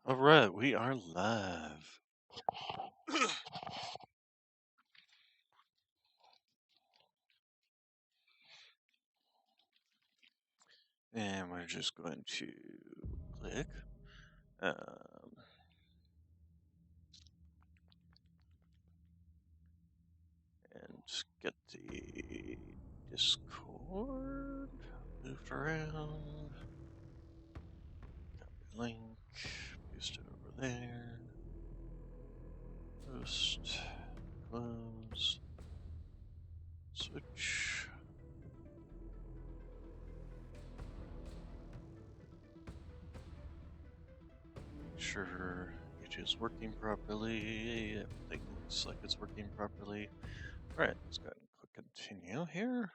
All right, we are live. And we're just going to click and just get the Discord moved around. Copy link, paste it over there. Post, close, switch. Make sure it is working properly. Everything looks like it's working properly. All right, let's go ahead and click continue here.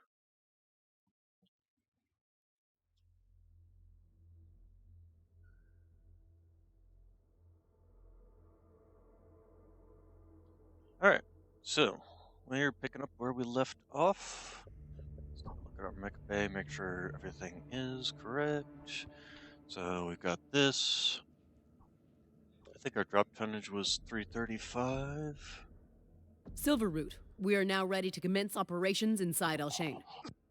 All right, so we're picking up where we left off. Let's take a look at our mech bay, make sure everything is correct. So we've got this. I think our drop tonnage was 335. Silverroot, we are now ready to commence operations inside Alshane.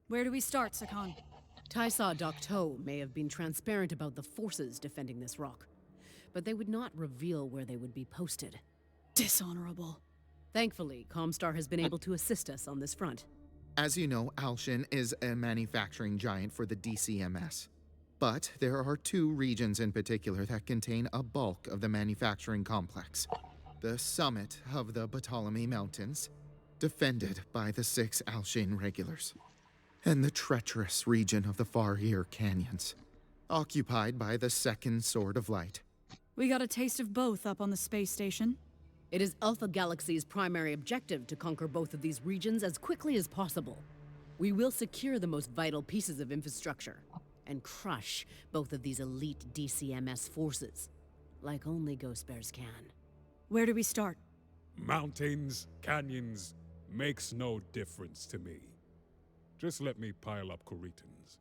Where do we start, Sakan? Tysaw Docto may have been transparent about the forces defending this rock, but they would not reveal where they would be posted. Dishonorable. Thankfully, Comstar has been able to assist us on this front. As you know, Alshin is a manufacturing giant for the DCMS. But there are two regions in particular that contain a bulk of the manufacturing complex. The summit of the Ptolemy Mountains, defended by the 6 Alshin regulars, and the treacherous region of the Far Ear Canyons, occupied by the Second Sword of Light. We got a taste of both up on the space station. It is Alpha Galaxy's primary objective to conquer both of these regions as quickly as possible. We will secure the most vital pieces of infrastructure and crush both of these elite DCMS forces, like only Ghost Bears can. Where do we start? Mountains, canyons, makes no difference to me. Just let me pile up Coretans.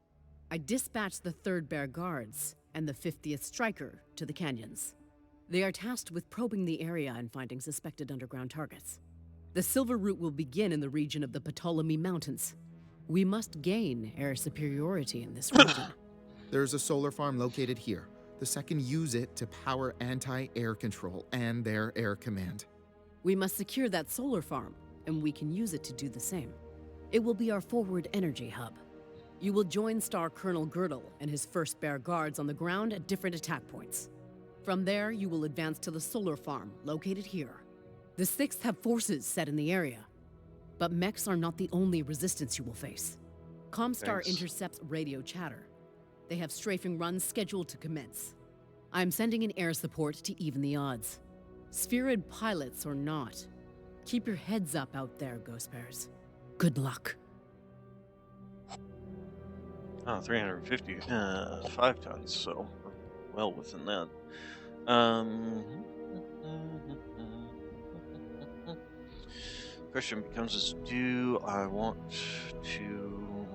I dispatched the 3rd Bear Guards and the 50th Striker to the canyons. They are tasked with probing the area and finding suspected underground targets. The Silver Route will begin in the region of the Ptolemy Mountains. We must gain air superiority in this region. There's a solar farm located here. The second use it to power anti-air control and their air command. We must secure that solar farm, and we can use it to do the same. It will be our forward energy hub. You will join Star Colonel Girdle and his 1st Bear Guards on the ground at different attack points. From there, you will advance to the solar farm, located here. The 6th have forces set in the area. But mechs are not the only resistance you will face. Comstar Thanks. intercepts radio chatter. They have strafing runs scheduled to commence. I'm sending in air support to even the odds. Spheroid pilots or not, keep your heads up out there, Ghost Bears. Good luck. Oh, 350, 5 tons, so we're well within that. Question becomes is, do I want to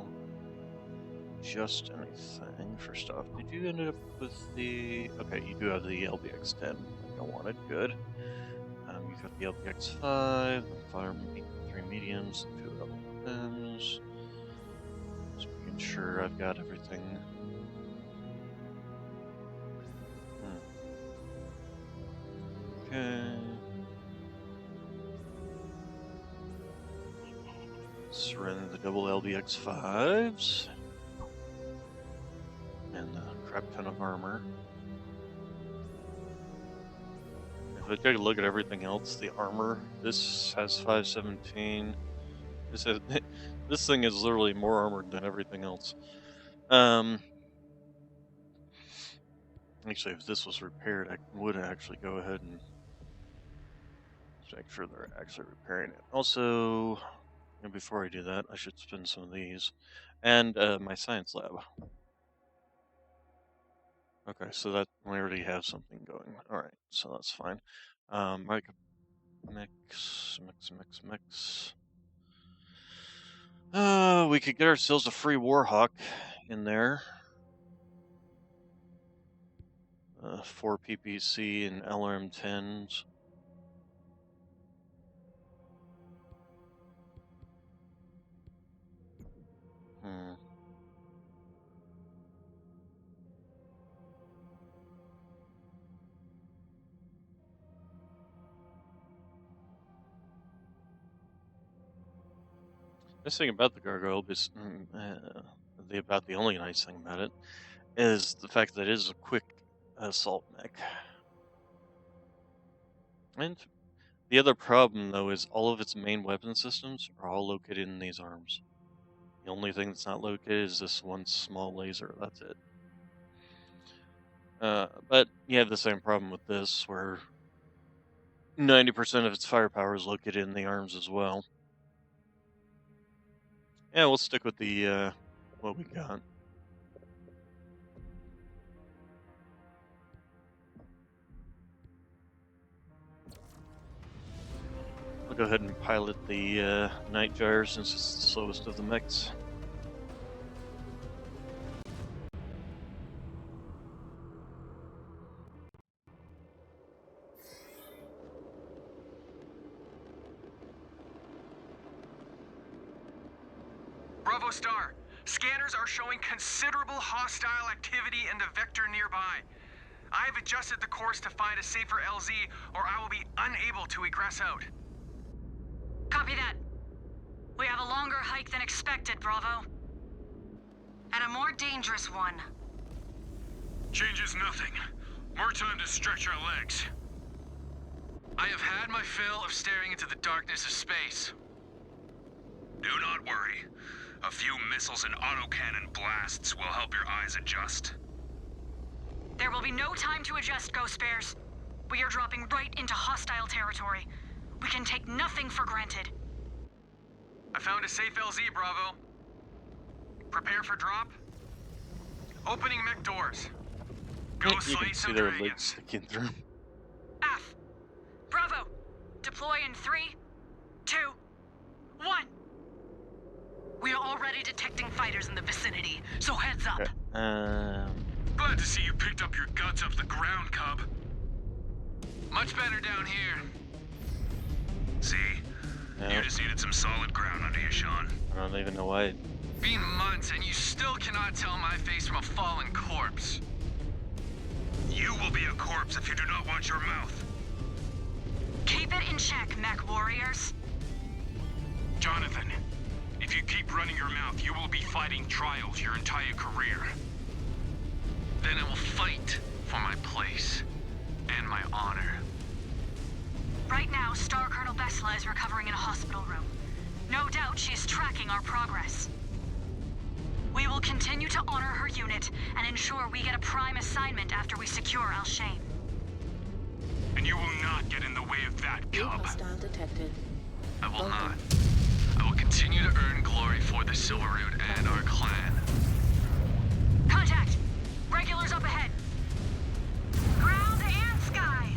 adjust anything? First off, did you end up with the... Okay, you do have the LBX-10, like I wanted, good. You've got the LBX-5, the fire 3 mediums, 2 LB-10s. Just making sure I've got everything. Okay. Let's run the double LBX-5s. And a crap ton of armor. If I take a look at everything else, the armor, this has 517. This has, this thing is literally more armored than everything else. Actually, if this was repaired, I would actually go ahead and make sure they're actually repairing it. Also, and before I do that, I should spin some of these. And my science lab. Okay, so that we already have something going. Alright, so that's fine. Mix. We could get ourselves a free Warhawk in there. 4 PPC and LRM-10s. Hmm. Best thing about the gargoyle is about the only nice thing about it is the fact that it is a quick assault mech. And the other problem though is all of its main weapon systems are all located in these arms. The only thing that's not located is this one small laser. That's it. But you have the same problem with this, where 90% of its firepower is located in the arms as well. Yeah, we'll stick with the what we got. I'll go ahead and pilot the Night Gyre since it's the slowest of the mechs. Bravo Star, scanners are showing considerable hostile activity in the vector nearby. I have adjusted the course to find a safer LZ, or I will be unable to egress out. Copy that. We have a longer hike than expected, Bravo. And a more dangerous one. Changes nothing. More time to stretch our legs. I have had my fill of staring into the darkness of space. Do not worry. A few missiles and autocannon blasts will help your eyes adjust. There will be no time to adjust, Ghost Bears. We are dropping right into hostile territory. We can take nothing for granted. I found a safe LZ, Bravo. Prepare for drop. Opening mech doors. Go You slay can see some their legs dragons. sticking through. F. Bravo. Deploy in 3, 2, 1. We are already detecting fighters in the vicinity, so heads up. Okay. Glad to see you picked up your guts off the ground, Cub. Much better down here. See, Yeah. you just needed some solid ground under you, Sean. I don't even know why. Been months and you still cannot tell my face from a fallen corpse. You will be a corpse if you do not watch your mouth. Keep it in check, Mechwarriors. Jonathan, if you keep running your mouth, you will be fighting trials your entire career. Then I will fight for my place and my honor. Right now, Star Colonel Bessla is recovering in a hospital room. No doubt she is tracking our progress. We will continue to honor her unit and ensure we get a prime assignment after we secure Al-Shain. And you will not get in the way of that, New Cub. hostile detected. I will Welcome. not. I will continue to earn glory for the Silver Root and our clan. Contact! Regulars up ahead. Ground and sky.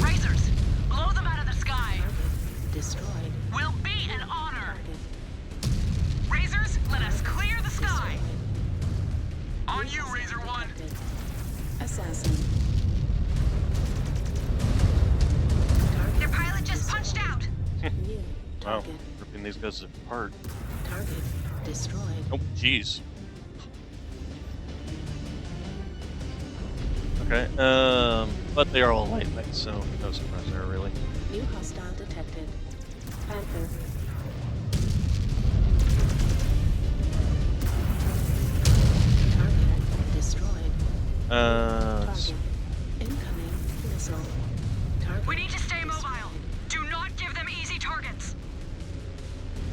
Razors, blow them out of the sky. Target destroyed. Will be an honor. Target Razors, let us clear the sky. destroyed. On New you, hostile Razor One. detected. Assassin. Target Their pilot just punched out. New Wow, target. ripping these guys apart. Target destroyed. Oh, jeez. Okay, but they are all light mechs, so no surprise there, really. New hostile detected. Panther. Target destroyed. It's- Target. Incoming missile. Target We need to stay destroyed. mobile. Do not give them easy targets.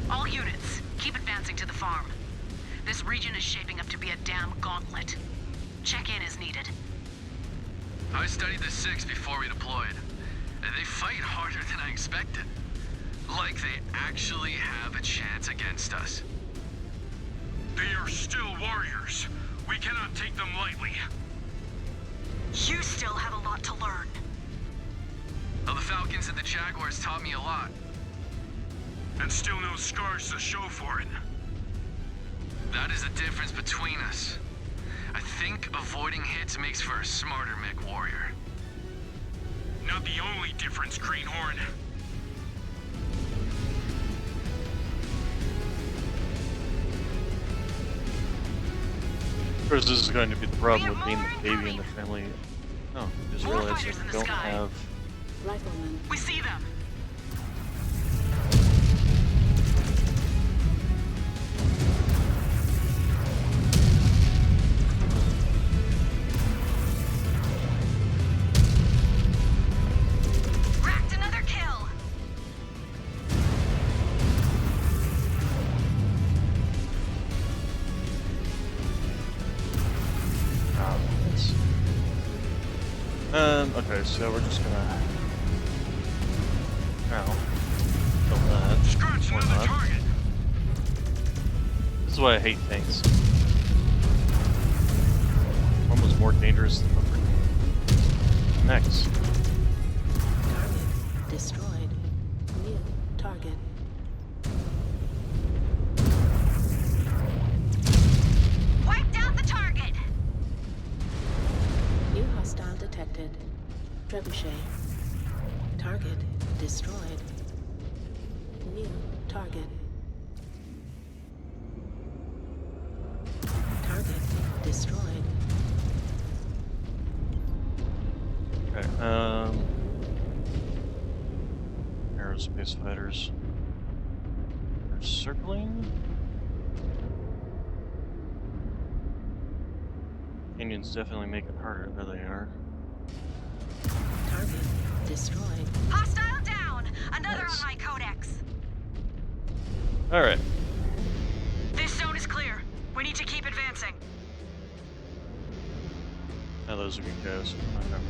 All units, keep advancing to the farm. This region is shaping up to be a damn gauntlet. Check in as needed. I studied the Six before we deployed. They fight harder than I expected. Like they actually have a chance against us. They are still warriors. We cannot take them lightly. You still have a lot to learn. Well, the Falcons and the Jaguars taught me a lot. And still no scars to show for it. That is the difference between us. I think avoiding hits difference makes for a smarter Mechwarrior. Not the only difference, Greenhorn. Of course, this is going to be the problem with being the baby in the family. Oh, just More realized fighters in I the don't sky. have. Rifleman. We see them. Racked another kill. Okay, so we're just gonna. Now, kill that. Scratch Or another not. target. This is why I hate tanks. One was more dangerous than the freaking next. Target destroyed. New target. Wiped out the target. New hostile detected. Trebuchet. Target destroyed. New target. Target destroyed. Okay, aerospace fighters. They're circling. Canyons definitely make it harder. There they are. Target destroyed. Hostile down. Another Nice. on my codex. Alright. This zone is clear. We need to keep advancing. Now those are good guys. Okay.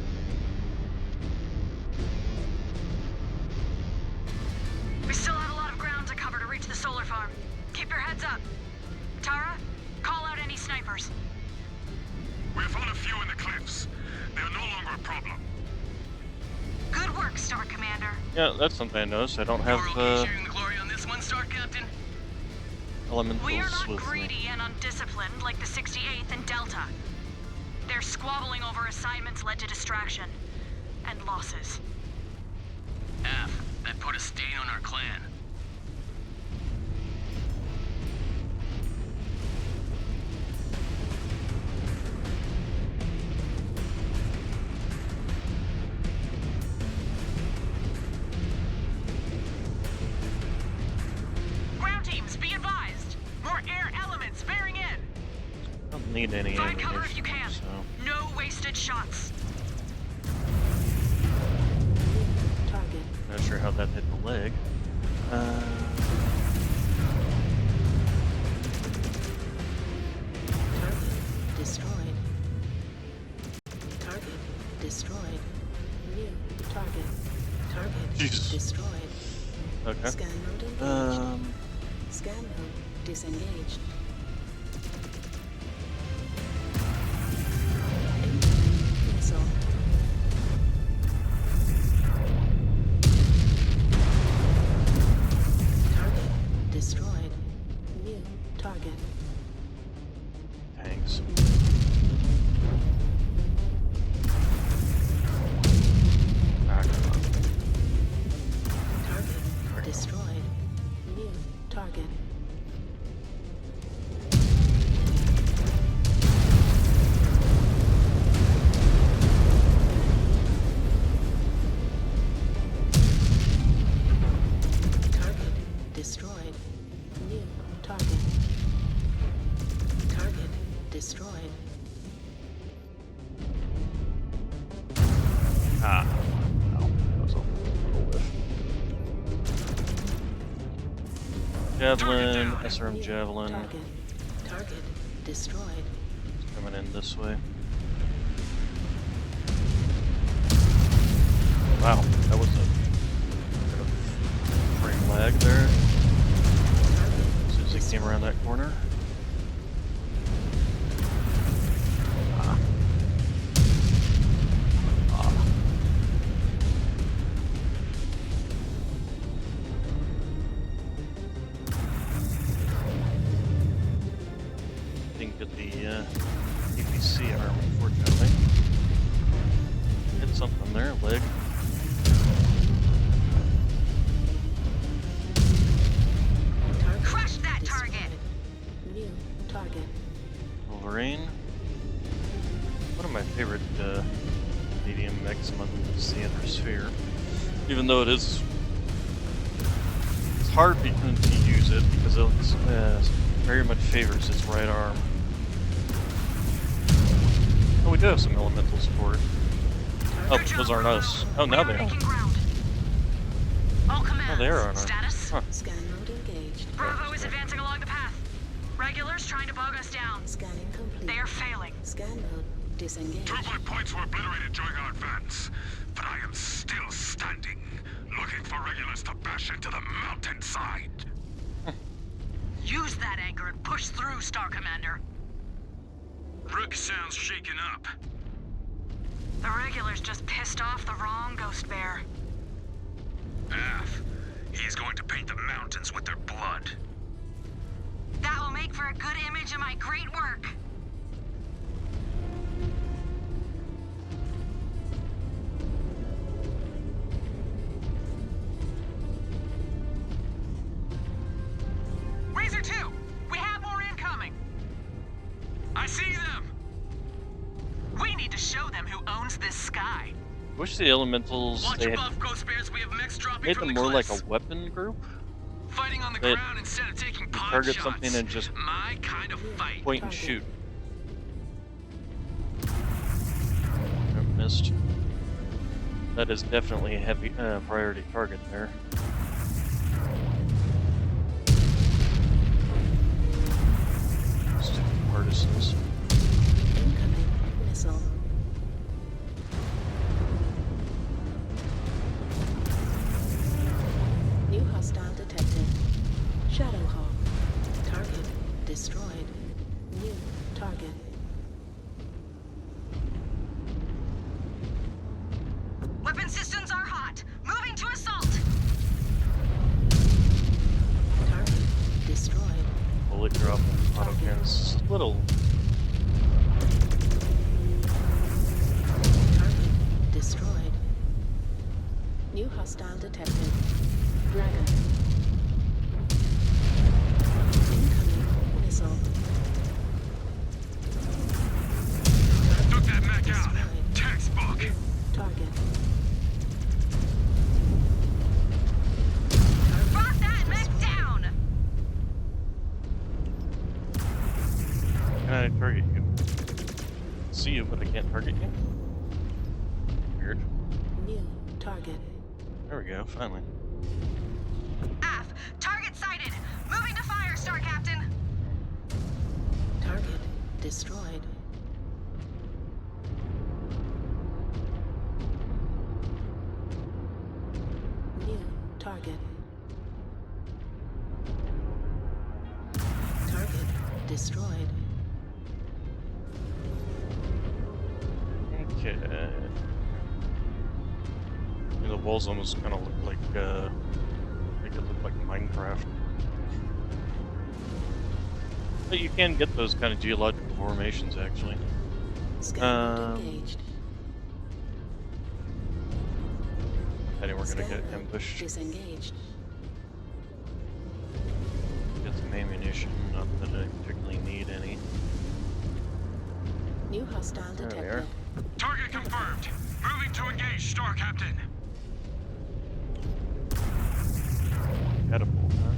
We still have a lot of ground to cover to reach the solar farm. Keep your heads up. Tara, call out any snipers. We have found a few in the cliffs. They are no longer a problem. Good work, Star Commander. Yeah, that's something I noticed. I don't have You're okay sharing the glory on this one, Star Captain? elementals We are not with me. greedy and undisciplined like the 68th and Delta. Their squabbling over assignments led to distraction and losses. F, that put a stain on our clan. Ground teams, be advised. More air elements bearing in. I don't need any Find ammunition, cover if you can. so No wasted shots. New target. not sure how that hit the leg. Target destroyed. Target destroyed. New target. Target Jesus. destroyed. Okay. Scan mode engaged. Um, Scan mode disengaged. Incoming missile. Target destroyed. New target. tanks. Ah, come on. Target destroyed. New target. Target destroyed. New target. Target destroyed. Ah, no, that was a little whiff. Javelin, SRM New javelin, target. Target destroyed. coming in this way. Wow, that was a bit of frame lag there. As soon as it came around that corner. Ah. Ah. Didn't get the APC C-arm, unfortunately. Hit something there, leg. Target Crush that destroyed. target! New target. Wolverine. One of my favorite medium mechs among the other sphere. Even though it's hard to use it because it very much favors its right arm. Oh, we do have some elemental support. Oh, Good job, those aren't Bravo. us. Oh, We now are they are. making ground. All commands. Oh, they are on our. Status. Huh. Scan mode engaged. Bravo is advancing along the path. Regulars trying to bog us down. Scanning complete. They are failing. Scan mode disengaged. 2 of my points were obliterated during our advance, but I am still standing, looking for regulars to bash into the mountainside. Use that anger and push through, Star Commander. Rook sounds shaken up. The regulars just pissed off the wrong Ghost Bear. He's going to paint the mountains with their blood. That will make for a good image of my great work. Razor 2, we have more incoming. I see them! We need to show them who owns this sky. Wish the elementals Watch they had above, Ghost Bears. We have mechs dropping made from them the more like cliffs. a weapon group. Fighting on the They'd ground instead of taking pod target shots. something and just My kind of fight. point and shoot. I missed. That is definitely a heavy priority target there. Stupid partisans. Incoming missile. New hostile detected. Shadowhawk. Target destroyed. New target. Weapon systems are hot. Moving to assault. Target destroyed. Bullet drop autocans. Little. Target destroyed. New hostile detected. Dragon. Incoming missile. Took that mech out. Destroyed. Textbook. Target. Brought that mech down. Can I target you? See you, but I can't target you? Weird. New target. There we go, finally. AF, target sighted. Moving to fire, Star Captain. Target destroyed. New target. Target destroyed. Okay. The walls almost kind of look like, make it look like Minecraft. But you can get those kind of geological formations, actually. Scan mode engaged. I think we're gonna Scan get mode ambushed. disengaged. Get some ammunition, not that I particularly need any. New hostile There we detected. are. Target confirmed. Moving to engage, Star Captain. Catapult, huh?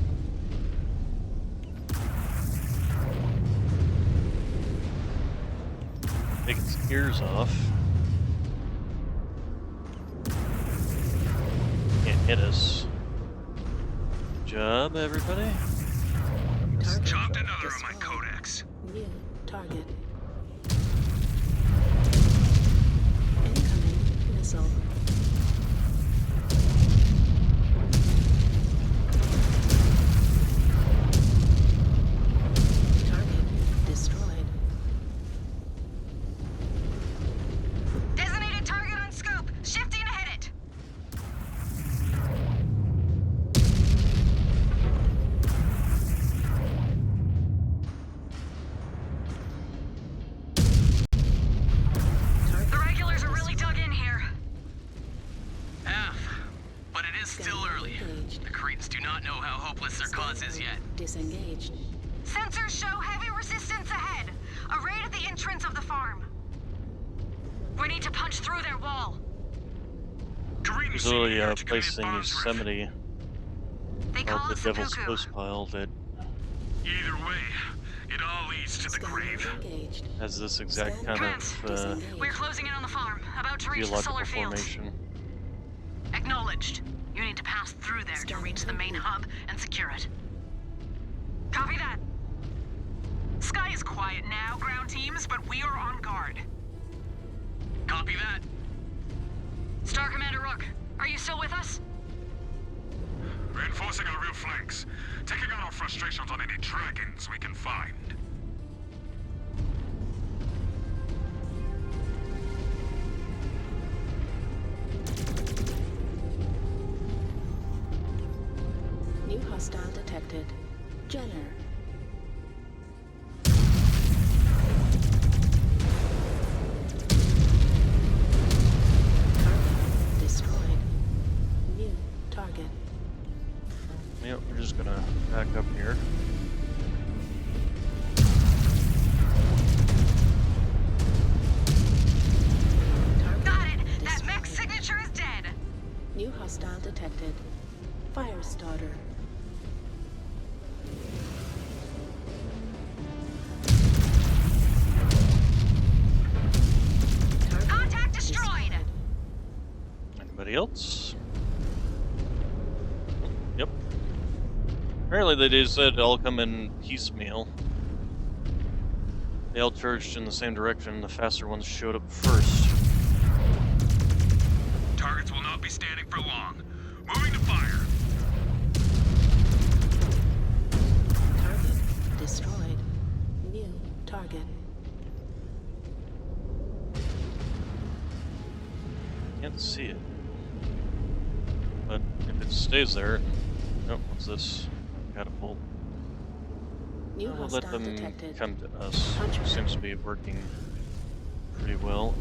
Take its ears off. Can't hit us. Good job, everybody. Target Chopped another of my destroyed. codex. New target. Incoming missile. Target destroyed. Designated target on scope. Shifting to hit it. still early. Engaged. The Cretans do not know how hopeless their cause is yet. Disengaged. Sensors show heavy resistance ahead. A raid at the entrance of the farm. We need to punch through their wall. Cretans There's seem literally eager a to place commit in bombs riff. Yosemite They called call the it Devil's seppuku. Post Pile that Either way, it all leads to the Scanner grave. engaged. has this exact kind Commands. of Disengaged. We're closing in on the farm, about to reach the geological solar field. formation. Acknowledged. You need to pass through there to Scanning reach the main complete. hub and secure it. Copy that. Sky is quiet now, ground teams, but we are on guard. Copy that. Star Commander Rook, are you still with us? Reinforcing our rear flanks. Taking out our frustrations on any dragons we can find. New hostile detected. Jenner. Target destroyed. New target. Yep, we're just gonna back up here. Target Got it! That destroyed. mech signature is dead! New hostile detected. Fire starter. Target Contact destroyed! Anybody else? Yep. Apparently they just said all come in piecemeal. They all charged in the same direction. The faster ones showed up first. Targets will not be standing for long. Moving to fire. Target destroyed. New target. Can't see it. But if it stays there... Oh, what's this? Catapult. New We'll let hostile them detected. come to us. Punch Seems to be working pretty well.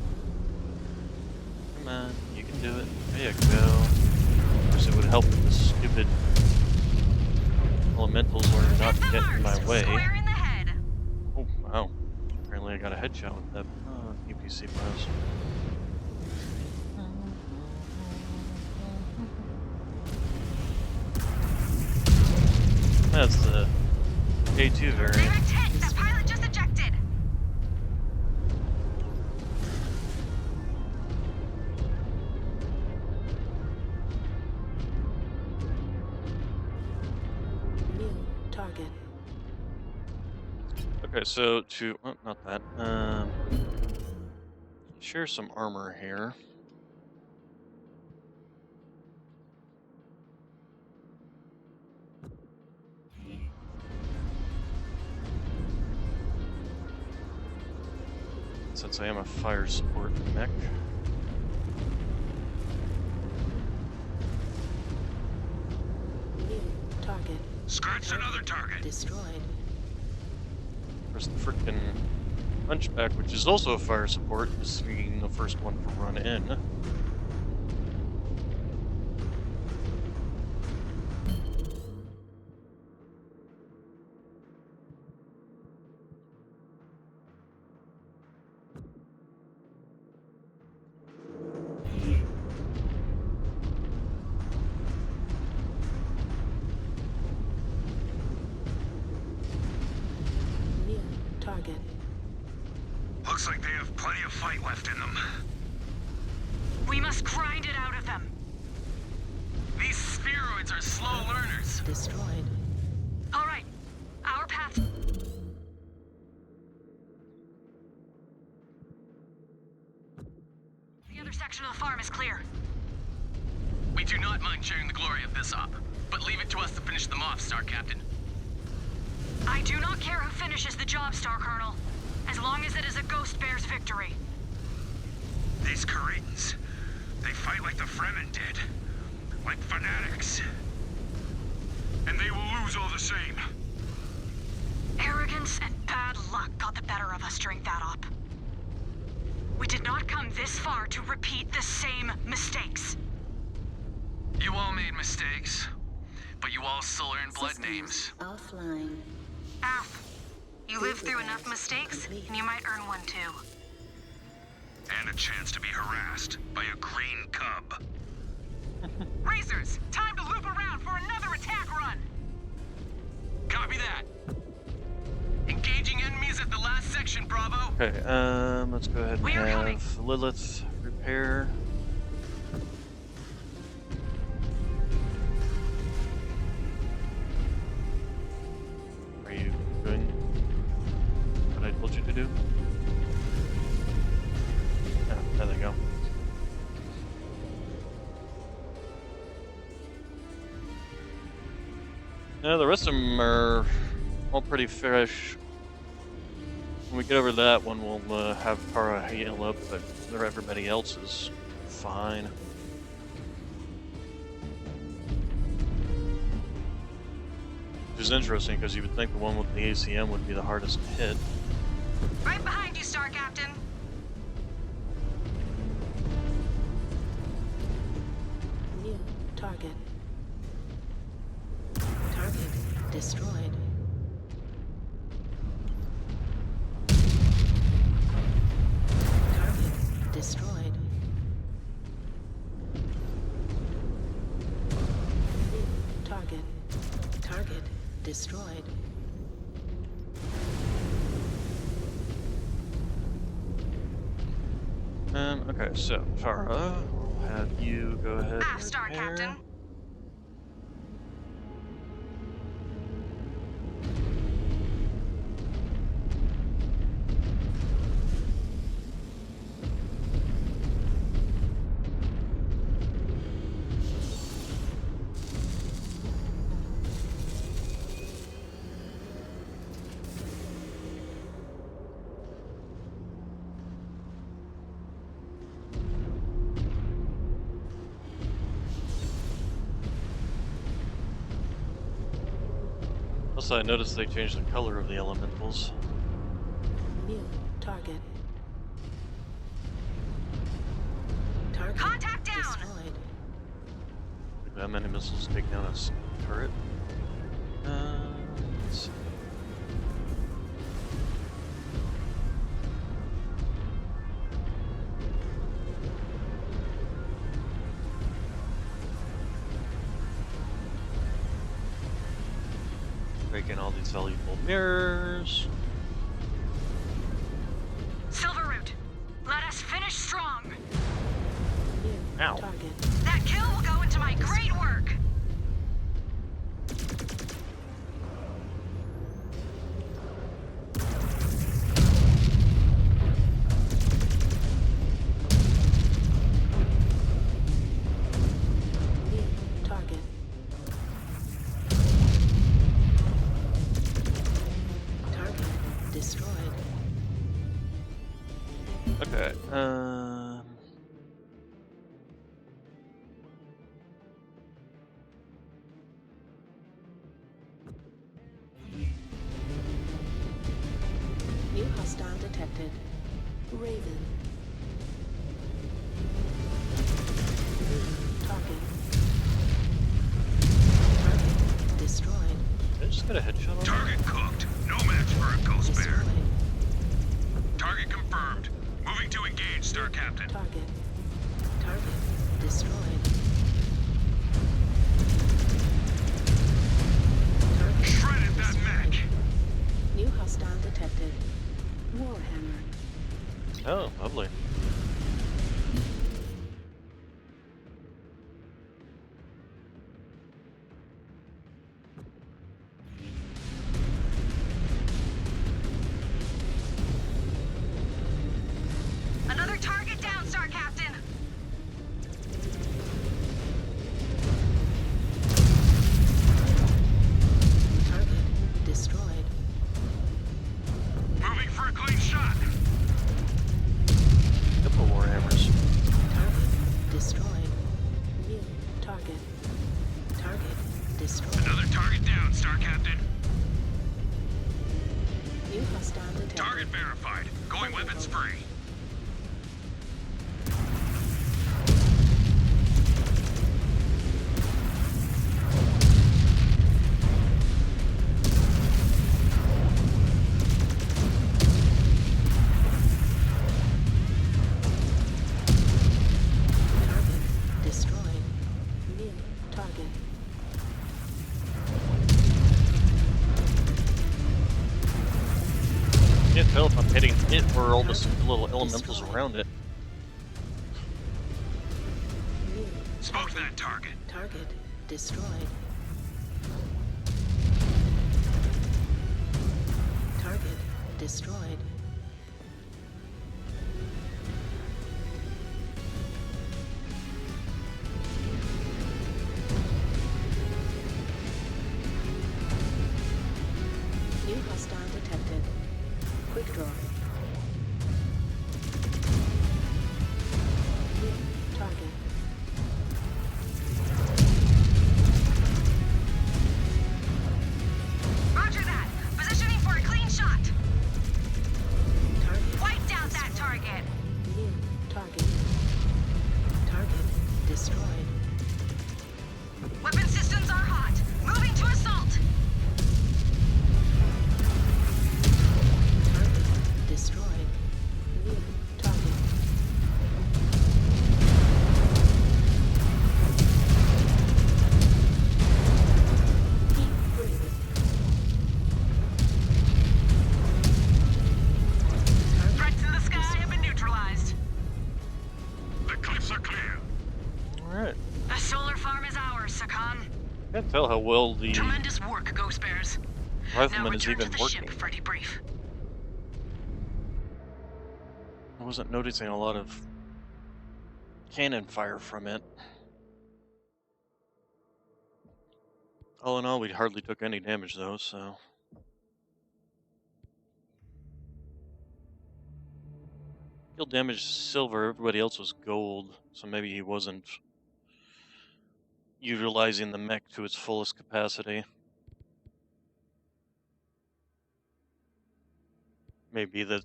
Come on, you can do it. There you go. Of course, it would help if the stupid elementals were not Hit the getting in my marks, way. square in the head. Oh, wow. Apparently I got a headshot with that UPC blast. That's the K2 variant. Direct hit! The pilot just ejected! New target. Okay, so to... Oh, not that. Share some armor here. Since I am a fire support mech. New target. Scratched another target. Destroyed. Where's the frickin' Hunchback, which is also a fire support, is being the first one to run in. New target. Looks like they have plenty of fight left in them. We must grind it out of them. These spheroids are slow learners. Destroyed. All right. Our path... The other section of the farm is clear. We do not mind sharing the glory of this op, but leave it to us to finish them off, Star Captain. I do not care who finishes the job, Star Colonel, as long as it is a Ghost Bear's victory. These Cretans, they fight like the Fremen did. Like fanatics. And they will lose all the same. Arrogance and bad luck got the better of us during that op. We did not come this far to repeat the same mistakes. You all made mistakes, but you all soul earned blood Systems names. offline. Alf, you lived through enough mistakes, and you might earn one too. And a chance to be harassed by a green cub. Razors, time to loop around for another attack run! Copy that. Engaging enemies at the last section, Bravo. Okay, let's go ahead and We are coming. have Lilith repair. Are you doing what I told you to do? Yeah, there they go. Yeah, the rest of them are all pretty fresh. When we get over that one, we'll have Tara heal up, but everybody else is fine. Which is interesting, because you would think the one with the ACM would be the hardest to hit. Right behind you, Star Captain. New target. Target destroyed. Target destroyed. New target. Target destroyed. Okay, so Tara, we'll have you go ahead and Star repair. Captain. Also, I noticed they changed the color of the elementals. New target. Target Contact down! destroyed. Like that many missiles take down a turret. Let's see. Breaking all these valuable mirrors. Silverroot, let us finish strong. New Ow. target. That kill will go into my great work. New target. Target destroyed. Okay. New hostile detected. Raven. Target. Target destroyed. Did I just get a headshot on that? Target cooked. No match for a ghost bear. Destroyed. Target confirmed. Moving to engage, Star Captain. Target. Target destroyed. Target Shredded that destroyed. mech. New hostile detected. Warhammer. Oh, lovely. Another target down, Star Captain. Target destroyed. Moving for a clean shot. it or all the Target little elementals destroyed. around it. New Smoke item. that target. Target destroyed. Target destroyed. New hostile detected. Quick draw. New target. Roger that. Positioning for a clean shot. Target Wipe down that destroyed. target. New target. Target destroyed. Weapon systems are hot. Moving to assault. Target destroyed. New target. Keep breathing. Target Threats in the sky have been destroyed. neutralized. The cliffs are clear. Alright. The solar farm is ours, Sakan. Can't tell how well the Tremendous work, Ghost Bears. Now rifleman is return to even the working. ship for debrief. I wasn't noticing a lot of cannon fire from it. All in all, we hardly took any damage though, so. Kill damage silver, everybody else was gold, so maybe he wasn't utilizing the mech to its fullest capacity. Maybe the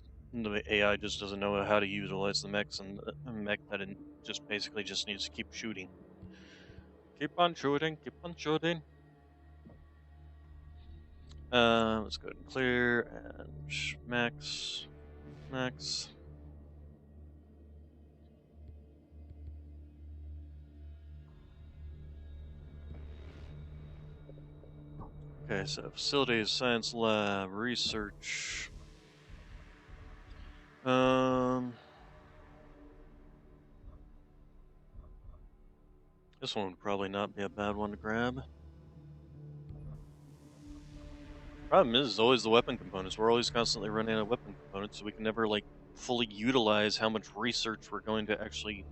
AI just doesn't know how to utilize the mechs, and a mech that just basically just needs to keep shooting. Keep on shooting, keep on shooting. Let's go ahead and clear, and max, max. Okay, so facilities, science lab, research. This one would probably not be a bad one to grab. Problem is always the weapon components. We're always constantly running out of weapon components, so we can never like fully utilize how much research we're going to actually.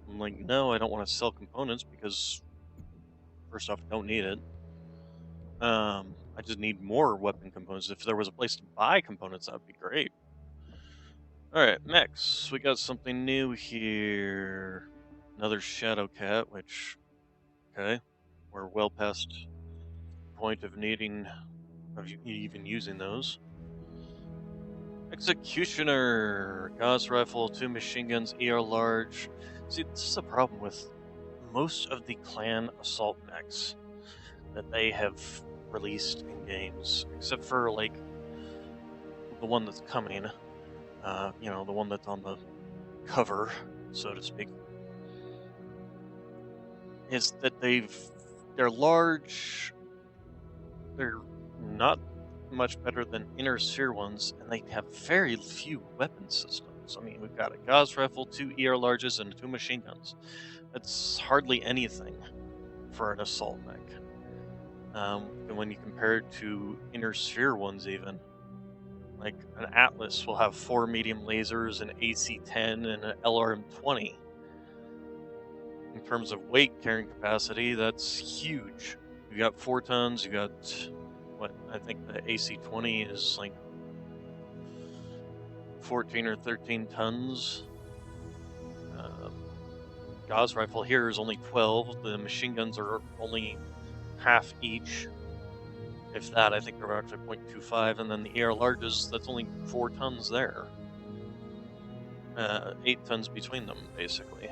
I'm like, no, I don't want to sell components because first off, I don't need it. I just need more weapon components. If there was a place to buy components, that would be great. All right, next we got something new here. Another Shadow Cat, which, okay, we're well past the point of needing, of even using those. Executioner, Gauss rifle, 2 machine guns, ER large. See, this is the problem with most of the clan assault mechs that they have released in games, except for like the one that's coming. The one that's on the cover, so to speak, is that they're large. They're not much better than inner sphere ones, and they have very few weapon systems. I mean, we've got a Gauss rifle, 2 ER larges, and 2 machine guns. That's hardly anything for an assault mech. And when you compare it to inner sphere ones, even like an Atlas will have 4 medium lasers, an AC-10, and an LRM-20. In terms of weight carrying capacity, that's huge. You got 4 tons. You got what I think the AC-20 is like 14 or 13 tons. Gauss rifle here is only 12. The machine guns are only half each. If that, I think they're actually 0.25, and then the ER larges, that's only 4 tons there. 8 tons between them, basically.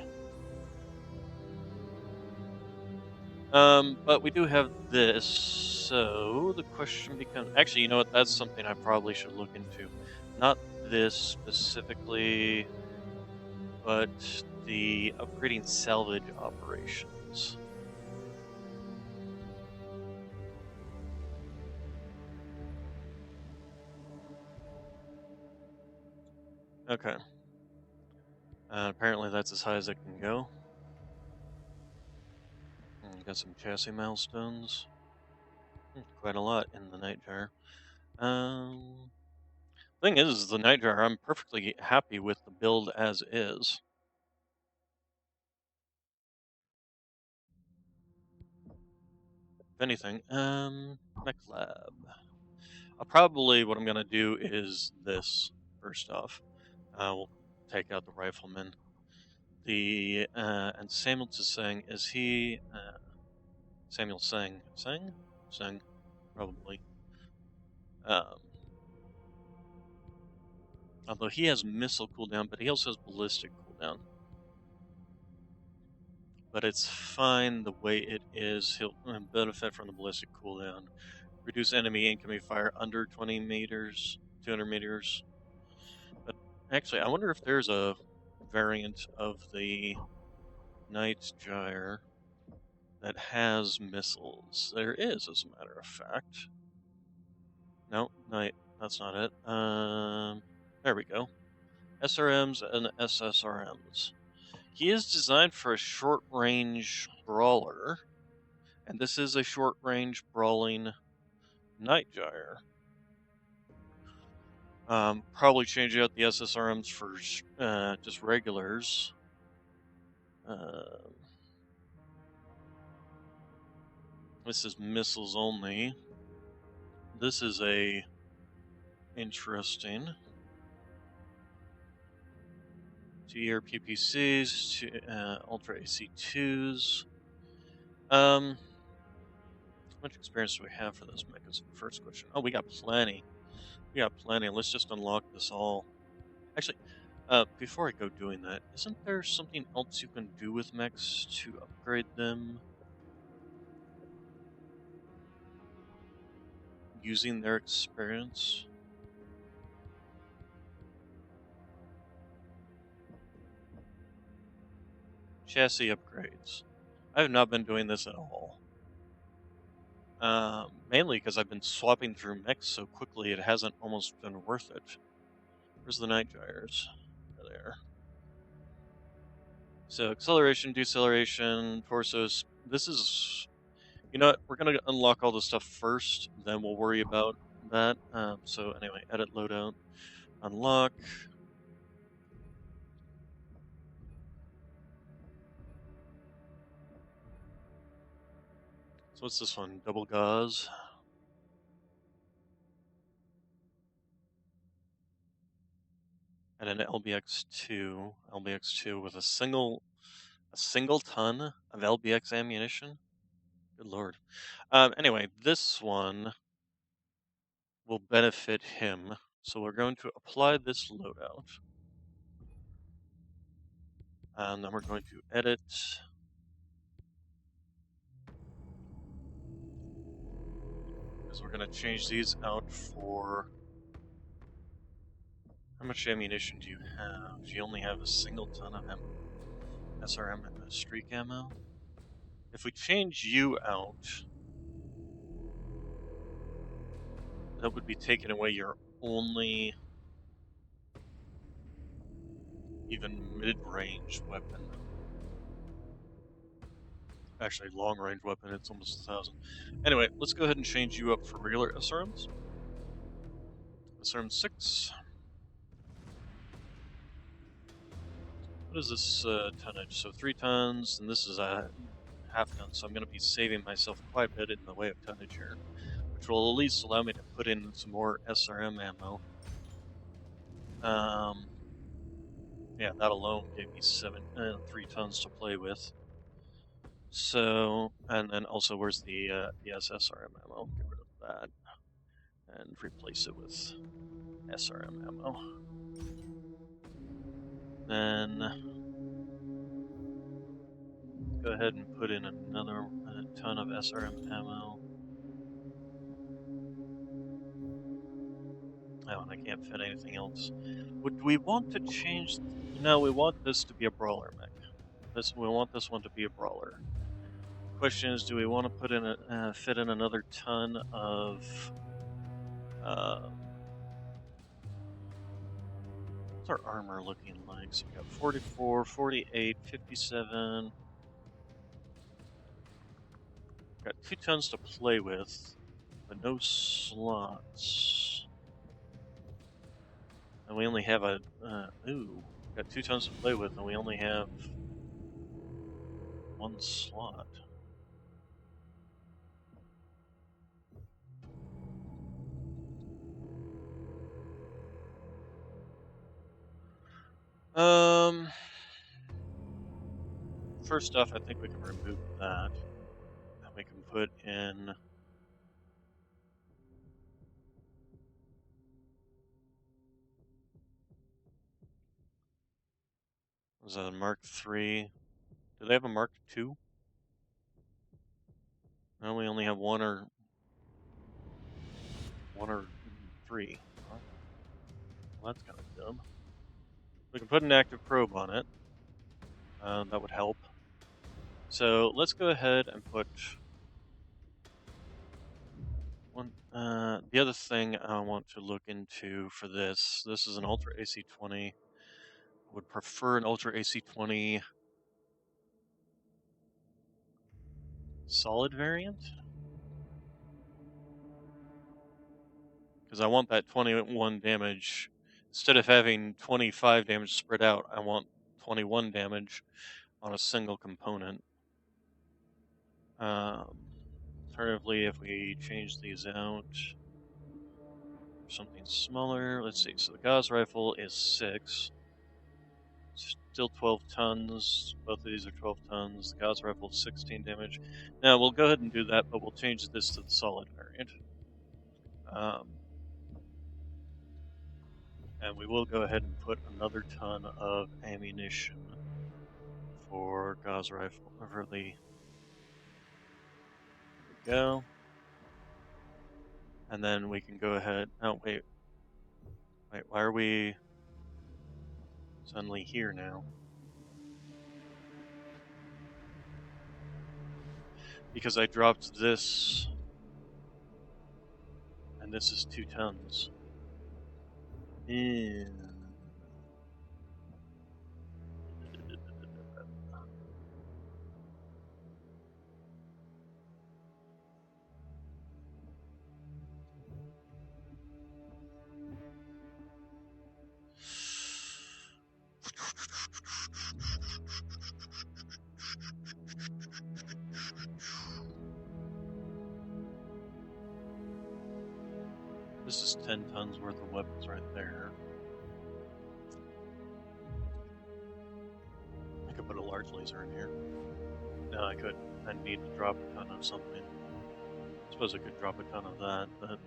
But we do have this, so the question becomes... Actually, you know what, that's something I probably should look into. Not this specifically, but the upgrading salvage operations. Okay. Apparently that's as high as it can go. Got some chassis milestones. Quite a lot in the Nightjar. Um, thing is, the Nightjar, I'm perfectly happy with the build as is. If anything, Mech Lab. What I'm gonna do is this first off. We'll take out the rifleman. And Samuel is saying, is he Samuel saying probably. Um, although he has missile cooldown, but he also has ballistic cooldown. But it's fine the way it is. He'll benefit from the ballistic cooldown. Reduce enemy incoming fire under 20 meters, 200 meters. But actually, I wonder if there's a variant of the Night Gyre that has missiles. There is, as a matter of fact. No, that's not it. There we go. SRMs and SSRMs. He is designed for a short-range brawler, and this is a short-range brawling Night Gyre. Probably change out the SSRMs for just regulars. This is missiles only. This is a interesting. 2-year PPCs, Ultra AC2s. How much experience do we have for this mech? Is the first question. Oh, we got plenty. We got plenty. Let's just unlock this all. Actually, before I go doing that, isn't there something else you can do with mechs to upgrade them using their experience? Chassis upgrades. I have not been doing this at all. Mainly because I've been swapping through mechs so quickly it hasn't almost been worth it. Where's the Night Gyres? There. So acceleration, deceleration, torsos. This is, you know what? We're gonna unlock all this stuff first, then we'll worry about that. So anyway, edit loadout, unlock. So what's this one? Double gauze. And an LBX2 with a single ton of LBX ammunition. Good lord. Anyway, this one will benefit him. So we're going to apply this loadout. And then we're going to edit. Because we're going to change these out for... How much ammunition do you have? You only have a single ton of SRM and streak ammo. If we change you out, that would be taking away your only even mid-range weapon. Actually, long-range weapon, it's almost 1,000. Anyway, let's go ahead and change you up for regular SRMs. SRM 6. What is this tonnage? So 3 tons, and this is a half ton, so I'm going to be saving myself quite a bit in the way of tonnage here, which will at least allow me to put in some more SRM ammo. Yeah, that alone gave me 3 tons to play with. So, and then also, where's the SSRM ammo? Get rid of that and replace it with SRM ammo. Then go ahead and put in another ton of SRM ammo. Oh, and I can't fit anything else. Would we want to change? No, we want this to be a brawler mech. We want this one to be a brawler. Question is, do we want to put in fit in another ton of What's our armor looking like? So we got 44, 48, 57. Got 2 tons to play with, but no slots. And we only have a got 2 tons to play with, and we only have 1 slot. First off, I think we can remove that. And we can put in. Was that a Mark III? Do they have a Mark II? No, we only have one or three. Well, that's kind of dumb. We can put an active probe on it. That would help. So let's go ahead and put one. The other thing I want to look into for this is an Ultra AC-20. I would prefer an Ultra AC-20 solid variant, because I want that 21 damage. Instead of having 25 damage spread out, I want 21 damage on a single component. Alternatively, if we change these out for something smaller, let's see. So the Gauss rifle is 6. Still 12 tons. Both of these are 12 tons. The Gauss rifle is 16 damage. Now, we'll go ahead and do that, but we'll change this to the solid variant. And we will go ahead and put another ton of ammunition for Gauss rifle. For the... There we go. And then we can go ahead... Oh, wait. Wait, why are we suddenly here now? Because I dropped this, and this is 2 tons. This is 10 tons worth of weapons right there. I could put a large laser in here. No, I couldn't. I need to drop a ton of something. I suppose I could drop a ton of that, but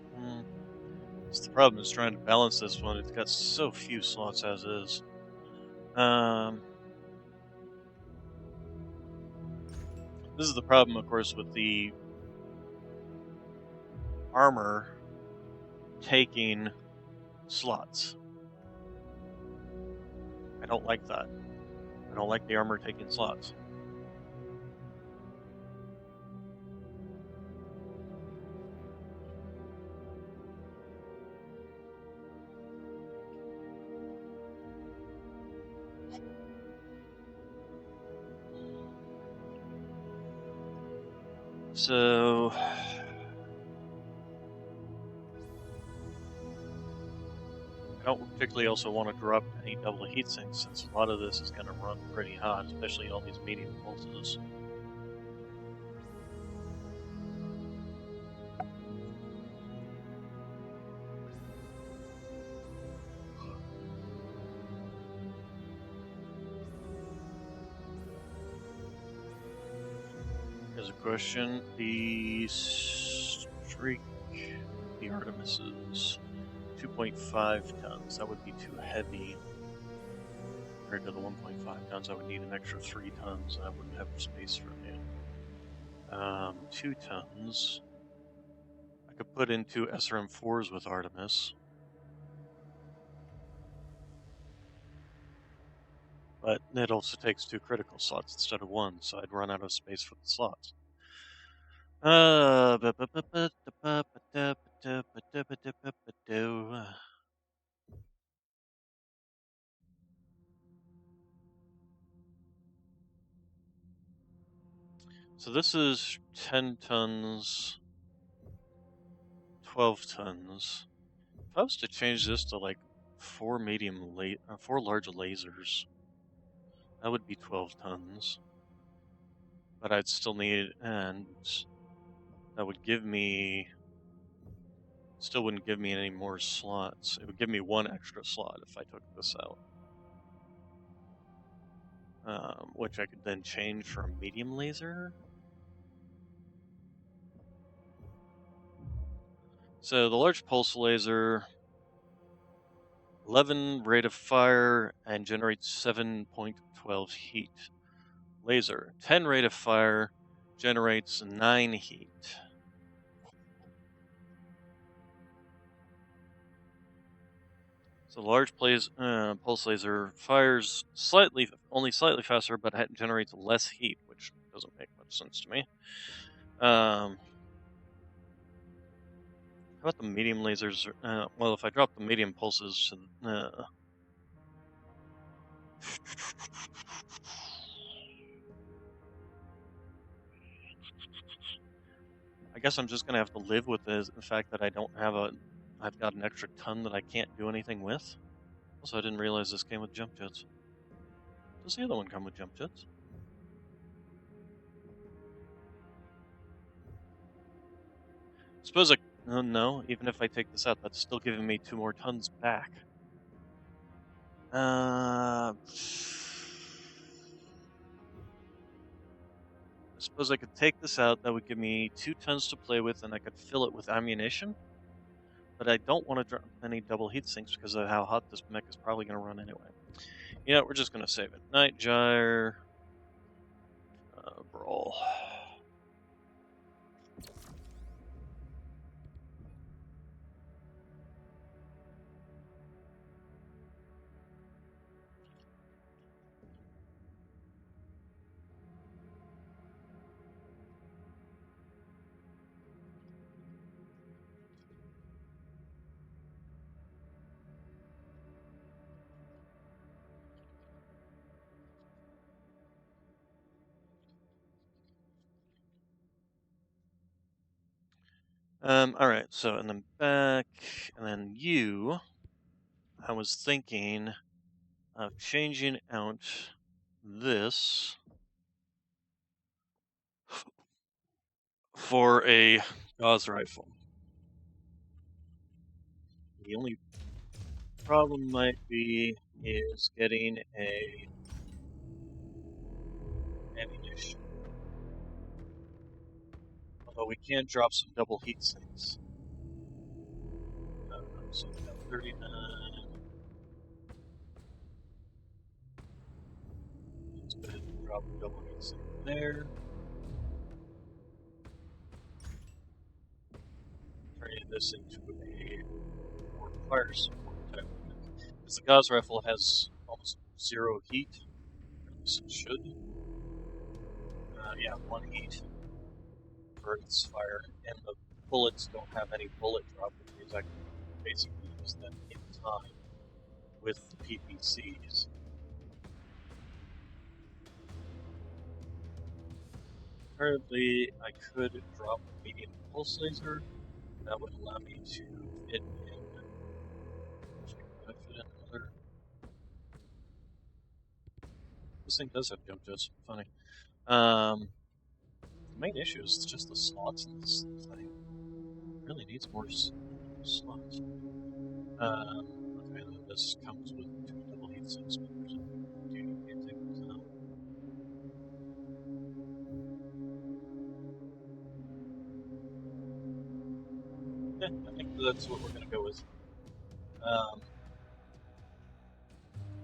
it's the problem is trying to balance this one. It's got so few slots as is. This is the problem, of course, with the armor taking slots. I don't like that. I don't like the armor taking slots. So I don't particularly also want to drop any double heat sinks, since a lot of this is going to run pretty hot, especially all these medium pulses. Here's a question. The Streak, the Artemis is 2.5 tons. That would be too heavy. Compared to the 1.5 tons, I would need an extra 3 tons, and I wouldn't have space for it. 2 tons. I could put in 2 SRM-4s with Artemis. But it also takes 2 critical slots instead of 1, so I'd run out of space for the slots. So this is 10 tons, 12 tons. If I was to change this to like four four large lasers, that would be 12 tons. But I'd still need, and that would give me, still wouldn't give me any more slots. It would give me one extra slot if I took this out. Which I could then change for a medium laser. So the large pulse laser, 11 rate of fire and generates 7.12 heat. Laser, 10 rate of fire, generates 9 heat. So large pulse laser fires only slightly faster, but generates less heat, which doesn't make much sense to me. How about the medium lasers? Well, if I drop the medium pulses to I guess I'm just gonna have to live with the fact that I've got an extra ton that I can't do anything with. Also, I didn't realize this came with jump jets. Does the other one come with jump jets? Suppose no, even if I take this out, that's still giving me 2 more tons back. I suppose I could take this out. That would give me 2 tons to play with, and I could fill it with ammunition. But I don't want to drop any double heat sinks because of how hot this mech is probably going to run anyway. You know, we're just going to save it. Night Gyre. Brawl. Alright, so, and then back, and then you, I was thinking of changing out this for a Gauss rifle. The only problem might be is getting a ammunition. Although we can drop some double heat sinks. So we got 39. Let's go ahead and drop a double heat sink there. Turning this into a more fire support type of thing. Because the Gauss rifle has almost 0 heat. Or at least it should. Yeah, 1 heat for its fire, and the bullets don't have any bullet drop because I can basically use them in time with the PPCs. Currently, I could drop a medium pulse laser. That would allow me to fit in. Could I fit in another? This thing does have jump jets. Funny. The main issue is just the slots in this thing. It really needs more slots. Okay, then this comes with 2 double heat sinks, but there's a duty you can't take those out. Yeah, I think that's what we're gonna go with.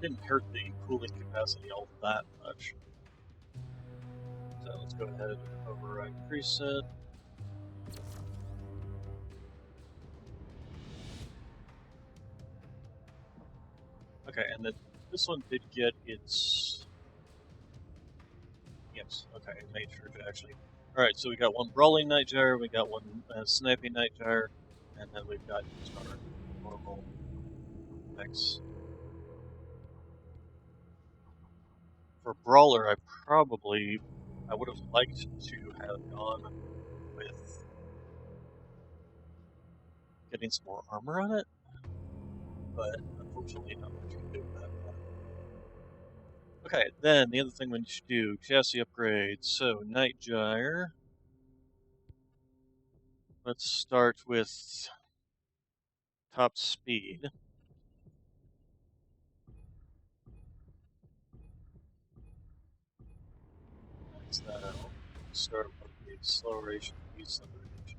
Didn't hurt the cooling capacity all that much. So let's go ahead and override preset. Okay, and then this one did get its. Yes, okay, it made sure to actually. Alright, so we got one Brawling Night Gyre, we got one Sniping Night Gyre, and then we've got our normal mechs. For Brawler, I probably I would have liked to have gone with getting some more armor on it, but unfortunately not much we can do about that. Okay, then the other thing we should do, chassis upgrades. So, Nightgyre. Let's start with top speed. Max that out. Start with the acceleration, deceleration.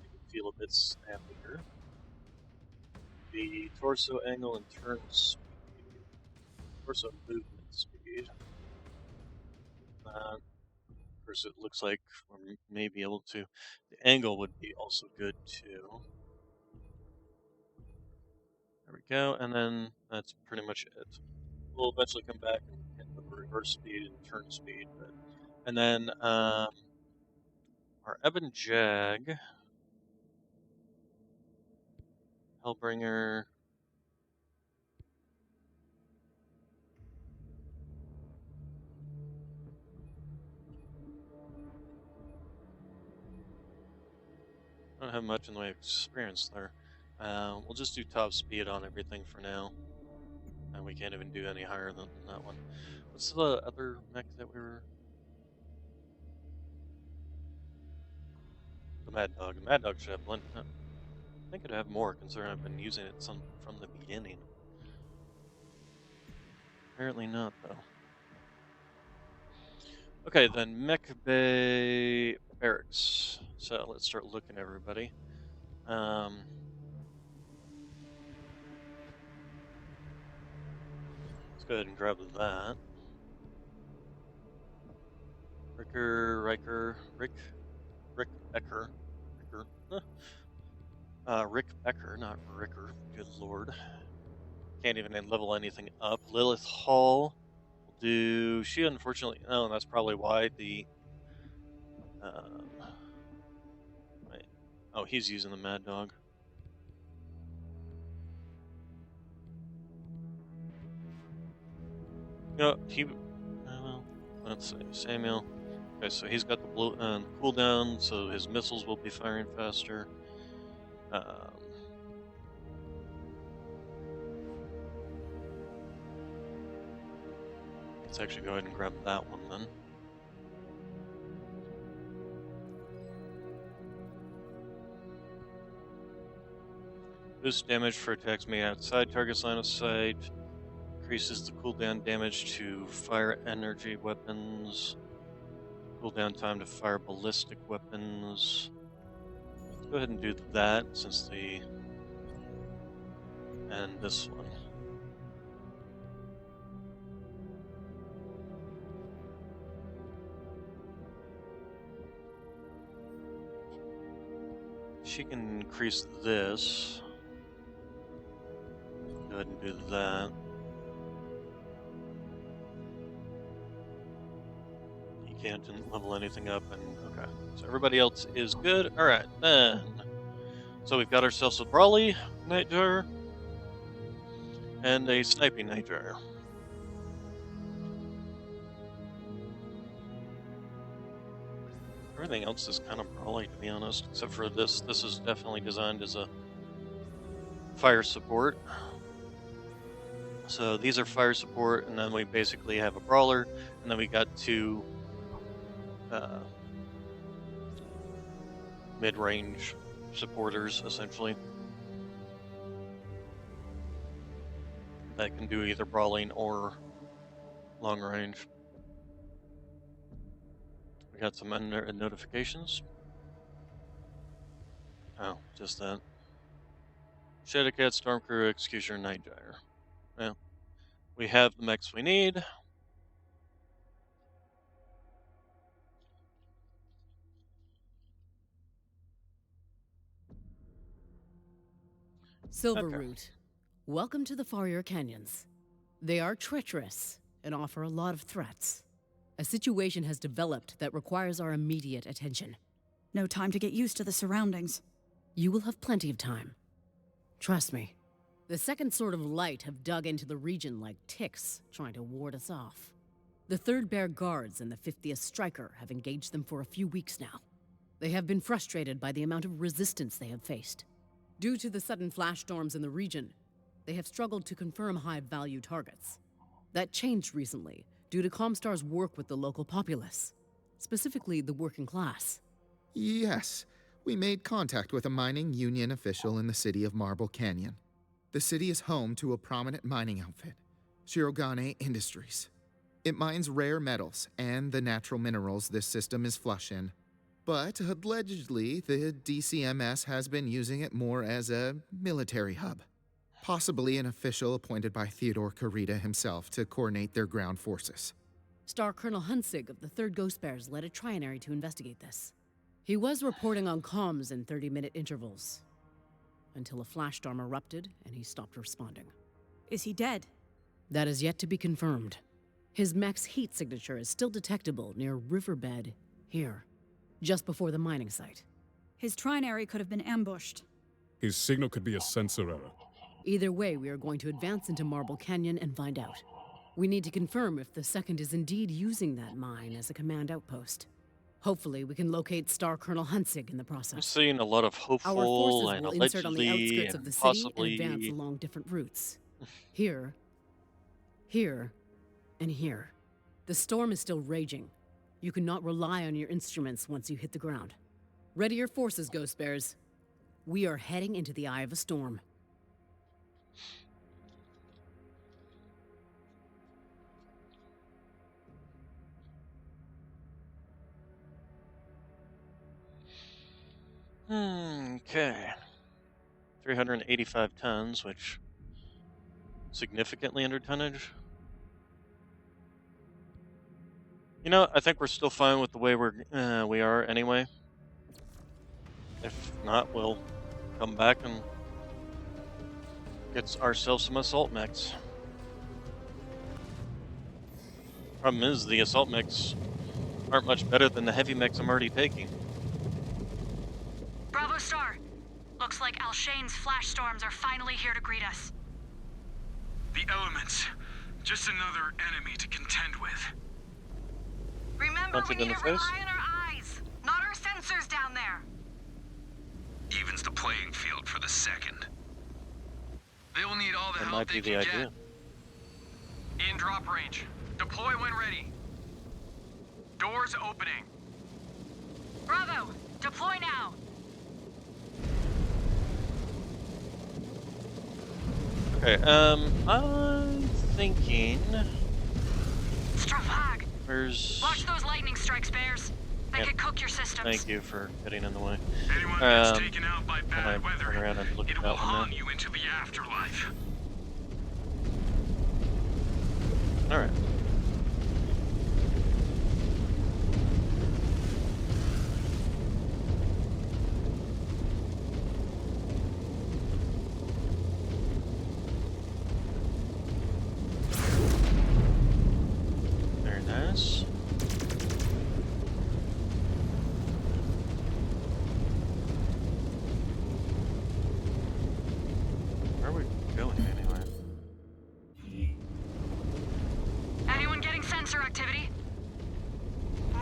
You can feel a bit snappier. The torso angle and turn speed. Torso movement speed. Of course, it looks like we may be able to. The angle would be also good too. There we go, and then that's pretty much it. We'll eventually come back and hit the reverse speed and turn speed, and then our Ebon Jag, Hellbringer. I don't have much in the way of experience there. We'll just do top speed on everything for now. And we can't even do any higher than that one. What's the other mech that we were... The Mad Dog. The Mad Dog should have blend... I think it'd have more, considering I've been using it from the beginning. Apparently not, though. Okay, then Mech Bay Barracks. So let's start looking at everybody. Let's go ahead and grab that. Rick Becker. Rick Becker, not Ricker. Good lord. Can't even level anything up. Lilith Hall. We'll do... She unfortunately... Oh, that's probably why the... Wait. Oh, he's using the Mad Dog. No, he... well, let's see. Samuel. Okay, so he's got the cooldown, so his missiles will be firing faster. Let's actually go ahead and grab that one then. Boost damage for attacks made outside target's line of sight. Increases the cooldown damage to fire energy weapons. Cooldown time to fire ballistic weapons. Let's go ahead and do that since the... And this one. She can increase this. Go ahead and do that. You can't level anything up, and okay. So everybody else is good. Alright, then. So we've got ourselves a Brawly Nightjar and a Sniping Nightjar. Everything else is kind of Brawly, to be honest, except for this. This is definitely designed as a fire support. So these are fire support, and then we basically have a Brawler, and then we got two mid-range supporters, essentially, that can do either brawling or long range. We got some notifications. Oh, just that. Shadowcat, Stormcrew, Executioner, Nightgyre. Well, we have the mechs we need. Silverroot, welcome to the Farrier Canyons. They are treacherous and offer a lot of threats. A situation has developed that requires our immediate attention. No time to get used to the surroundings. You will have plenty of time. Trust me. The second sort of light have dug into the region like ticks, trying to ward us off. The 3rd Bear Guards and the 50th Striker have engaged them for a few weeks now. They have been frustrated by the amount of resistance they have faced. Due to the sudden flash storms in the region, they have struggled to confirm high-value targets. That changed recently due to Comstar's work with the local populace, specifically the working class. Yes, we made contact with a mining union official in the city of Marble Canyon. The city is home to a prominent mining outfit, Shirogane Industries. It mines rare metals and the natural minerals this system is flush in. But allegedly, the DCMS has been using it more as a military hub. Possibly an official appointed by Theodore Kurita himself to coordinate their ground forces. Star Colonel Hunsig of the 3rd Ghost Bears led a trinary to investigate this. He was reporting on comms in 30-minute intervals, until a flash storm erupted and he stopped responding. Is he dead? That is yet to be confirmed. His mech's heat signature is still detectable near Riverbed here, just before the mining site. His trinary could have been ambushed. His signal could be a sensor error. Either way, we are going to advance into Marble Canyon and find out. We need to confirm if the 2nd is indeed using that mine as a command outpost. Hopefully, we can locate Star Colonel Hunsig in the I'm process. seeing a lot of Our hopeful forces and will insert on the allegedly outskirts of and the city and possibly. advance along different routes. Here, here, and here. The storm is still raging. You cannot rely on your instruments once you hit the ground. Ready your forces, Ghost Bears. We are heading into the eye of a storm. Okay. 385 tons, which significantly under tonnage. You know, I think we're still fine with the way we are anyway. If not, we'll come back and get ourselves some assault mechs. Problem is, the assault mechs aren't much better than the heavy mechs I'm already taking. Bravo Star. Looks like Alshane's flash storms are finally here to greet us. The elements. Just another enemy to contend with. Remember, Punch we it in need the to face? rely on our eyes, not our sensors down there. Evens the playing field for the 2nd. They will need all the That help might they be can the idea. get. In drop range. Deploy when ready. Doors opening. Bravo, deploy now. Okay, I'm thinking. Stravag. Where's. Watch those lightning strikes, Bears. They Yep. could cook your systems. Thank you for getting in the way. Anyone that's Um, taken out by I bad turn weather, around and look it at will that one haunt then. you into the afterlife. Alright. Very nice. Where are we going anyway? Anyone getting sensor activity?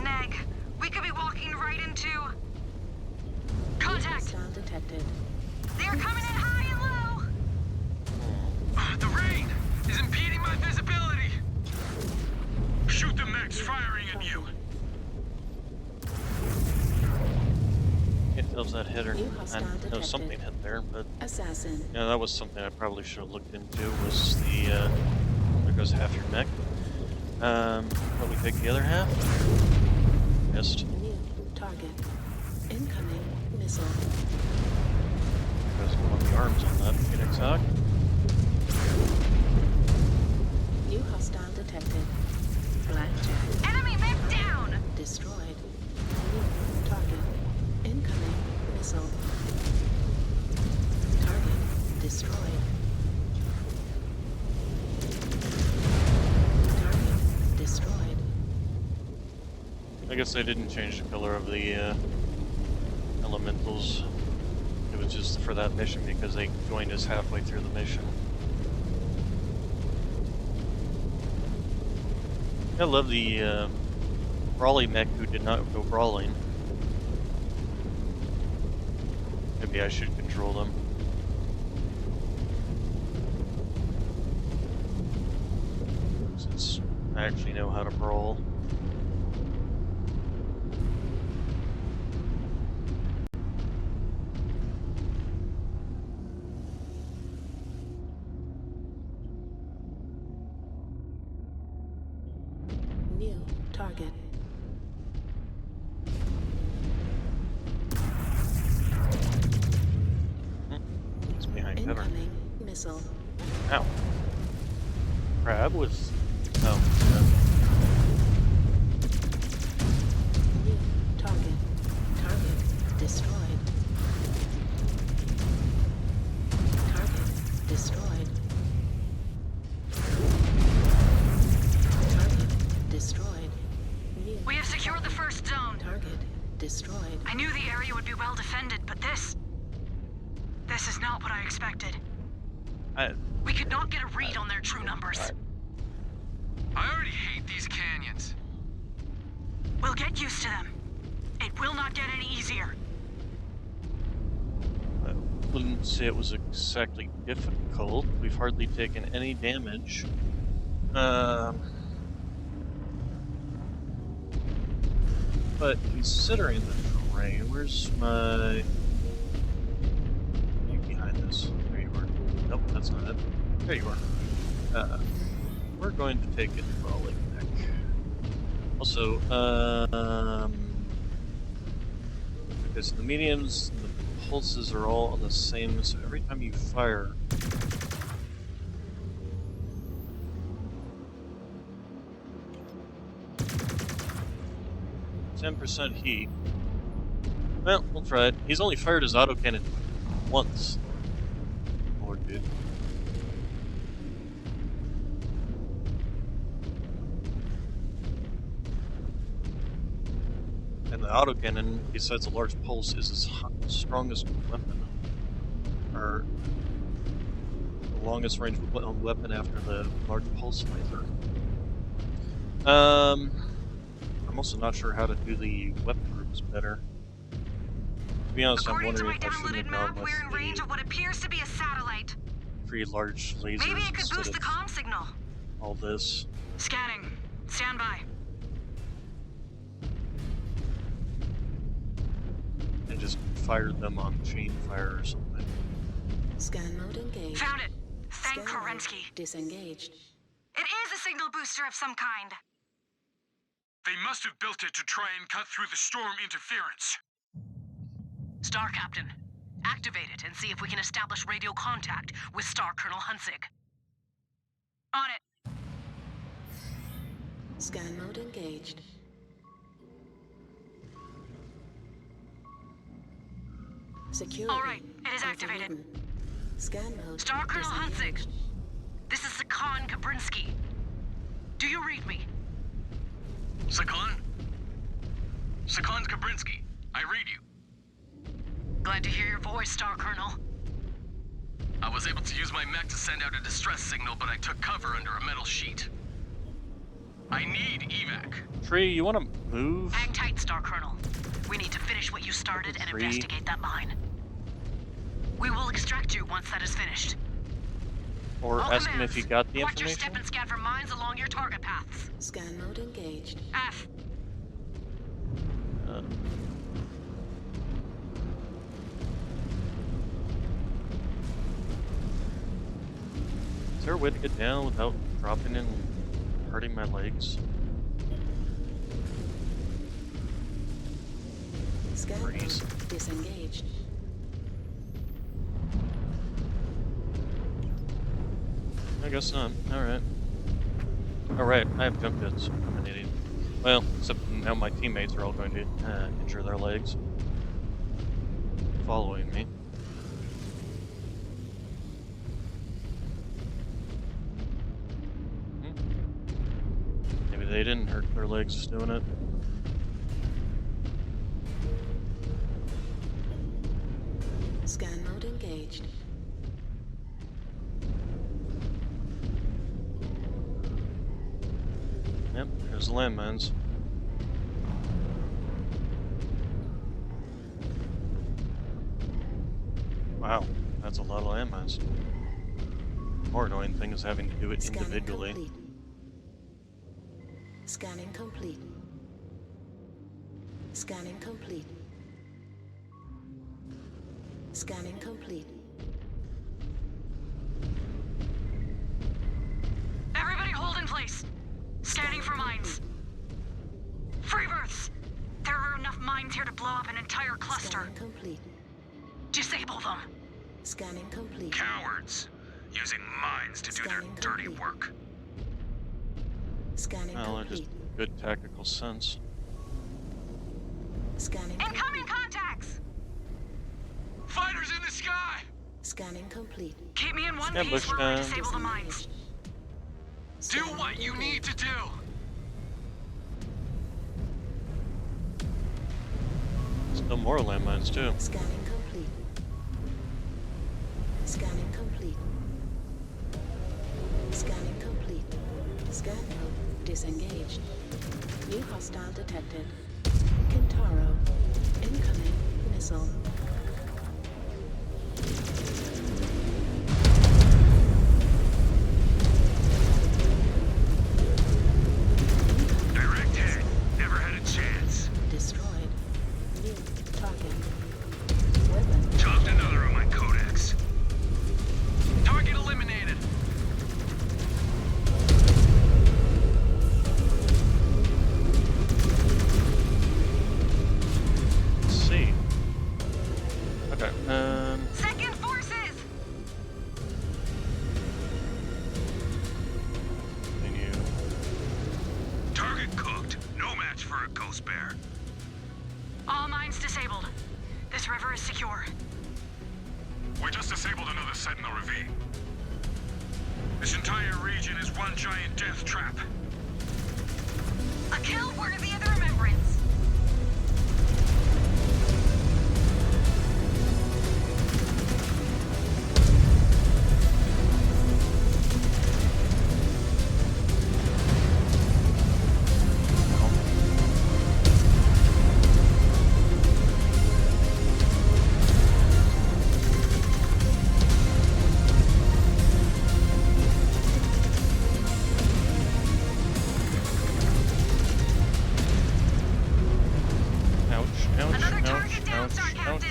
Neg, we could be walking right into... Contact! Hostile detected. They are coming in high and low! The rain is impeding my visibility. Shoot the mechs firing at you. Can't tell if that hit or New I hostile know detected. something hit there, but Assassin. yeah, that was something I probably should have looked into. Was the there goes half your mech. But we take the other half. Missed. New target. Incoming missile. There's one of the arms on that Phoenix Hawk. New hostile detected. Blackjack. Enemy mech down! Destroyed. New target. Incoming missile. Target destroyed. Target destroyed. I guess they didn't change the color of the elementals. It was just for that mission because they joined us halfway through the mission. I love the brawly mech who did not go brawling. Maybe I should control them. Since I actually know how to brawl. New target. It's behind cover. Incoming missile. Ow. Crab was. Oh, New target. Target destroyed. Target destroyed. Target destroyed. New We have secured the first zone. target destroyed. I knew the area would be well defended, but this is not what I expected. I, We could not get a read on their true numbers. I already hate these canyons. We'll get used to them. It will not get any easier. I wouldn't say it was exactly difficult. We've hardly taken any damage. But considering the terrain, where's my... You behind this? There you are. Nope, that's not it. There you are. We're going to take it brawling neck. Also, because the mediums and the pulses are all on the same, so every time you fire, 10% heat. Well, we'll try it. He's only fired his autocannon once. Lord, dude. And the autocannon, besides a large pulse, is his strongest weapon. Or the longest range weapon after the large pulse laser. I'm also not sure how to do the weapon groups better. To be honest, I'm According to wondering my if I shouldn't downloaded have map, gone we're in range with of what appears to be a satellite. the pretty large lasers Maybe it could instead boost the of comm signal. all this. Scanning. Stand by. And just fired them on chain fire or something. Scan mode engaged. Found it. Thank Scan mode Kerensky. disengaged. It is a signal booster of some kind. They must have built it to try and cut through the storm interference. Star Captain, activate it and see if we can establish radio contact with Star Colonel Hunzig. On it. Scan mode engaged. Security. All right, it is activated. overridden. Scan mode. Star Colonel Hunzig, disengaged. this is Sakan Kabrinsky. Do you read me? Sakan? Sakan Kabrinsky. I read you. Glad to hear your voice, Star Colonel. I was able to use my mech to send out a distress signal, but I took cover under a metal sheet. I need evac. Tree, you want to move? Hang tight, Star Colonel. We need to finish what you started and Tree. investigate that mine. We will extract you once that is finished. Or All ask him if commands, he got the watch your information? step and scan for mines along your target paths. Scan mode engaged. F. Uh, is there a way to get down without dropping and hurting my legs? Scan Freeze. mode disengaged. I guess not. Alright. Alright, I have jump jets. I'm an idiot. Well, except now my teammates are all going to injure their legs. Following me. Maybe they didn't hurt their legs just doing it. Scan mode engaged. Yep, there's the landmines. Wow, that's a lot of landmines. More annoying thing is having to do it Scanning individually. complete. Scanning complete. Scanning complete. Scanning complete. Everybody hold in place. Scanning for mines. Free berths! There are enough mines here to blow up an entire cluster. Scanning complete. Disable them. Scanning complete. Cowards! Using mines to do their Scanning dirty complete. work. Scanning Well, just complete. good tactical sense. Scanning Incoming complete. contacts! Fighters in the sky! Scanning complete. Keep me in one Ambush piece while we time. disable the mines. Do Scanning what you need to do! Still more landmines too. Scanning complete. Scanning complete. Scanning complete. Scan mode disengaged. New hostile detected. Kintaro. Incoming missile. Direct hit. Never had a chance. Destroyed. New target. Weapon. Chopped another of my codex. Target eliminated. Let's see. Okay, Second forces! continue. Target cooked. No match for a ghost bear. All mines disabled. This river is secure. We just disabled another Sentinel ravine. This entire region is one giant death trap. A kill worthy of the remembrance. Ouch, ouch, Another ouch, target down, ouch, Star ouch. Captain.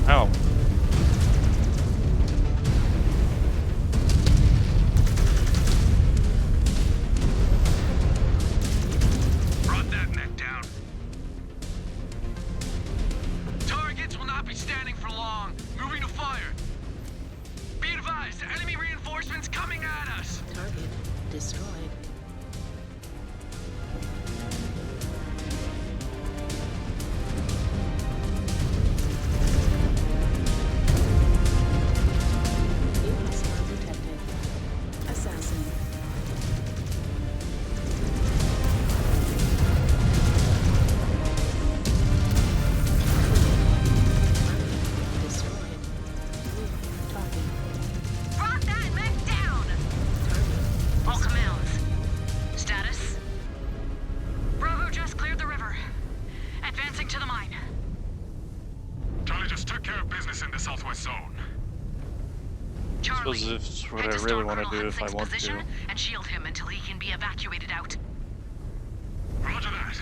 Ow. Brought that mech down. Targets will not be standing for long. Moving to fire. Be advised, enemy reinforcements coming at us. Target destroyed. New hostile detected. Assassin. Destroyed. New target. Brought that mech down! All commands. Status? Bravo just cleared the river. Advancing to the mine. Charlie just took care of business in the southwest zone. Charlie, Suppose it's what head I to really Star want to Colonel do if I Hunsing's want position to. and shield him until he can be evacuated out. Roger that.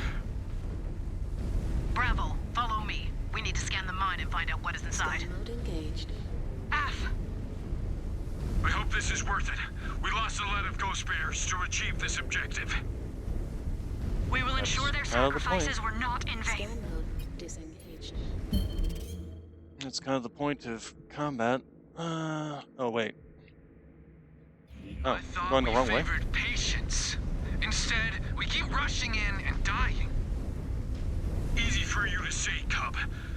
Bravo, follow me. We need to scan the mine and find out what is inside. Scan mode engaged. F. I hope this is worth it. We lost a lot of ghost bears to achieve this objective. We will That's ensure their kind of the point. sacrifices were not in vain. Scan mode disengaged. That's kind of the point of combat. Oh wait. Oh, I thought going the we wrong way. favored patience. Instead, we keep rushing in and dying. Easy for you to say, Cub.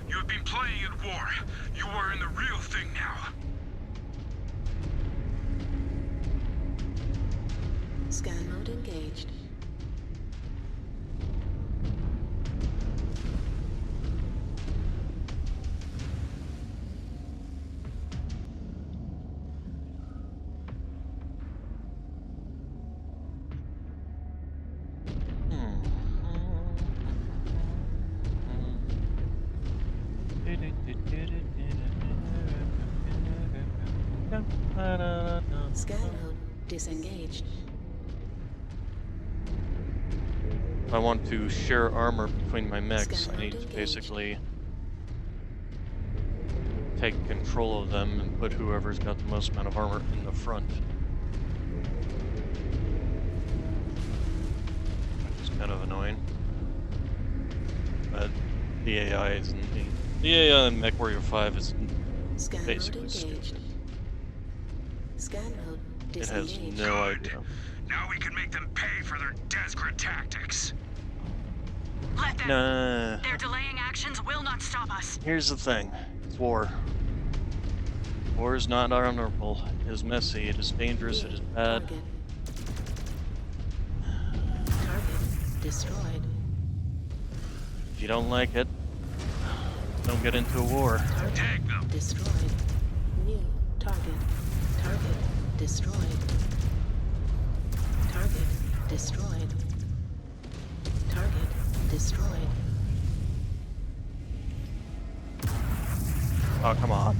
You have been playing at war. You are in the real thing now. Scan mode engaged. Okay. Scan mode disengaged. If I want to share armor between my mechs, Scan I need mode to engaged. basically take control of them and put whoever's got the most amount of armor in the front. Which is kind of annoying. But the AI isn't the AI in Mechwarrior 5 is Scan mode basically engaged. stupid. Scan mode It has disengaged. no idea. Now we can make them pay for their desperate tactics. Let them. Nah. Their delaying actions will not stop us. Here's the thing. It's war. War is not honorable. It is messy. It is dangerous. It is bad. Target. Target destroyed. If you don't like it, don't get into a war. Target Tag them. destroyed. New target. Target destroyed. Target destroyed. Target destroyed. Oh, come on.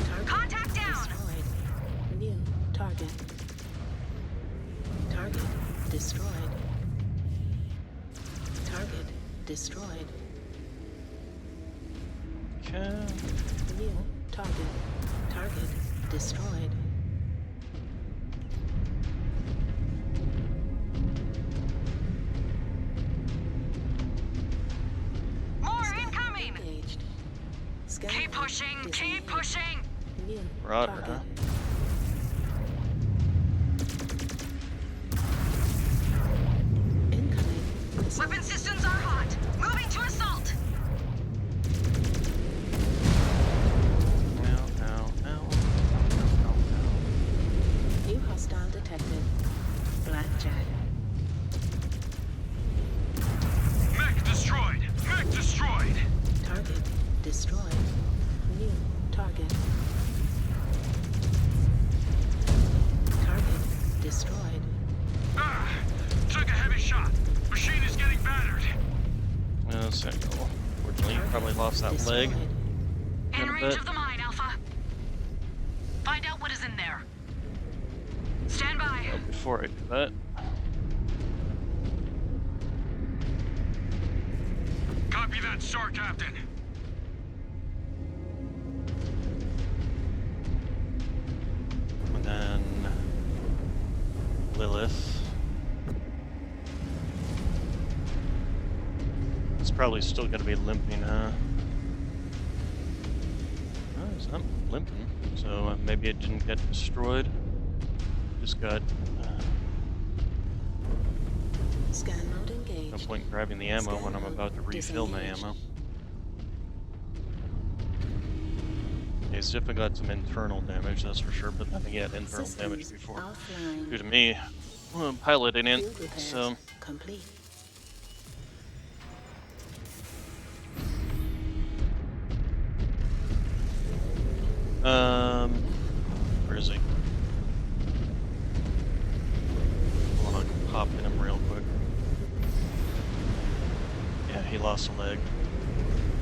Target Contact down. destroyed. New target. Target destroyed. Target destroyed. Okay. New target. Target destroyed. More incoming. Engaged. Scan Keep mode pushing. Keep disengaged. pushing. New Roger, target. huh? Incoming. missile. Weapon systems are hot. Moving to assault. Ow, ow, ow. Ow, ow. New hostile detected. Blackjack. Mech destroyed. Mech destroyed. Target destroyed. New target. Target destroyed. Ah! Took a heavy shot. Machine is getting battered. Samuel. Fortunately, you probably lost that leg. Destroyed. In In a range bit. of the mine, Alpha. Find out what is in there. Stand by. Well, before I do that, Copy that, Star Captain. and then Lilith. It's probably still gonna be limping, huh? No, it's not limping, so maybe it didn't get destroyed. Just got Scan mode no engaged. point in grabbing the ammo when I'm Scan about to mode refill my disengaged. ammo. It's definitely got some internal damage, that's for sure, but I think it had internal damage Systems before. offline. Due to me piloting it, Field repairs so complete. where is he? Hold on, I can pop in him real quick. Yeah, he lost a leg.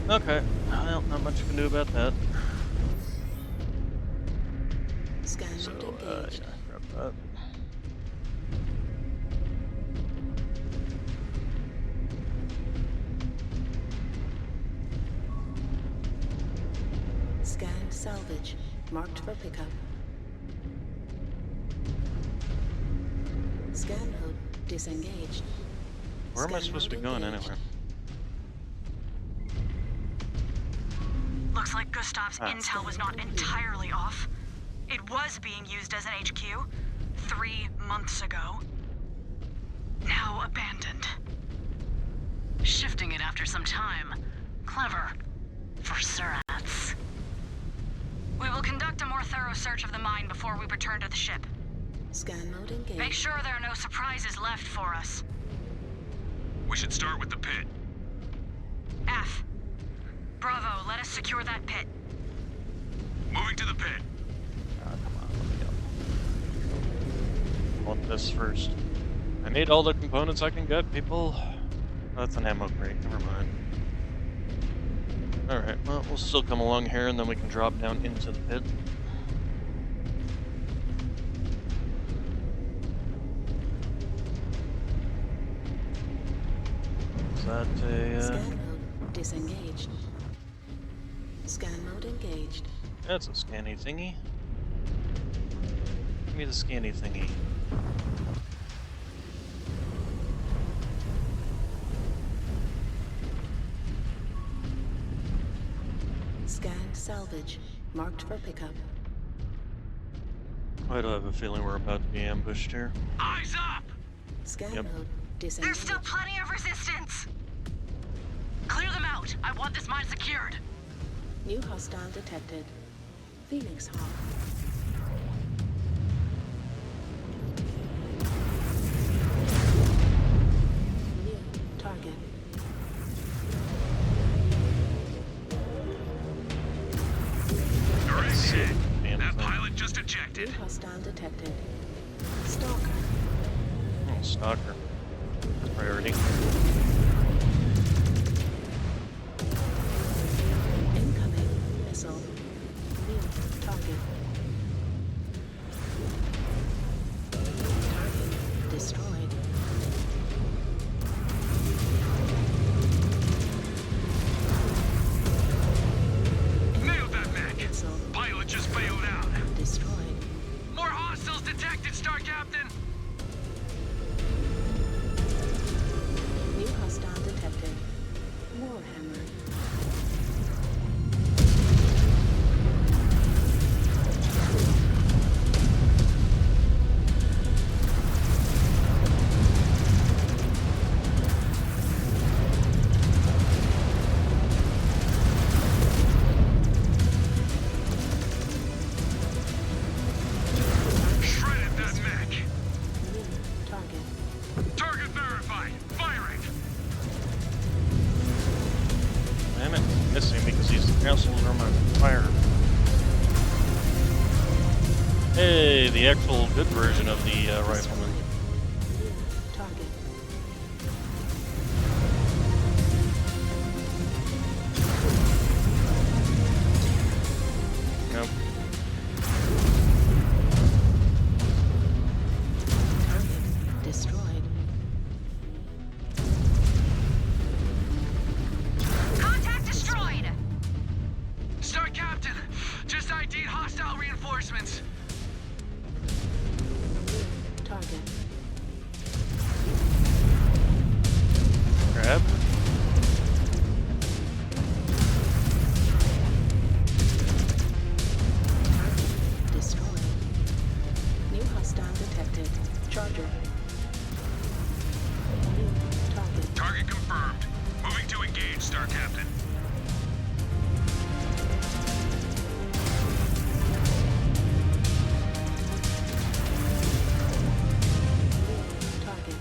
Okay, well, not much you can do about that. Scan So, mode yeah, engaged. grab that. Scan salvage. Marked for pickup. Scan mode disengaged. Where am I Scan supposed to be mode going engaged. anyway? Looks like Gustav's Ah. intel was not entirely off. It was being used as an HQ 3 months ago. Now abandoned. Shifting it after some time. Clever. For Surats. We will conduct a more thorough search of the mine before we return to the ship. Scan mode engaged. Make sure there are no surprises left for us. We should start with the pit. F. Bravo, let us secure that pit. Moving to the pit. Ah, come on, let me go. I want this first. I need all the components I can get, people. Oh, that's an ammo crate, never mind. Alright, well, we'll still come along here and then we can drop down into the pit. Is that a, Scan mode disengaged. Scan mode engaged. that's a scanny thingy. Give me the scanny thingy. Scanned salvage. Marked for pickup. I do have a feeling we're about to be ambushed here. Eyes up! Scan Yep. mode There's disengaged. still plenty of resistance. Clear them out. I want this mine secured. New hostile detected. Phoenix Hawk. New target. Direct hit. Damn That thing. pilot just ejected. New hostile detected. Stalker. Oh, stalker. Priority. Incoming missile. New target. Target destroyed. Nailed that mech. Missile Pilot just bailed out. destroyed. More hostiles detected, Star Captain. New hostile detected. Warhammer. Shredded that mech. New target. Target verified. Firing. Damn it. Missing because he's the council on my fire. Hey, the actual good version of the rifleman. New target. Nope. Target destroyed. Contact destroyed. Star Captain, just ID'd hostile reinforcements. New target. Grab. Target destroyed. New hostile detected. Charger. New target. Target confirmed. Moving to engage, Star Captain. New target.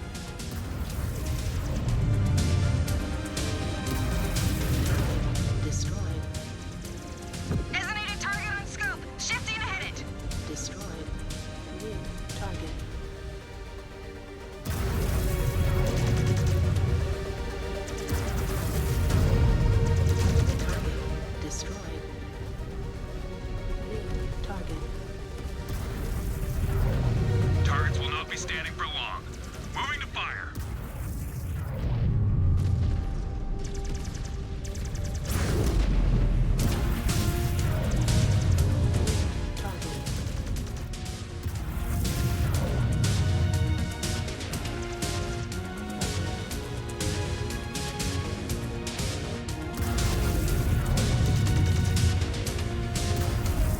Target destroyed. Designated target on scope. Shifting to hit it. Destroyed. New target. Target destroyed. New target. Targets will not be standing for long. Moving to fire. Target.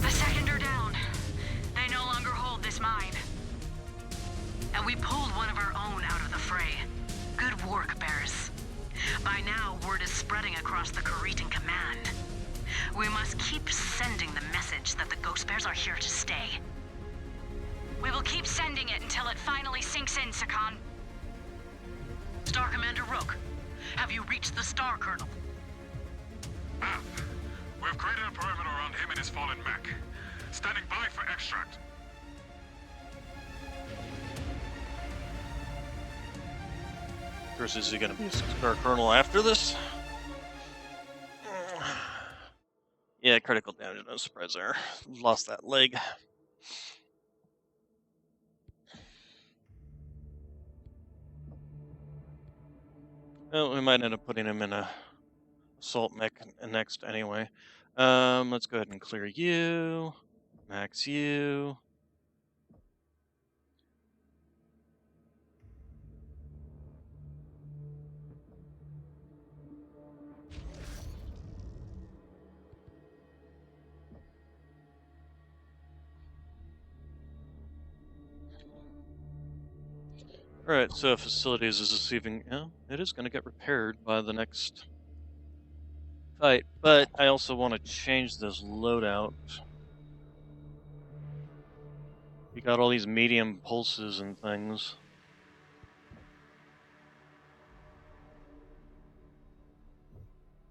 The second are down. They no longer hold this mine. And we pulled one of our own out of the fray. Good work, Bears. By now, word is spreading across the Karitan command. We must keep sending the message that the Ghost Bears are here to stay. We will keep sending it until it finally sinks in, Sakan. Star Commander Rook, have you reached the Star Colonel? We've created a perimeter around him and his fallen mech. Standing by for extract. Of course, is he going to be a star colonel after this? Yeah, critical damage, no surprise there. Lost that leg. Well, we might end up putting him in a assault mech next anyway. Let's go ahead and clear you. Max you. Alright, so facilities is receiving. It is going to get repaired by the next fight, but I also want to change this loadout. You got all these medium pulses and things.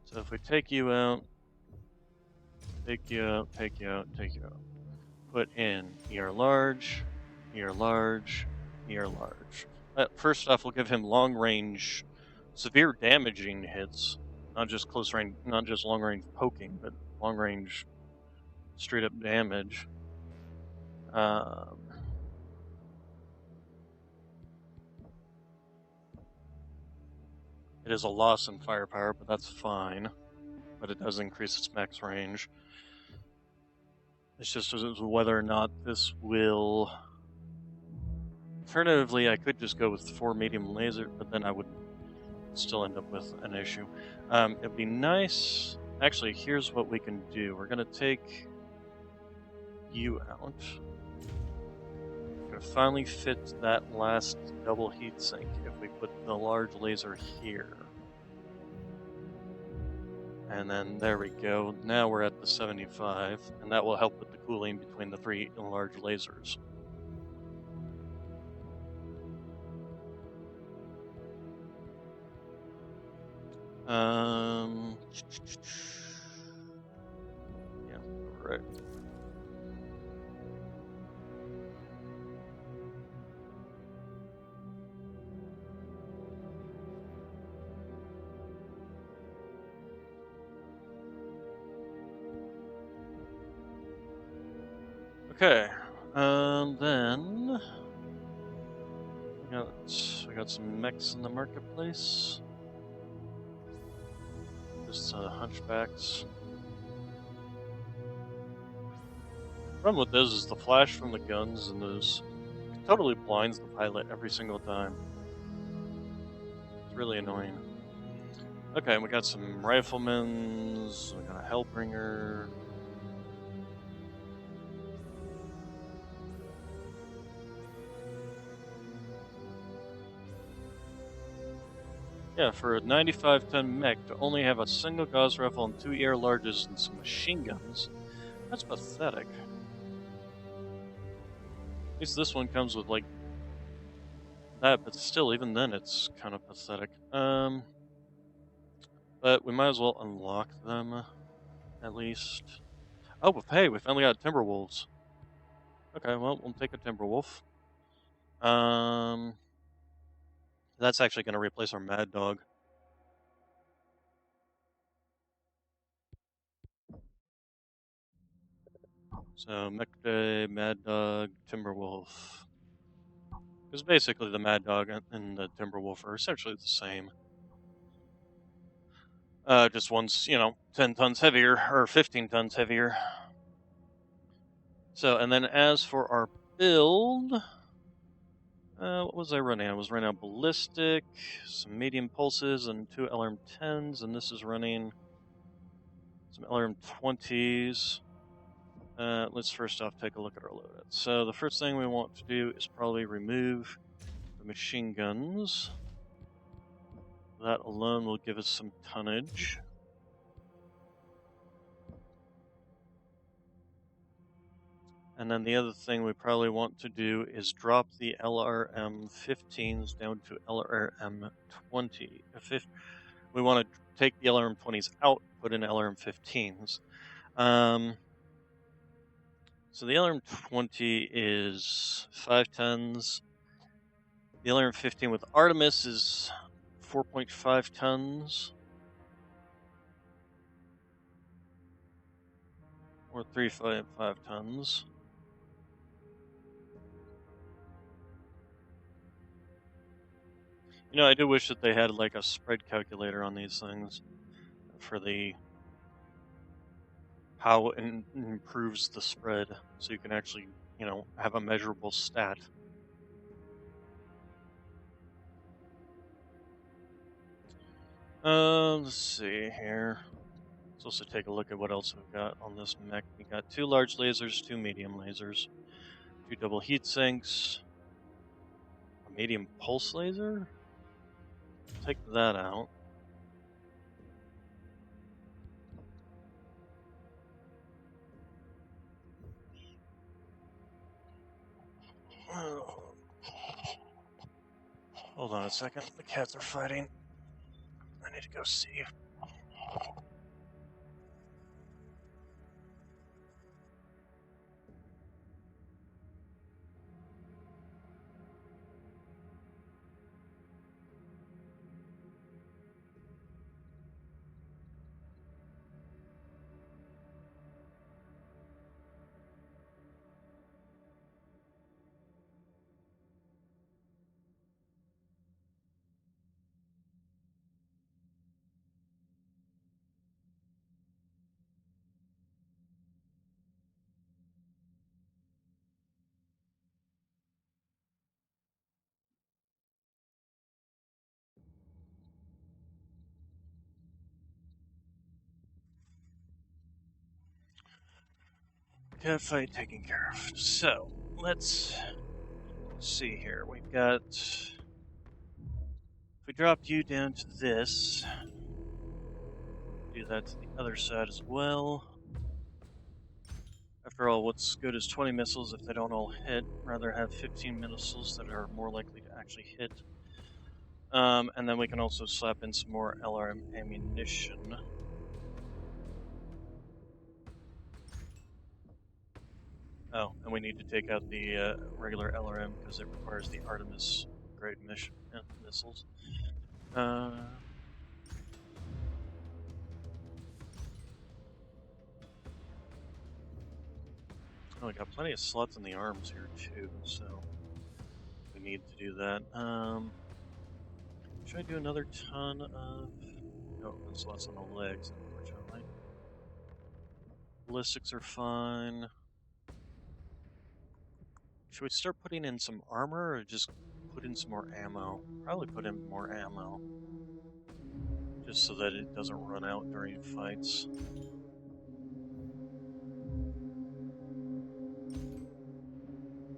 So if we take you out, take you out, take you out, take you out, put in ER large, ER large, ER large. First off, we'll give him long range, severe damaging hits, not just close range, not just long range poking, but long range, straight up damage. It is a loss in firepower, but that's fine. But it does increase its max range. It's just whether or not this will. Alternatively, I could just go with 4 medium laser, but then I would still end up with an issue. It'd be nice. Actually, here's what we can do. We're gonna take you out. We're gonna finally fit that last double heatsink if we put the large laser here. And then there we go. Now we're at the 75, and that will help with the cooling between the 3 large lasers. Yeah, correct. Okay, then we got some mechs in the marketplace. Just hunchbacks. Problem with this is the flash from the guns and those totally blinds the pilot every single time. It's really annoying. Okay, we got some riflemen. We got a Hellbringer. Yeah, for a 95-ton mech to only have a single Gauss rifle and 2 ER larges and some machine guns, that's pathetic. At least this one comes with, like, that, but still, even then, it's kind of pathetic. But we might as well unlock them, at least. Oh, but hey, we finally got Timberwolves. Okay, well, we'll take a Timberwolf. That's actually going to replace our Mad Dog. So, Mech Day, Mad Dog, Timberwolf. Because basically the Mad Dog and the Timberwolf are essentially the same. Just one's, 10 tons heavier, or 15 tons heavier. So, and then as for our build, what was I running? I was running a ballistic, some medium pulses, and 2 LRM-10s, and this is running some LRM-20s. Let's first off take a look at our loadout. So the first thing we want to do is probably remove the machine guns. That alone will give us some tonnage. And then the other thing we probably want to do is drop the LRM-15s down to LRM-20. We want to take the LRM-20s out, put in LRM-15s. So the LRM-20 is 5 tons. The LRM-15 with Artemis is 4.5 tons. Or 355 tons. You know, I do wish that they had like a spread calculator on these things for the how it improves the spread, so you can actually, have a measurable stat. Let's see here. Let's also take a look at what else we've got on this mech. We got 2 large lasers, 2 medium lasers, 2 double heat sinks, a medium pulse laser. Take that out. Hold on a second. The cats are fighting. I need to go see. Cat fight taken care of. So, let's see here. We've got. If we dropped you down to this, do that to the other side as well. After all, what's good is 20 missiles if they don't all hit. Rather have 15 missiles that are more likely to actually hit. And then we can also slap in some more LRM ammunition. Oh, and we need to take out the regular LRM because it requires the Artemis grade missiles. Oh, we got plenty of slots in the arms here too, so we need to do that. Should I do another ton of? No, slots on the legs, unfortunately. Ballistics are fine. Should we start putting in some armor or just put in some more ammo? Probably put in more ammo. Just so that it doesn't run out during fights.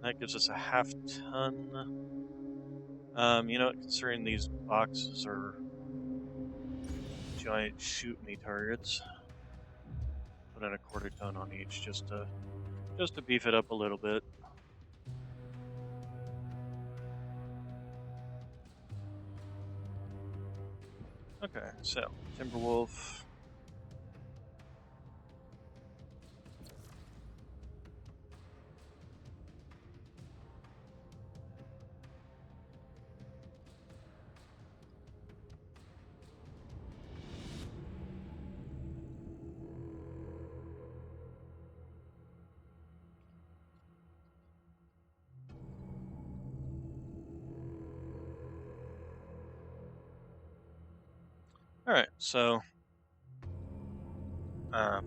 That gives us a half ton. Considering these boxes are giant shoot me targets, put in a quarter ton on each just to beef it up a little bit. Okay, so Timberwolf. All right, so if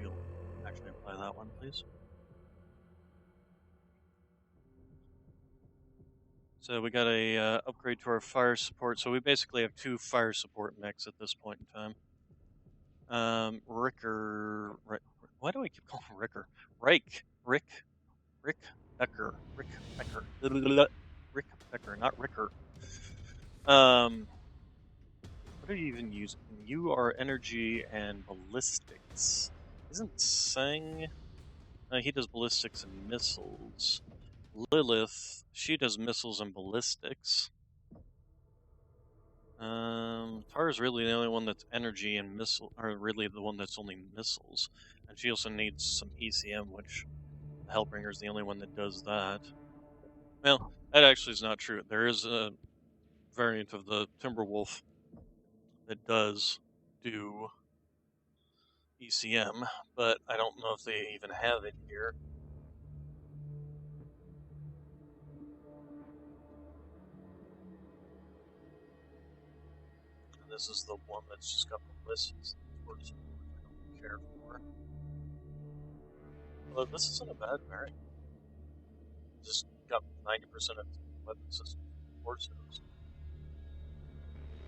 you'll actually apply that one, please. So we got a upgrade to our fire support. So we basically have 2 fire support mechs at this point in time. Ricker, why do I keep calling him Ricker? Rick Becker, Rick Becker, Rick Becker, not Ricker. What are you even using? You are energy and ballistics. Isn't Sang? He does ballistics and missiles. Lilith, she does missiles and ballistics. Tara's really the only one that's energy and missile, or really the one that's only missiles. And she also needs some ECM, which the Hellbringer is the only one that does that. Well, that actually is not true. There is a variant of the Timberwolf that does do ECM, but I don't know if they even have it here. And this is the one that's just got the lists, which I don't care for. Although this isn't a bad variant. Just got 90% of weapon system forces.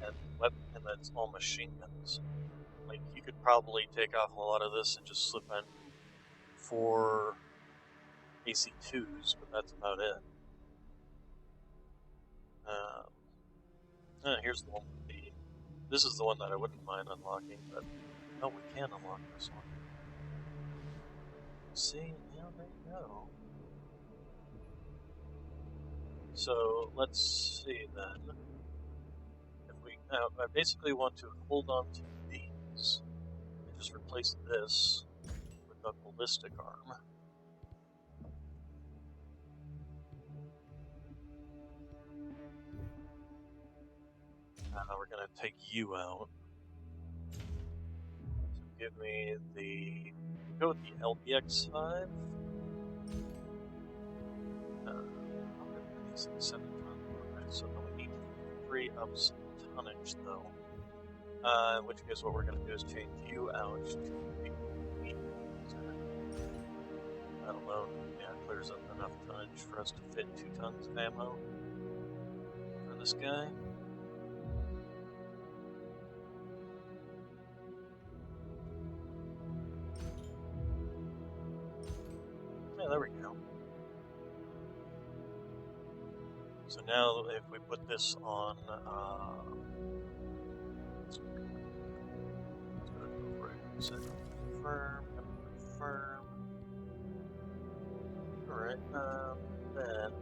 And that's all machine guns. Like, you could probably take off a lot of this and just slip in 4 AC2s, but that's about it. Here's the one with the... This is the one that I wouldn't mind unlocking, but... Oh, we can unlock this one. See? Yeah, there you go. So, let's see then. If we... I basically want to hold on to these and just replace this with a ballistic arm. We're going to take you out. So give me the... Go with the LBX5. Okay, so then we need to free up some tonnage, though. In which case, what we're going to do is change you out to the... That alone, yeah, clears up enough tonnage for us to fit 2 tons of ammo for this guy. Yeah, there we go. So now, if we put this on, let's go for it. Set confirm, confirm. Alright, then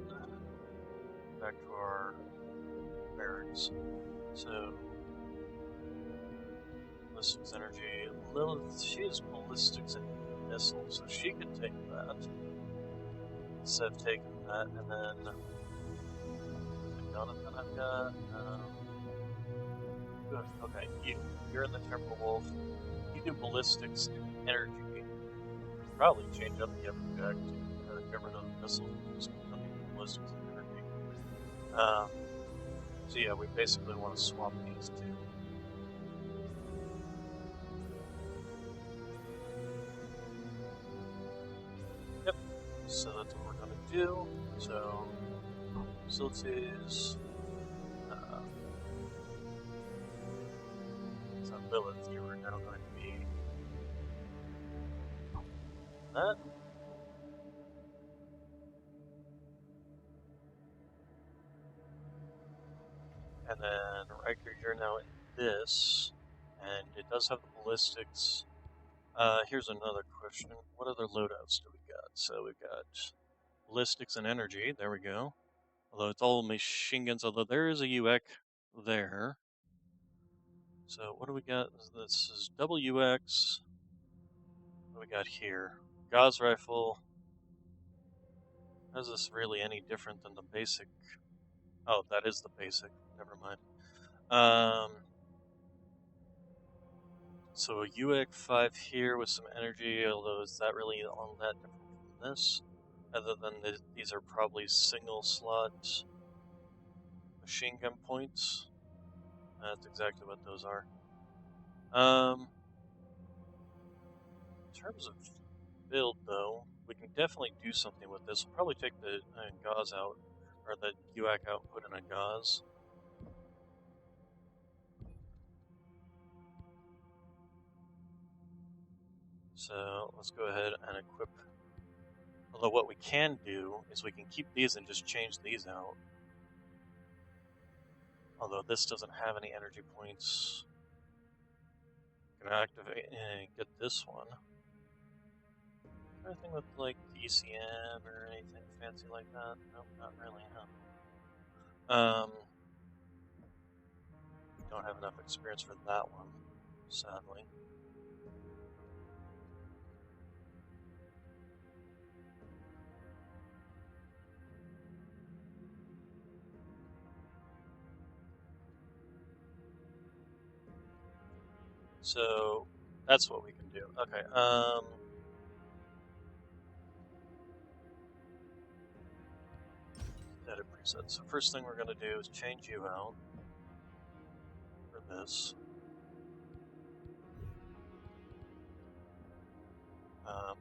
back to our barracks. So, ballistics energy. Lilith, she has ballistics and missiles, so she could take that. Instead of taking that, and then Jonathan, I've got. Okay, you're in the Temple Wolf. You do ballistics and energy. Probably change up the effect. Get rid of the missiles. Just ballistics and energy. So yeah, we basically want to swap these two. Yep. So that's what we're gonna do. So facilities. So Lilith, you are now going to be that. And then Riker, you're now in this, and it does have the ballistics. Here's another question. What other loadouts do we got? So we've got ballistics and energy. There we go. Although it's all machine guns, although there is a UX there. So what do we got? This is WX. What do we got here? Gauss rifle. How is this really any different than the basic? Oh, that is the basic. Never mind. So a UX5 here with some energy, although is that really all that different from this? Other than these are probably single slot machine gun points. That's exactly what those are. In terms of build, though, we can definitely do something with this. We'll probably take the gauze out, or the UAC out, put in a gauze. So let's go ahead and equip. Although what we can do is we can keep these and just change these out. Although this doesn't have any energy points. We can activate and get this one. Anything with like ECM or anything fancy like that? Nope, not really, huh? Don't have enough experience for that one, sadly. So That's what we can do. Okay. Edit preset. So first thing we're gonna do is change you out for this.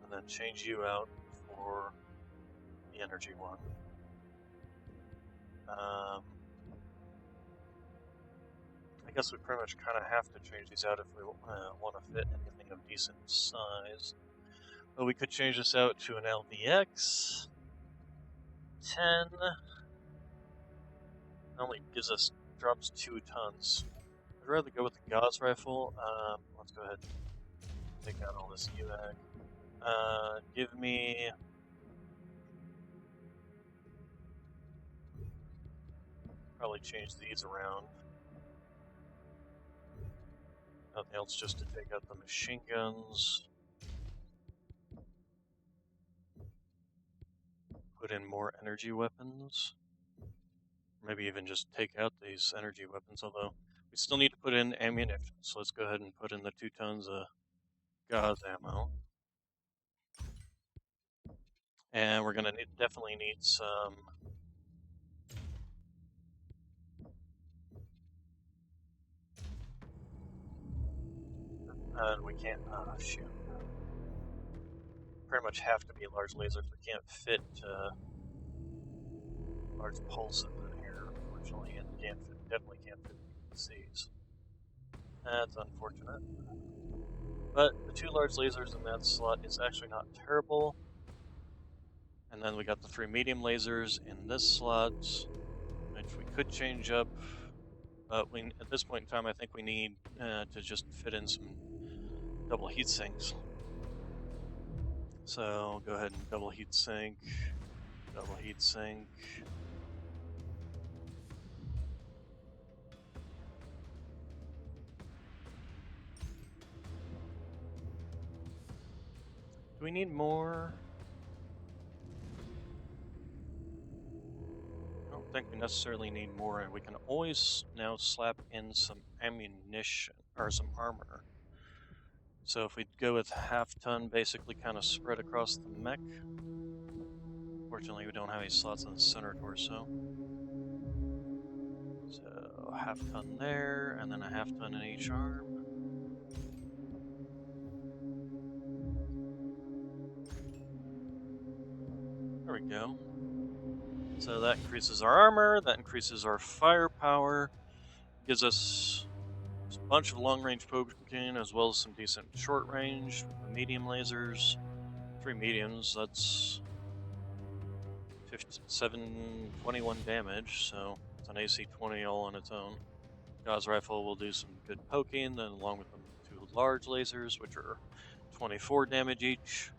And then change you out for the energy one. I guess we pretty much kind of have to change these out if we want to fit anything of decent size. But we could change this out to an LVX 10. Only drops 2 tons. I'd rather go with the Gauss rifle. Let's go ahead and take out all this UAG. Give me. Probably change these around. Nothing else, just to take out the machine guns. Put in more energy weapons. Maybe even just take out these energy weapons, although we still need to put in ammunition. So let's go ahead and put in the 2 tons of Gauss ammo. And we're gonna definitely need some. And we can't. Shoot. Pretty much have to be large lasers. We can't fit large pulses in here, unfortunately, and definitely can't fit PCs. That's unfortunate. But the 2 large lasers in that slot is actually not terrible. And then we got the 3 medium lasers in this slot, which we could change up. But at this point in time, I think we need to just fit in some double heat sinks. So go ahead and double heat sink, double heat sink. Do we need more? I don't think we necessarily need more, and we can always now slap in some ammunition, or some armor. So if we go with half-ton, basically kind of spread across the mech. Fortunately, we don't have any slots in the center torso. So half-ton there, and then a half-ton in each arm. There we go. So that increases our armor, that increases our firepower, gives us a bunch of long-range poking as well as some decent short-range with the medium lasers. 3 mediums, that's 21 damage, so it's an AC 20 all on its own. Gauss rifle will do some good poking, then along with the 2 large lasers, which are 24 damage each.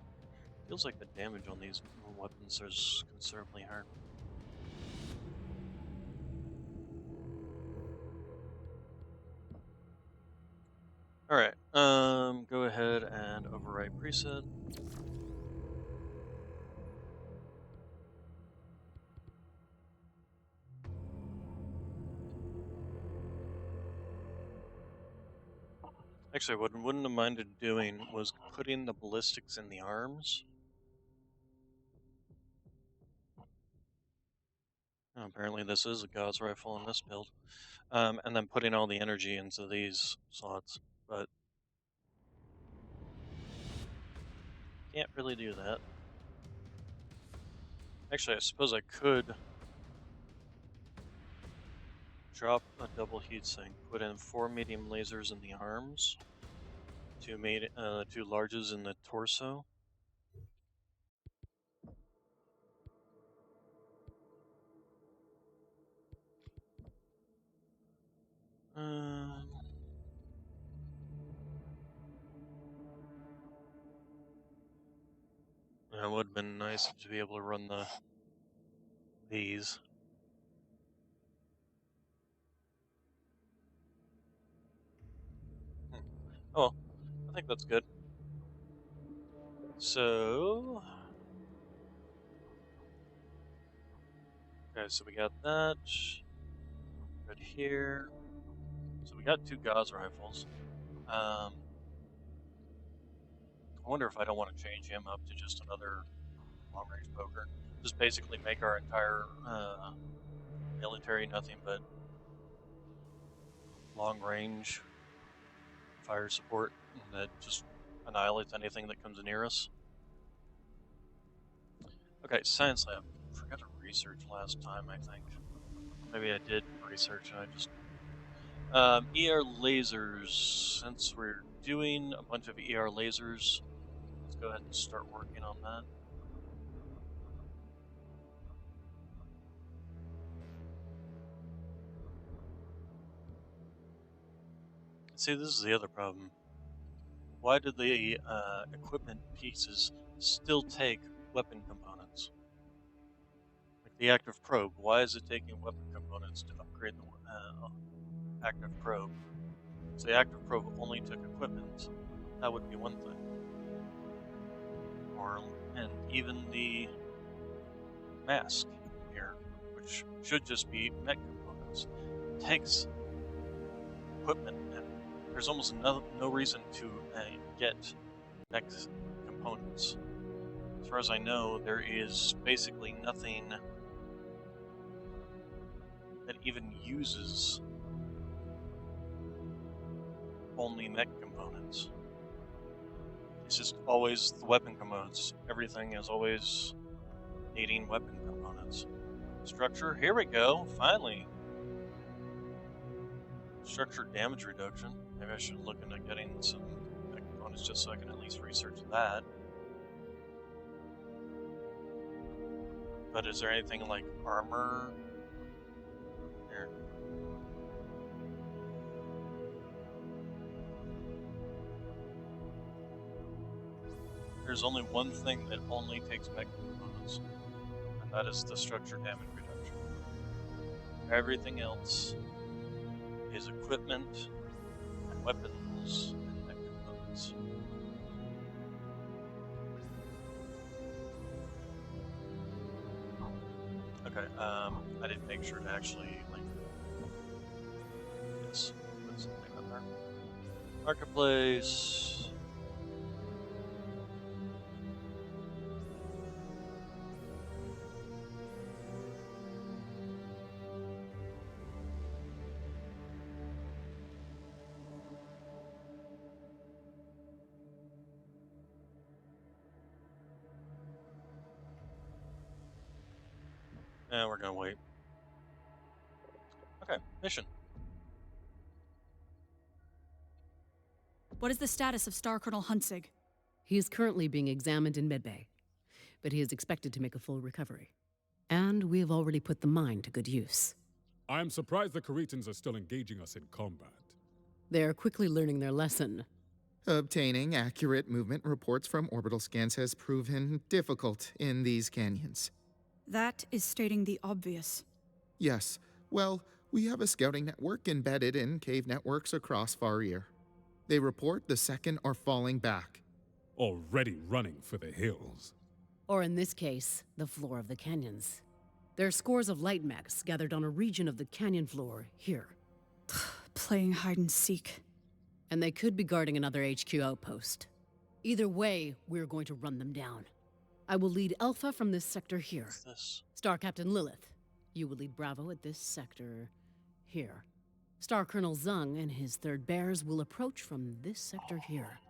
Feels like the damage on these weapons is considerably higher. Alright, go ahead and overwrite preset. Actually, what I wouldn't have minded doing was putting the ballistics in the arms. Apparently this is a Gauss rifle in this build. And then putting all the energy into these slots, but can't really do that. Actually, I suppose I could drop a double heatsink, put in 4 medium lasers in the arms, 2 larges in the torso. It would have been nice to be able to run these. Oh, I think that's good. So, okay, so we got that right here. So we got 2 Gauss rifles. I wonder if I don't want to change him up to just another long-range poker. Just basically make our entire military nothing but long-range fire support that just annihilates anything that comes near us. Okay, science lab. Forgot to research last time, I think. Maybe I did research and I just... ER lasers. Since we're doing a bunch of ER lasers, let's go ahead and start working on that. See, this is the other problem. Why did the equipment pieces still take weapon components? Like the active probe, why is it taking weapon components to upgrade the active probe? If the active probe only took equipment, that would be one thing. And even the mask here, which should just be mech components, takes equipment, and there's almost no reason to get mech components. As far as I know, there is basically nothing that even uses only mech components. It's just always the weapon components. Everything is always needing weapon components. Structure, here we go, finally. Structure damage reduction. Maybe I should look into getting some mech components just so I can at least research that. But is there anything like armor? Here. There's only one thing that only takes mech components, and that is the structure damage reduction. Everything else is equipment and weapons and mech components. Okay, I didn't make sure to actually link this. Put something on there. Marketplace. Yeah, we're gonna wait. Okay, mission. What is the status of Star Colonel Huntsig? He is currently being examined in medbay, but he is expected to make a full recovery. And we have already put the mine to good use. I am surprised the Caritans are still engaging us in combat. They are quickly learning their lesson. Obtaining accurate movement reports from orbital scans has proven difficult in these canyons. That is stating the obvious. Yes, well, we have a scouting network embedded in cave networks across Mechwarrior. They report the second are falling back. Already running for the hills. Or in this case, the floor of the canyons. There are scores of light mechs gathered on a region of the canyon floor here. Playing hide and seek. And they could be guarding another HQ outpost. Either way, we're going to run them down. I will lead Alpha from this sector here. What's this? Star Captain Lilith, you will lead Bravo at this sector here. Star Colonel Zung and his third bears will approach from this sector here.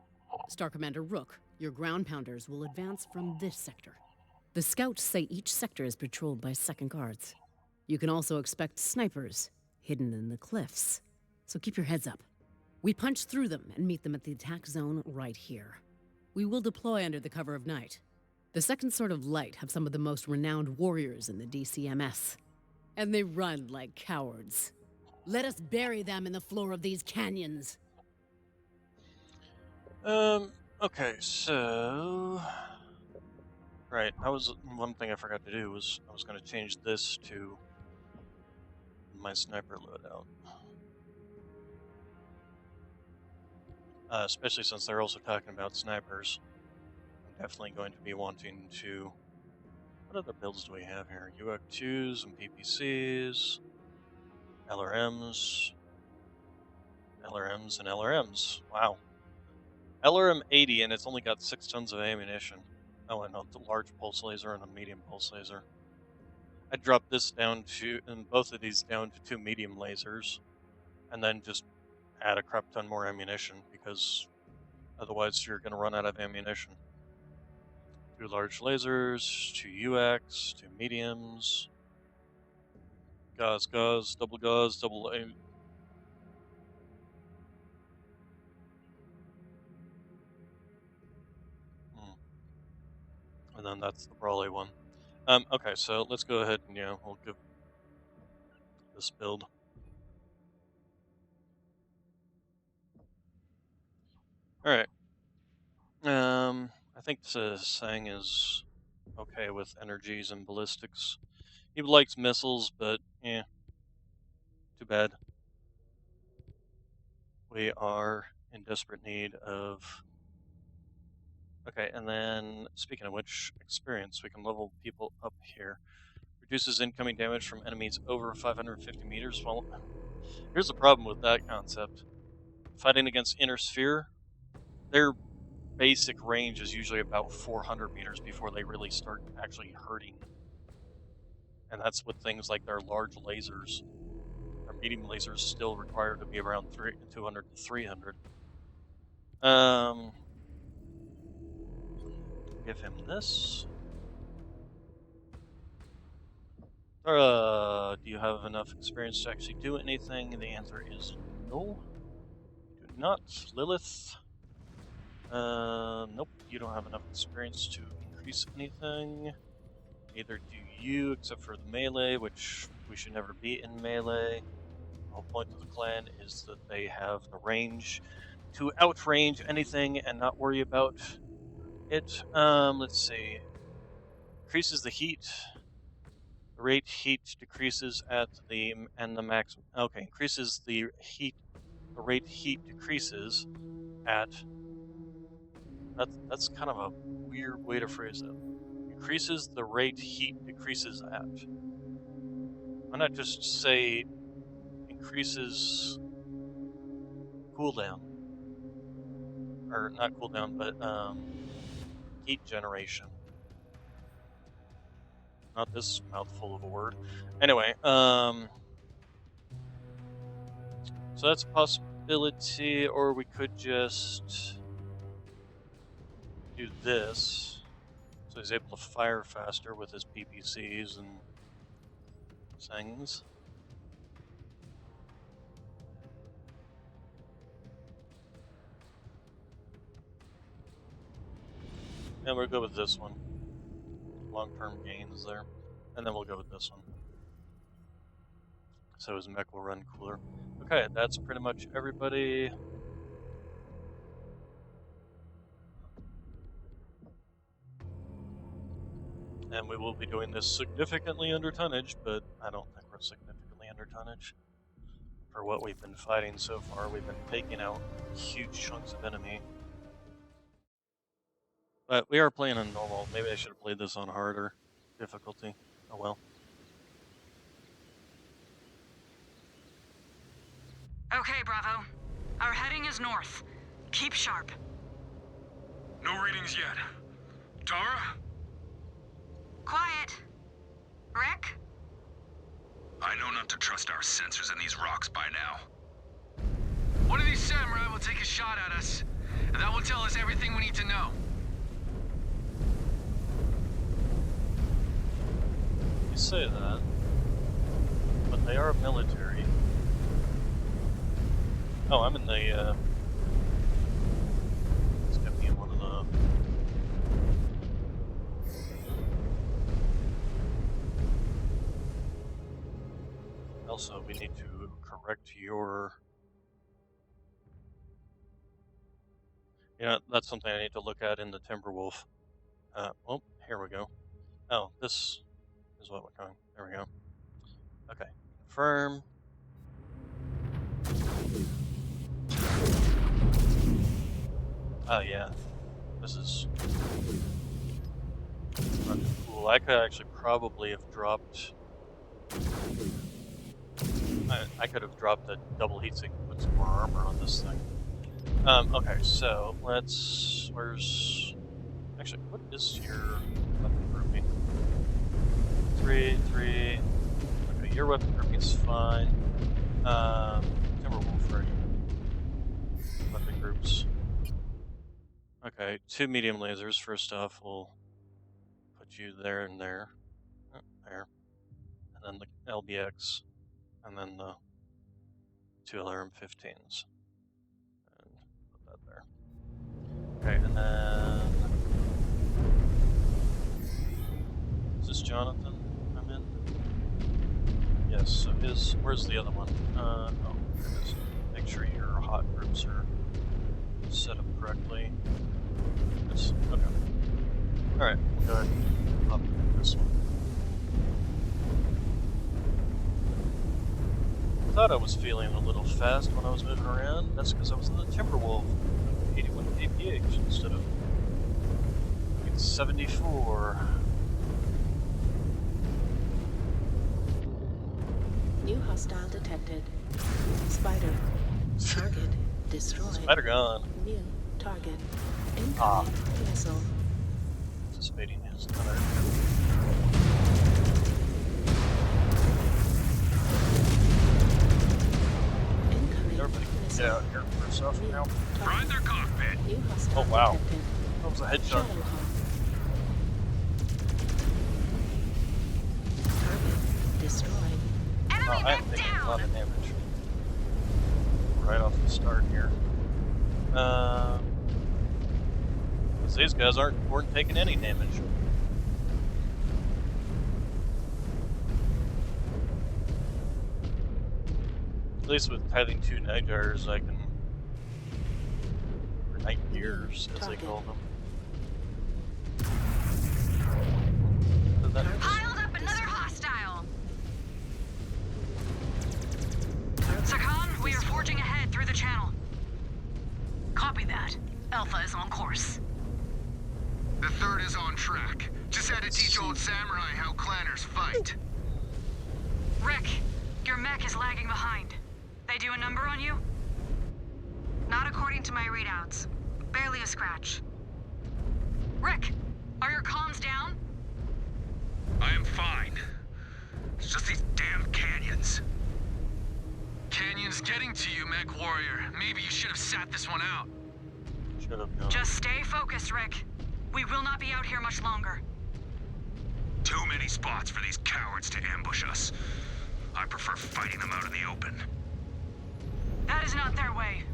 Star Commander Rook, your ground pounders will advance from this sector. The scouts say each sector is patrolled by second guards. You can also expect snipers hidden in the cliffs, so keep your heads up. We punch through them and meet them at the attack zone right here. We will deploy under the cover of night. The second sort of light have some of the most renowned warriors in the DCMS. And they run like cowards. Let us bury them in the floor of these canyons. Okay, so... Right, that was one thing I forgot to do, was I was going to change this to my sniper loadout. Especially since they're also talking about snipers. I'm definitely going to be wanting to... What other builds do we have here? UAC-2s and PPCs, LRMs, and LRMs. Wow. LRM-80, and it's only got 6 tons of ammunition. Oh, and a large pulse laser and a medium pulse laser. I dropped this down to, and both of these down to 2 medium lasers, and then just add a crap ton more ammunition, because otherwise you're going to run out of ammunition. 2 large lasers, 2 UX, 2 mediums, gauze, double aim. And then that's the Brawley one. Okay, so let's go ahead and, we'll give this build. Alright. I think Sang is okay with energies and ballistics. He likes missiles, but, too bad. We are in desperate need of... Okay, and then, speaking of which, experience. We can level people up here. Reduces incoming damage from enemies over 550 meters. Well, here's the problem with that concept. Fighting against Inner Sphere, their basic range is usually about 400 meters before they really start actually hurting. And that's with things like their large lasers. Their medium lasers still require to be around 200 to 300. Give him this. Do you have enough experience to actually do anything? The answer is no. You do not. Lilith. Nope, you don't have enough experience to increase anything. Neither do you, except for the melee, which we should never be in melee. The whole point of the clan is that they have the range to outrange anything and not worry about it. Let's see. Increases the heat. The rate heat decreases at the maximum. Okay, increases the heat. The rate heat decreases at. That's kind of a weird way to phrase it. Increases the rate heat decreases at. Why not just say increases cooldown? Or not cooldown, but heat generation. Not this mouthful of a word. Anyway, so that's a possibility, or we could just do this. So he's able to fire faster with his PPCs and things. And we'll go with this one. Long-term gains there. And then we'll go with this one. So his mech will run cooler. Okay, that's pretty much everybody. And we will be doing this significantly under tonnage, but I don't think we're significantly under tonnage. For what we've been fighting so far, we've been taking out huge chunks of enemy. But we are playing on normal. Maybe I should have played this on harder difficulty. Oh well. Okay, Bravo. Our heading is north. Keep sharp. No readings yet. Tara? Quiet. Rick? I know not to trust our sensors in these rocks by now. One of these samurai will take a shot at us, and that will tell us everything we need to know. You say that, but they are military. Oh, I'm in the, let's get me in one of the... Also, we need to correct your... that's something I need to look at in the Timberwolf. Oh, here we go. Oh, this is what we're going. There we go. Okay, confirm. Oh yeah, this is fucking cool. I could actually probably have dropped... I could have dropped a double heatsink and put some more armor on this thing. Okay, so let's. Where's. Actually, what is your weapon grouping? 3, 3. Okay, your weapon grouping's fine. Timberwolf, are you? Weapon groups. Okay, 2 medium lasers. First off, we'll put you there and there. There. And then the LBX. And then the 2 LRM-15s. And put that there. Okay, and then. Is this Jonathan I'm in? Yes, so where's the other one? Oh, there it is. Make sure your hot groups are set up correctly. Yes, okay. Alright, we'll go ahead and pop this one. I thought I was feeling a little fast when I was moving around. That's because I was in the Timberwolf, 81 kph instead of 74. New hostile detected. Spider. Target destroyed. Spider gone. New target. Incoming missile. Anticipating his another. Incoming Everybody missile. get out here first off now. Ride their cockpit. New hostile Oh, wow. detected. That was a headshot. Shadowhawk. Target destroyed. Oh, I am taking a lot of damage. Right off the start here. Because these guys weren't taking any damage. At least with having 2 night gyres, I can. Or night gears, as they call them. Piled up another hostile. Sakan, we are forging ahead through the channel. Copy that. Alpha is on course. The third is on track. Just had to teach old samurai how clanners fight. Rick, your mech is lagging behind. They do a number on you? Not according to my readouts. Barely a scratch. Rick, are your comms down? I am fine. It's just these damn canyons. Canyon's getting to you, Mechwarrior. Maybe you should have sat this one out. Should have known. Just stay focused, Rick. We will not be out here much longer. Too many spots for these cowards to ambush us. I prefer fighting them out in the open. That is not their way.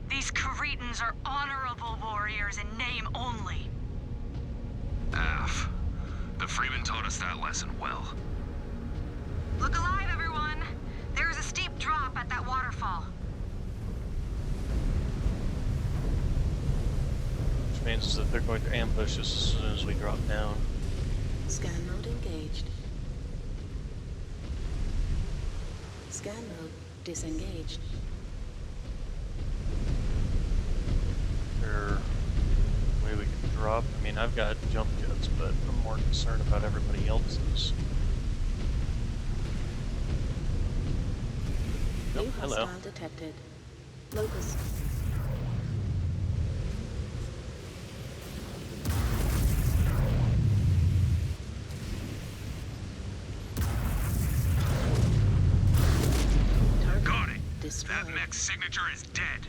These Cretans are honorable warriors in name only. Af. The Freeman taught us that lesson well. Look alive, everyone. There is a steep drop at that waterfall. Which means that they're going to ambush us as soon as we drop down. Scan mode engaged. Scan mode disengaged. Is there a way we can drop? I mean, I've got jump jets, but I'm more concerned about everybody else's. Nope, New hello. hostile detected. Locus. Target Got it. destroyed. That mech's signature is dead.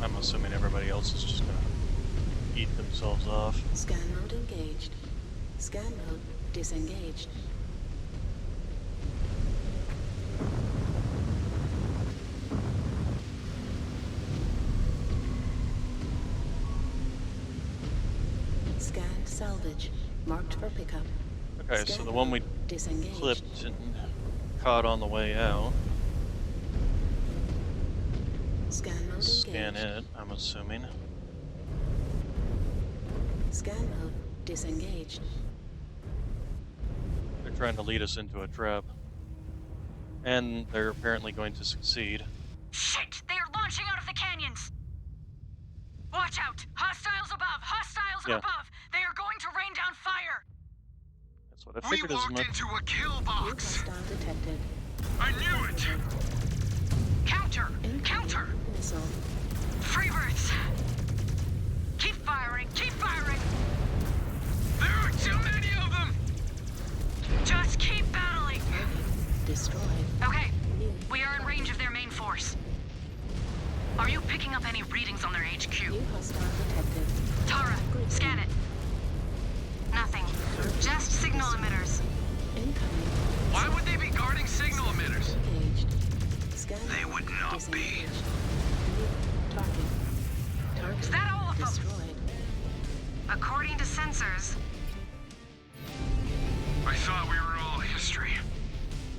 I'm assuming everybody else is just gonna eat themselves off. Scan mode engaged. Scan mode disengaged. Scan salvage. Marked for pickup. Okay, so Scan the one we mode disengaged. clipped and caught on the way out. Scan mode Scan engaged. it, I'm assuming. Scan mode disengaged. They're trying to lead us into a trap. And they're apparently going to succeed. Shit! They are launching out of the canyons! Watch out! Hostiles above! Hostiles Yeah. above! They are going to rain down fire! That's what I We figured as walked much. into a kill New box. hostile detected. I knew it. Counter! Incoming Counter! missile. Freebirds! Keep firing! Keep firing! There are too many of them. Just keep battling! Destroyed. Okay, New. we are in range of their main force. Are you picking up any readings on their HQ? New hostile detected. Tara, scan it. Nothing. Just signal emitters. Incoming. Why would they be guarding signal emitters? Engaged. Scanning. They would not be. Disengaged. New target. Target Is that all of them? destroyed. According to sensors, I thought we were all history.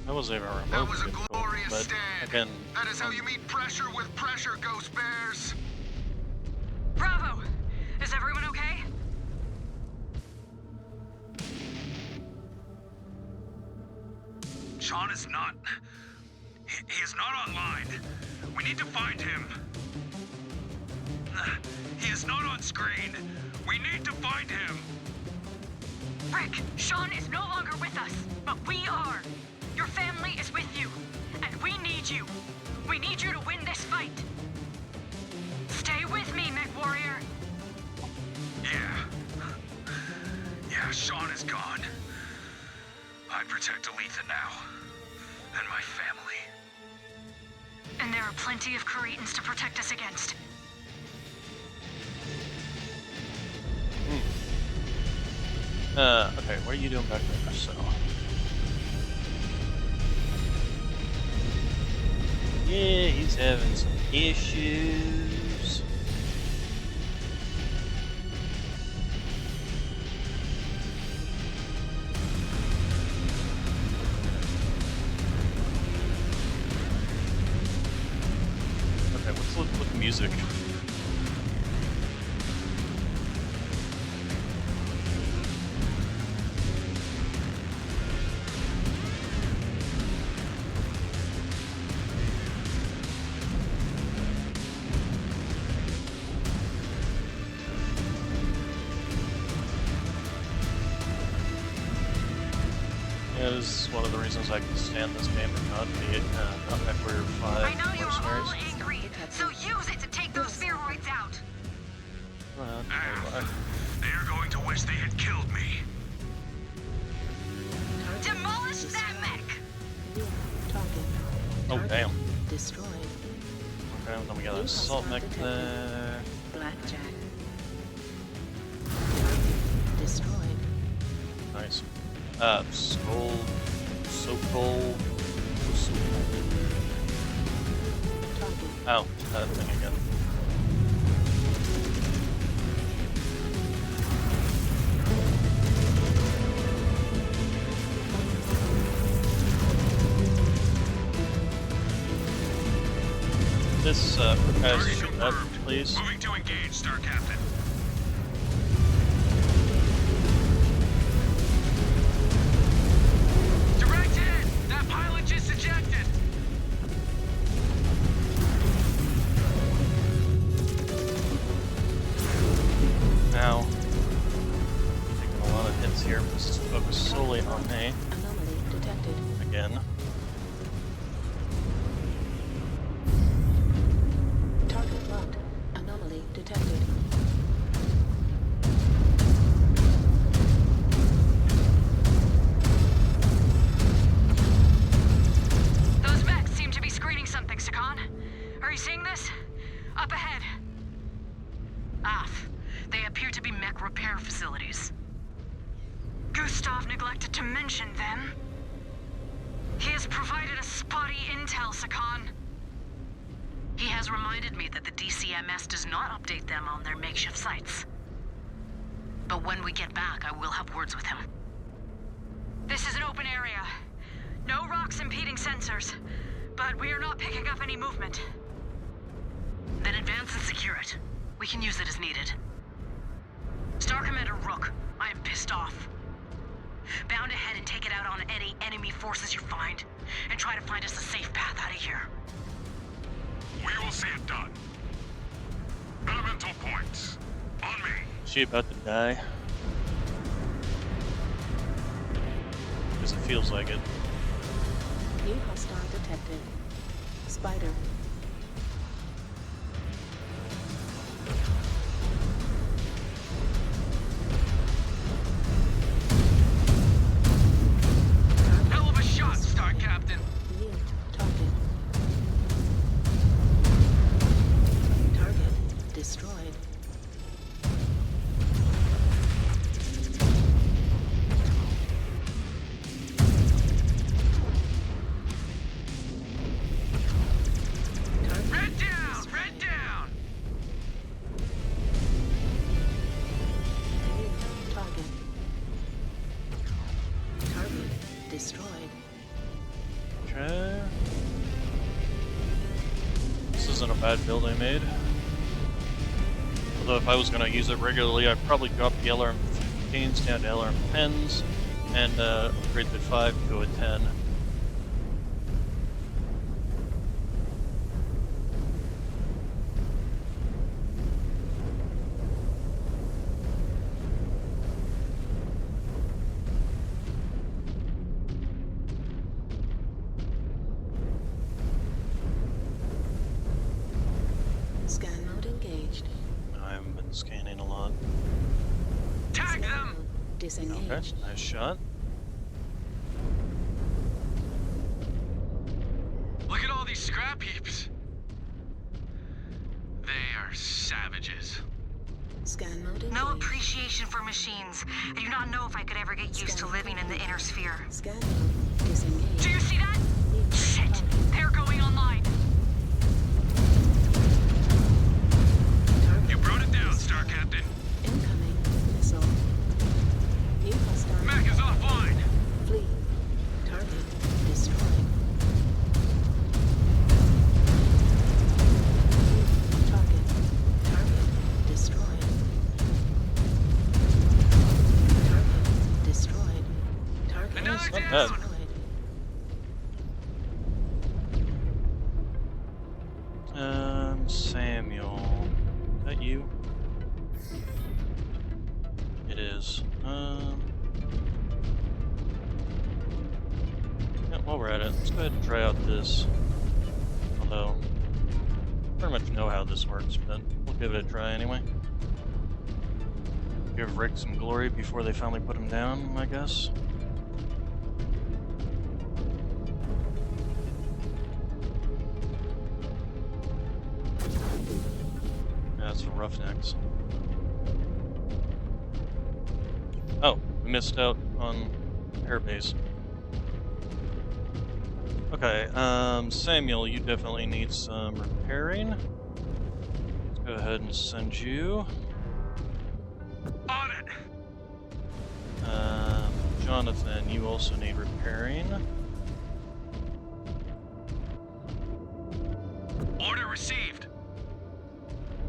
That wasn't even remotely That was a difficult, glorious but stand. again, That is how you meet pressure with pressure, Ghost Bears. Bravo! Is everyone okay? Sean is not... He is not online. We need to find him. He is not on screen. We need to find him. Rick, Sean is no longer with us, but we are. Your family is with you, and we need you. We need you to win this fight. Stay with me, Mechwarrior. Yeah, Sean is gone. I protect Aletha now. And my family. And there are plenty of Creetans to protect us against. Okay, what are you doing back there? So, yeah, he's having some issues. Okay, let's look with music. Yeah, this is one of the reasons I can stand this game and not be not Mechwarrior 5 I know you're all Mercenaries. angry, so use it to take those spheroids out. They are going to wish they had killed me. Target Demolish destroyed. that mech! New target. Oh, Target damn. Destroyed. Okay, then we got an New assault hostile mech detected. there. Blackjack. Target destroyed. Nice. Skull, Sokol, Target ow, that thing again. This, guys, Target shoot that, confirmed. please. Moving to engage, Star Captain. Direct hit! That pilot just ejected! Now, taking a lot of hits here. This is focused solely on me anomaly detected. again. Target locked. Anomaly detected. Those mechs seem to be screening something, Sakan. Are you seeing this? Up ahead. Off. They appear to be mech repair facilities. Gustav neglected to mention them. He has provided a spotty intel, Sakan. He has reminded me that the DCMS does not update them on their makeshift sites. But when we get back, I will have words with him. This is an open area. No rocks impeding sensors. But we are not picking up any movement. Then advance and secure it. We can use it as needed. Star Commander Rook, I am pissed off. Bound ahead and take it out on any enemy forces you find. And try to find us a safe path out of here. We will see it done. Elemental points. On me. Is she about to die? feels like it. New hostile detected. Spider. Hell of a shot, Star Captain. Mute. Target. Target destroyed. Target Red down! destroyed. Red down! Mute. Target. Target destroyed. Okay. This isn't a bad build I made. Although if I was going to use it regularly, I'd probably drop the LRM-15s down to LRM-10s and upgrade the 5 to a 10. Scan mode engaged. I haven't been scanning a lot. Tag Scan them! mode Okay, disengaged. nice shot. Look at all these scrap heaps. They are savages. Scan mode engaged. No appreciation for machines. I do not know if I could ever get used to living in the inner sphere. Scan mode disengaged. Do you see that? Mute. Shit! Target. They're going online. Target You brought it down, destroyed. Star Captain. Incoming missile. New hostile. Mech is offline. Flee. Target destroyed. Target. Target destroyed. Target destroyed. Target Another Not down. bad. destroyed. Samuel. Is that you? It is. Yeah, while we're at it, let's go ahead and try out this. Although, I pretty much know how this works, but we'll give it a try anyway. Give Rick some glory before they finally put him down, I guess. That's for Roughnecks. Oh, we missed out on airbase. Okay, Samuel, you definitely need some repairing. Let's go ahead and send you. On it. Jonathan, you also need repairing. Order received.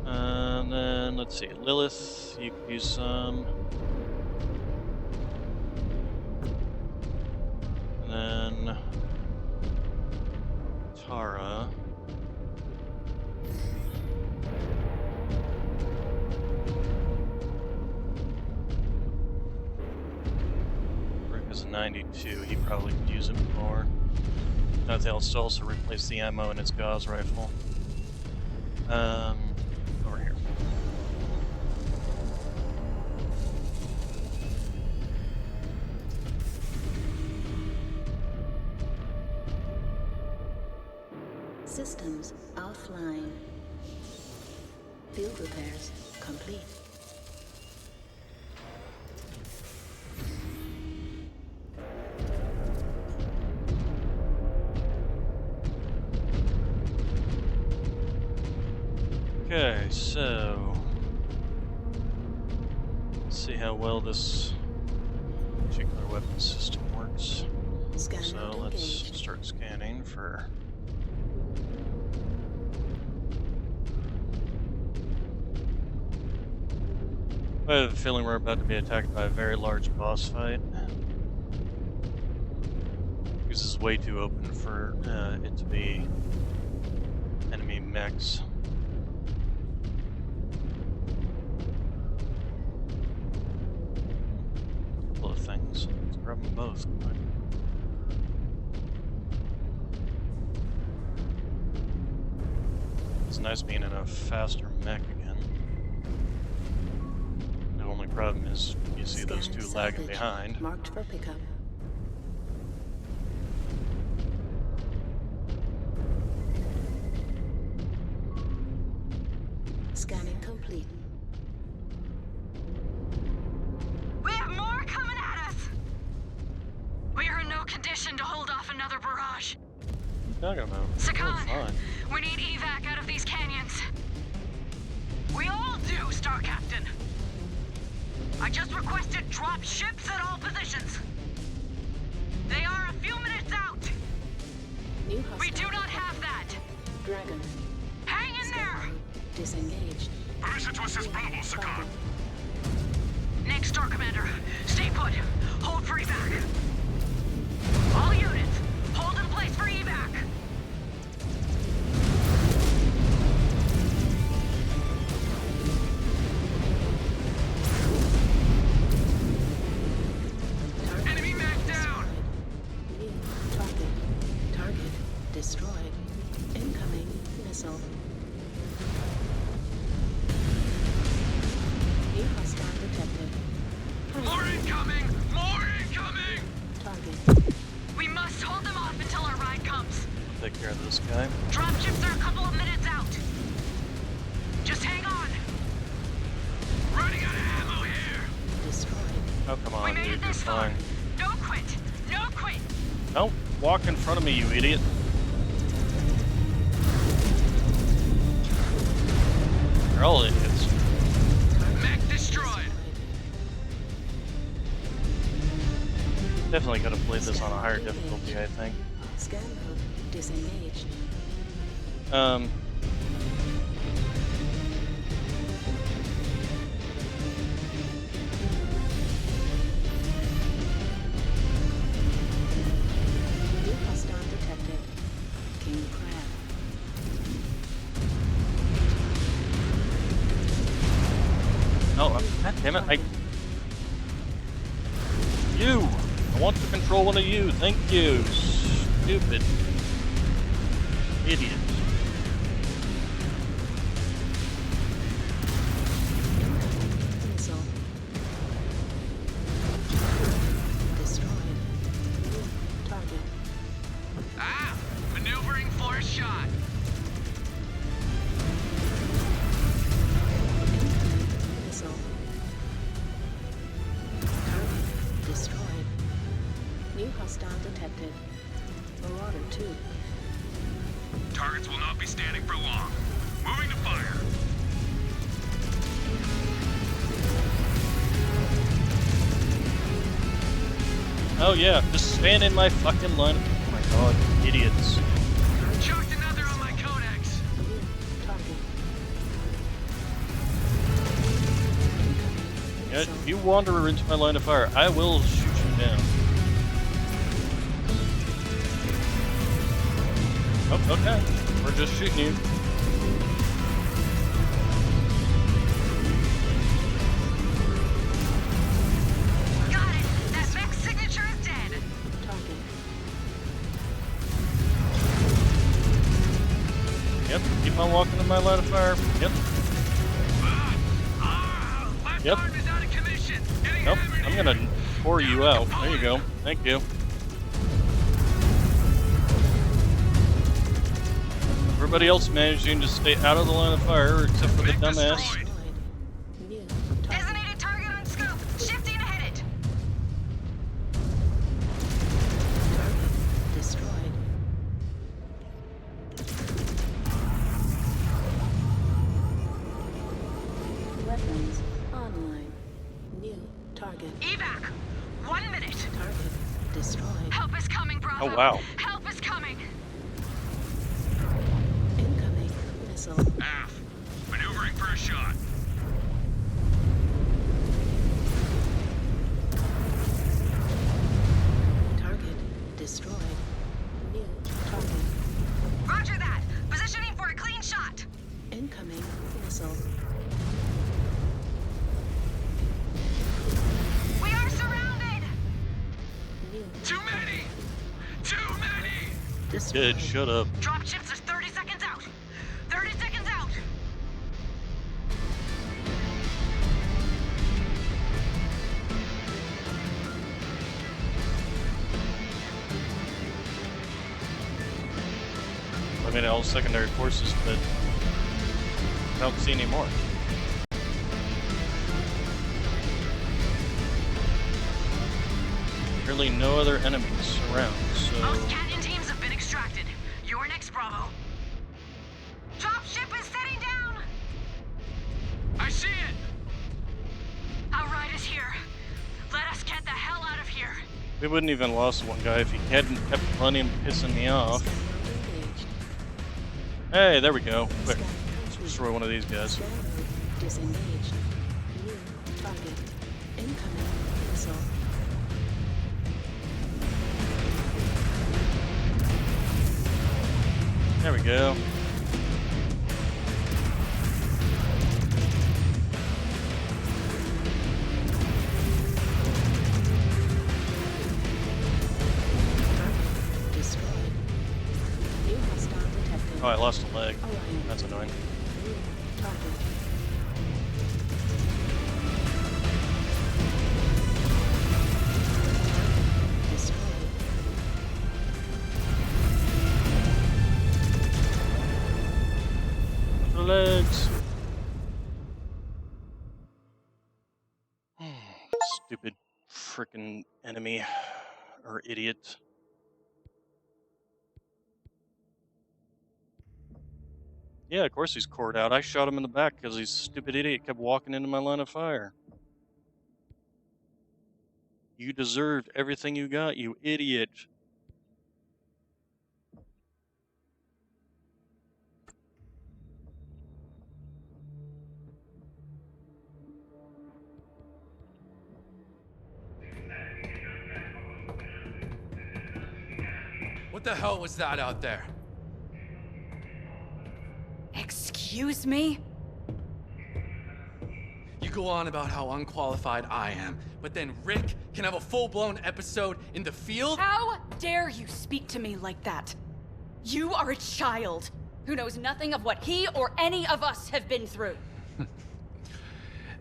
And then, let's see, Lilith, you could use some. And then, Tara. Rick is a 92, he probably could use it more. Nothing else to also replace the ammo in his Gauss rifle. Over here. Systems offline. Field repairs complete. Okay, so let's see how well this particular weapon system works. Scan So mode let's engaged. start scanning for. I have a feeling we're about to be attacked by a very large boss fight. This is way too open for it to be enemy mechs. A couple of things. Let's grab them both. Come on. It's nice being in a faster mech again. The only problem is you see those Scan two lagging salvage. behind. Marked for pickup. Scanning complete. We have more coming at us! We are in no condition to hold off another barrage. What are you talking about? Sakan, Oh, fine. we need evac out of these canyons. We all do, Star Captain. I just requested drop ships at all positions. They are a few minutes out. New hostile. We do not have that. Dragon. Hang in there! Disengaged. Permission to assist Bravo, Sakan. Next, Star Commander. Stay put. Hold for evac. All units, hold in place for evac. Enemy mech down! New target. Target destroyed. Incoming missile. New hostile detected. More incoming! More incoming! Target. We must hold them off until our ride comes. I'll take care of this guy. Drop ships are a couple of minutes out. Just hang on. Running out of ammo here! Destroyed. Oh, come We on, made dude, it you're this far. fine. No quit. No quit. Don't walk in front of me, you idiot. They're all idiots. Mech destroyed! Definitely could have played this on a higher difficulty, I think. Scan mode disengaged. New hostile detected. King Crab. Oh, god damn it, You! I want to control one of you, thank you. Stupid. Idiot. Missile. Destroyed. New target. Ah! Maneuvering for a shot! Incoming missile. Target destroyed. New hostile detected. Marauder 2. Targets will not be standing for long. Moving to fire. Oh yeah, just stand in my fucking line. Oh my god, idiots. Chucked another on my codex. New target. Yeah, if you wander into my line of fire, I will shoot you down. Oh, okay. We're just shooting you. Got it. That mech signature is dead. Target. Yep, keep on walking in my line of fire. Yep, Left Yep. arm is out of commission. Getting nope, hammered I'm here. gonna pour you out. There you go. Thank you. Everybody else managing to stay out of the line of fire except for the Mech dumbass. destroyed. New target. Designated target on scope. Shifting to hit it. Target destroyed. Weapons online. New target. Evac. 1 minute. Target destroyed. Help is coming, Bravo. Oh wow. Help is coming. Incoming missile. Aft. Maneuvering for a shot. Target destroyed. New target. Roger that. Positioning for a clean shot. Incoming missile. We are surrounded. New Too many! Too many! destroyed. Good, shut up. Drop ships are 30 seconds out. 30 seconds eliminated all secondary forces, but I don't see any more. Really no other enemies around, so... Most Canyon teams have been extracted. You're next, Bravo. Dropship is setting down! I see it! Our ride is here. Let us get the hell out of here. We wouldn't even lost one guy if he hadn't kept running and pissing me off. Hey, there we go. Quick, let's destroy one of these guys. Disengaged. New target. Incoming missile. There we go. Destroyed. New hostile detected. Oh, I lost a leg. Alliance. That's annoying. New target. Destroyed. The legs. Stupid frickin' enemy. Or idiot. Yeah, of course he's cored out. I shot him in the back because he's a stupid idiot kept walking into my line of fire. You deserved everything you got, you idiot. What the hell was that out there? Excuse me? You go on about how unqualified I am, but then Rick can have a full-blown episode in the field? How dare you speak to me like that? You are a child who knows nothing of what he or any of us have been through.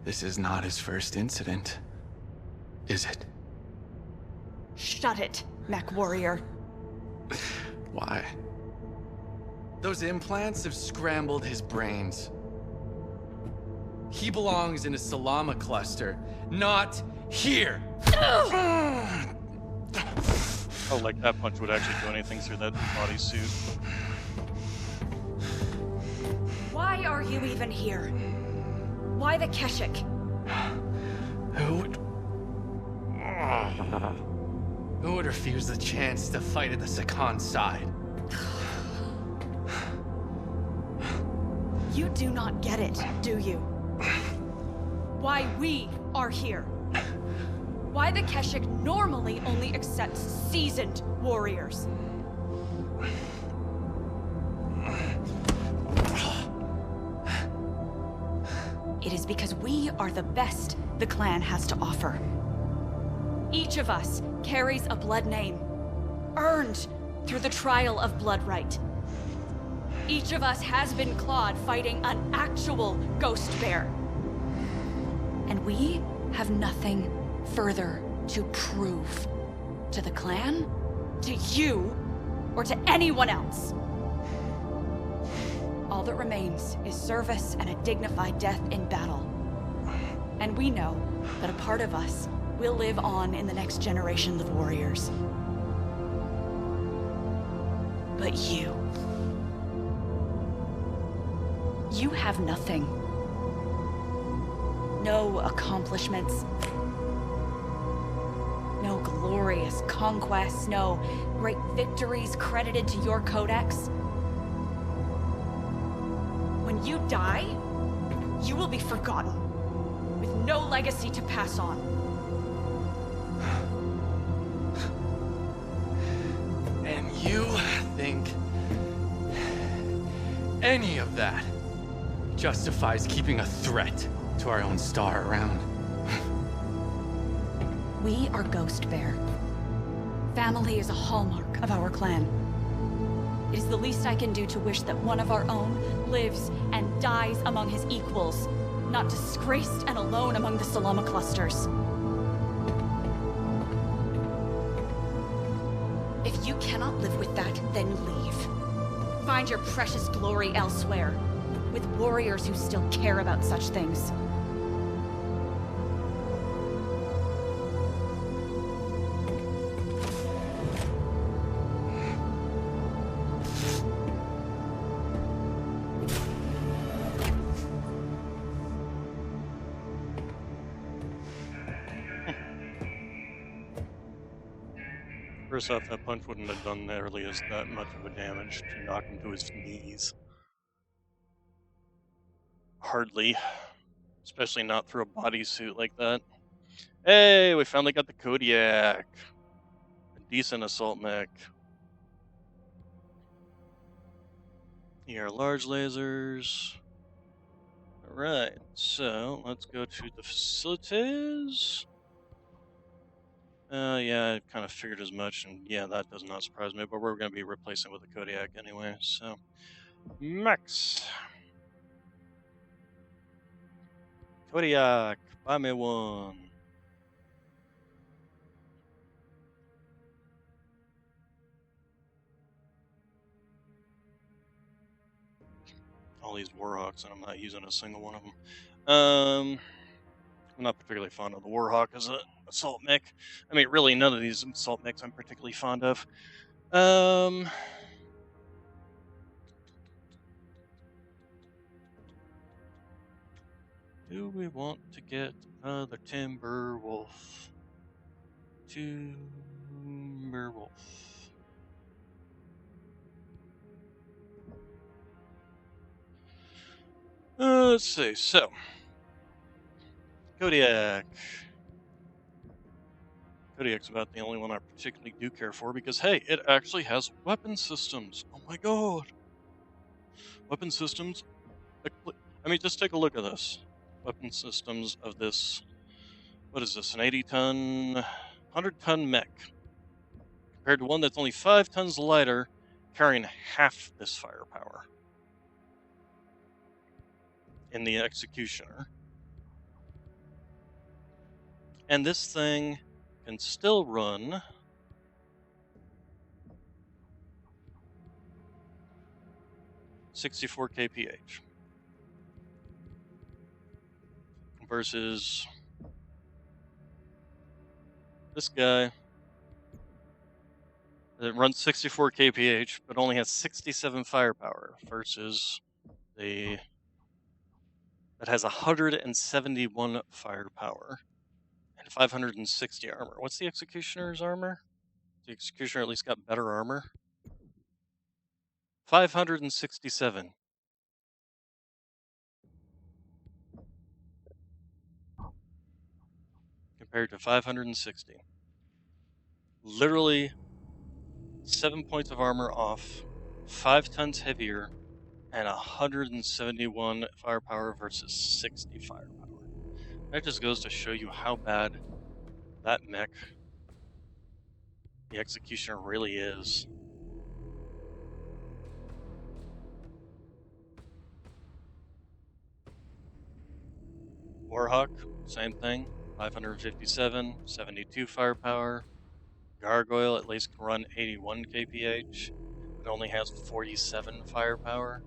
This is not his first incident, is it? Shut it, Mechwarrior. Why? Those implants have scrambled his brains. He belongs in a Salama cluster, not here! Oh, like that punch would actually do anything through that bodysuit. Why are you even here? Why the Keshik? Who would refuse the chance to fight at the Sakan's side? You do not get it, do you? Why we are here. Why the Keshik normally only accepts seasoned warriors. It is because we are the best the clan has to offer. Each of us carries a blood name, earned through the trial of blood right. Each of us has been clawed fighting an actual ghost bear. And we have nothing further to prove to the clan, to you, or to anyone else. All that remains is service and a dignified death in battle. And we know that a part of us will live on in the next generation of warriors. But you have nothing. No accomplishments. No glorious conquests, no great victories credited to your codex. When you die, you will be forgotten, with no legacy to pass on. And you think any of that justifies keeping a threat to our own star around? We are Ghost Bear. Family is a hallmark of our clan. It is the least I can do to wish that one of our own lives and dies among his equals, not disgraced and alone among the Salama clusters. If you cannot live with that, then leave. Find your precious glory elsewhere, with warriors who still care about such things. First off, that punch wouldn't have done nearly as that much of a damage to knock him to his knees. Hardly. Especially not through a bodysuit like that. Hey, we finally got the Kodiak. A decent assault mech. Here are large lasers. Alright, so let's go to the facilities. Yeah, I kind of figured as much, and yeah, that does not surprise me, but we're going to be replacing it with a Kodiak anyway, so. Max! Kodiak, buy me one. All these Warhawks, and I'm not using a single one of them. I'm not particularly fond of the Warhawk as an assault mech. I mean, really, none of these assault mechs I'm particularly fond of. Do we want to get another Timberwolf? Timberwolf. Let's see. So, Kodiak. Kodiak's about the only one I particularly do care for because, hey, it actually has weapon systems. Oh my god. Weapon systems. I mean, just take a look at this. Weapon systems of this. What is this? An 80-ton, 100-ton mech. Compared to one that's only 5 tons lighter, carrying half this firepower. In the Executioner. And this thing can still run 64 kph versus this guy that runs 64 kph but only has 67 firepower versus the that has 171 firepower and 560 armor. What's the Executioner's armor? The Executioner at least got better armor. 567. Compared to 560. Literally 7 points of armor off, 5 tons heavier, and 171 firepower versus 60 firepower. That just goes to show you how bad that mech, the Executioner, really is. Warhawk, same thing, 557, 72 firepower. Gargoyle at least can run 81 kph, but only has 47 firepower.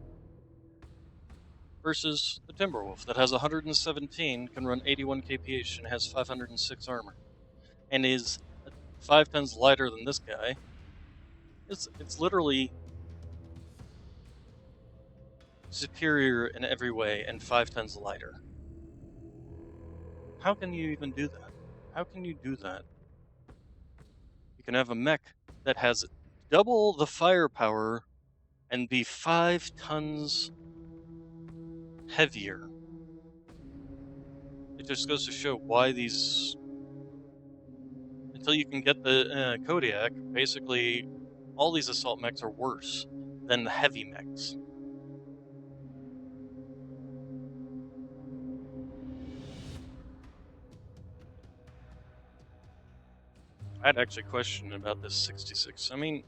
Versus the Timberwolf that has 117, can run 81 kph, and has 506 armor. And is 5 tons lighter than this guy. It's literally superior in every way and 5 tons lighter. How can you even do that? How can you do that? You can have a mech that has double the firepower and be 5 tons heavier. It just goes to show why these... Until you can get the Kodiak, basically all these assault mechs are worse than the heavy mechs. I'd actually question about this 66. I mean,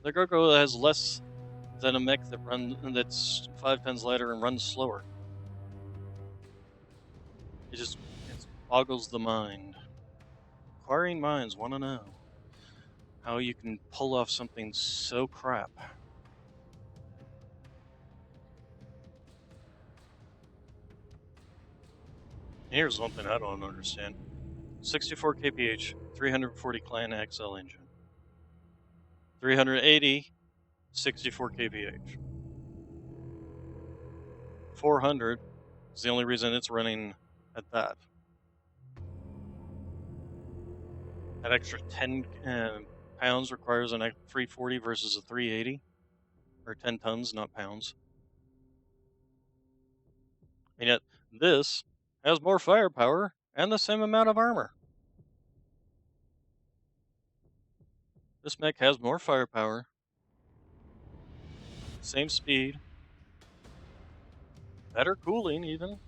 the Gargoyle has less than a mech that's 5 tons lighter and runs slower. It boggles the mind. Inquiring minds want to know how you can pull off something so crap. here's one thing I don't understand. 64 kph, 340 Clan XL engine. 380, 64 kph. 400 is the only reason it's running at that. That extra 10 pounds requires a 340 versus a 380, or 10 tons, not pounds. And yet, this has more firepower and the same amount of armor. This mech has more firepower, same speed, better cooling even.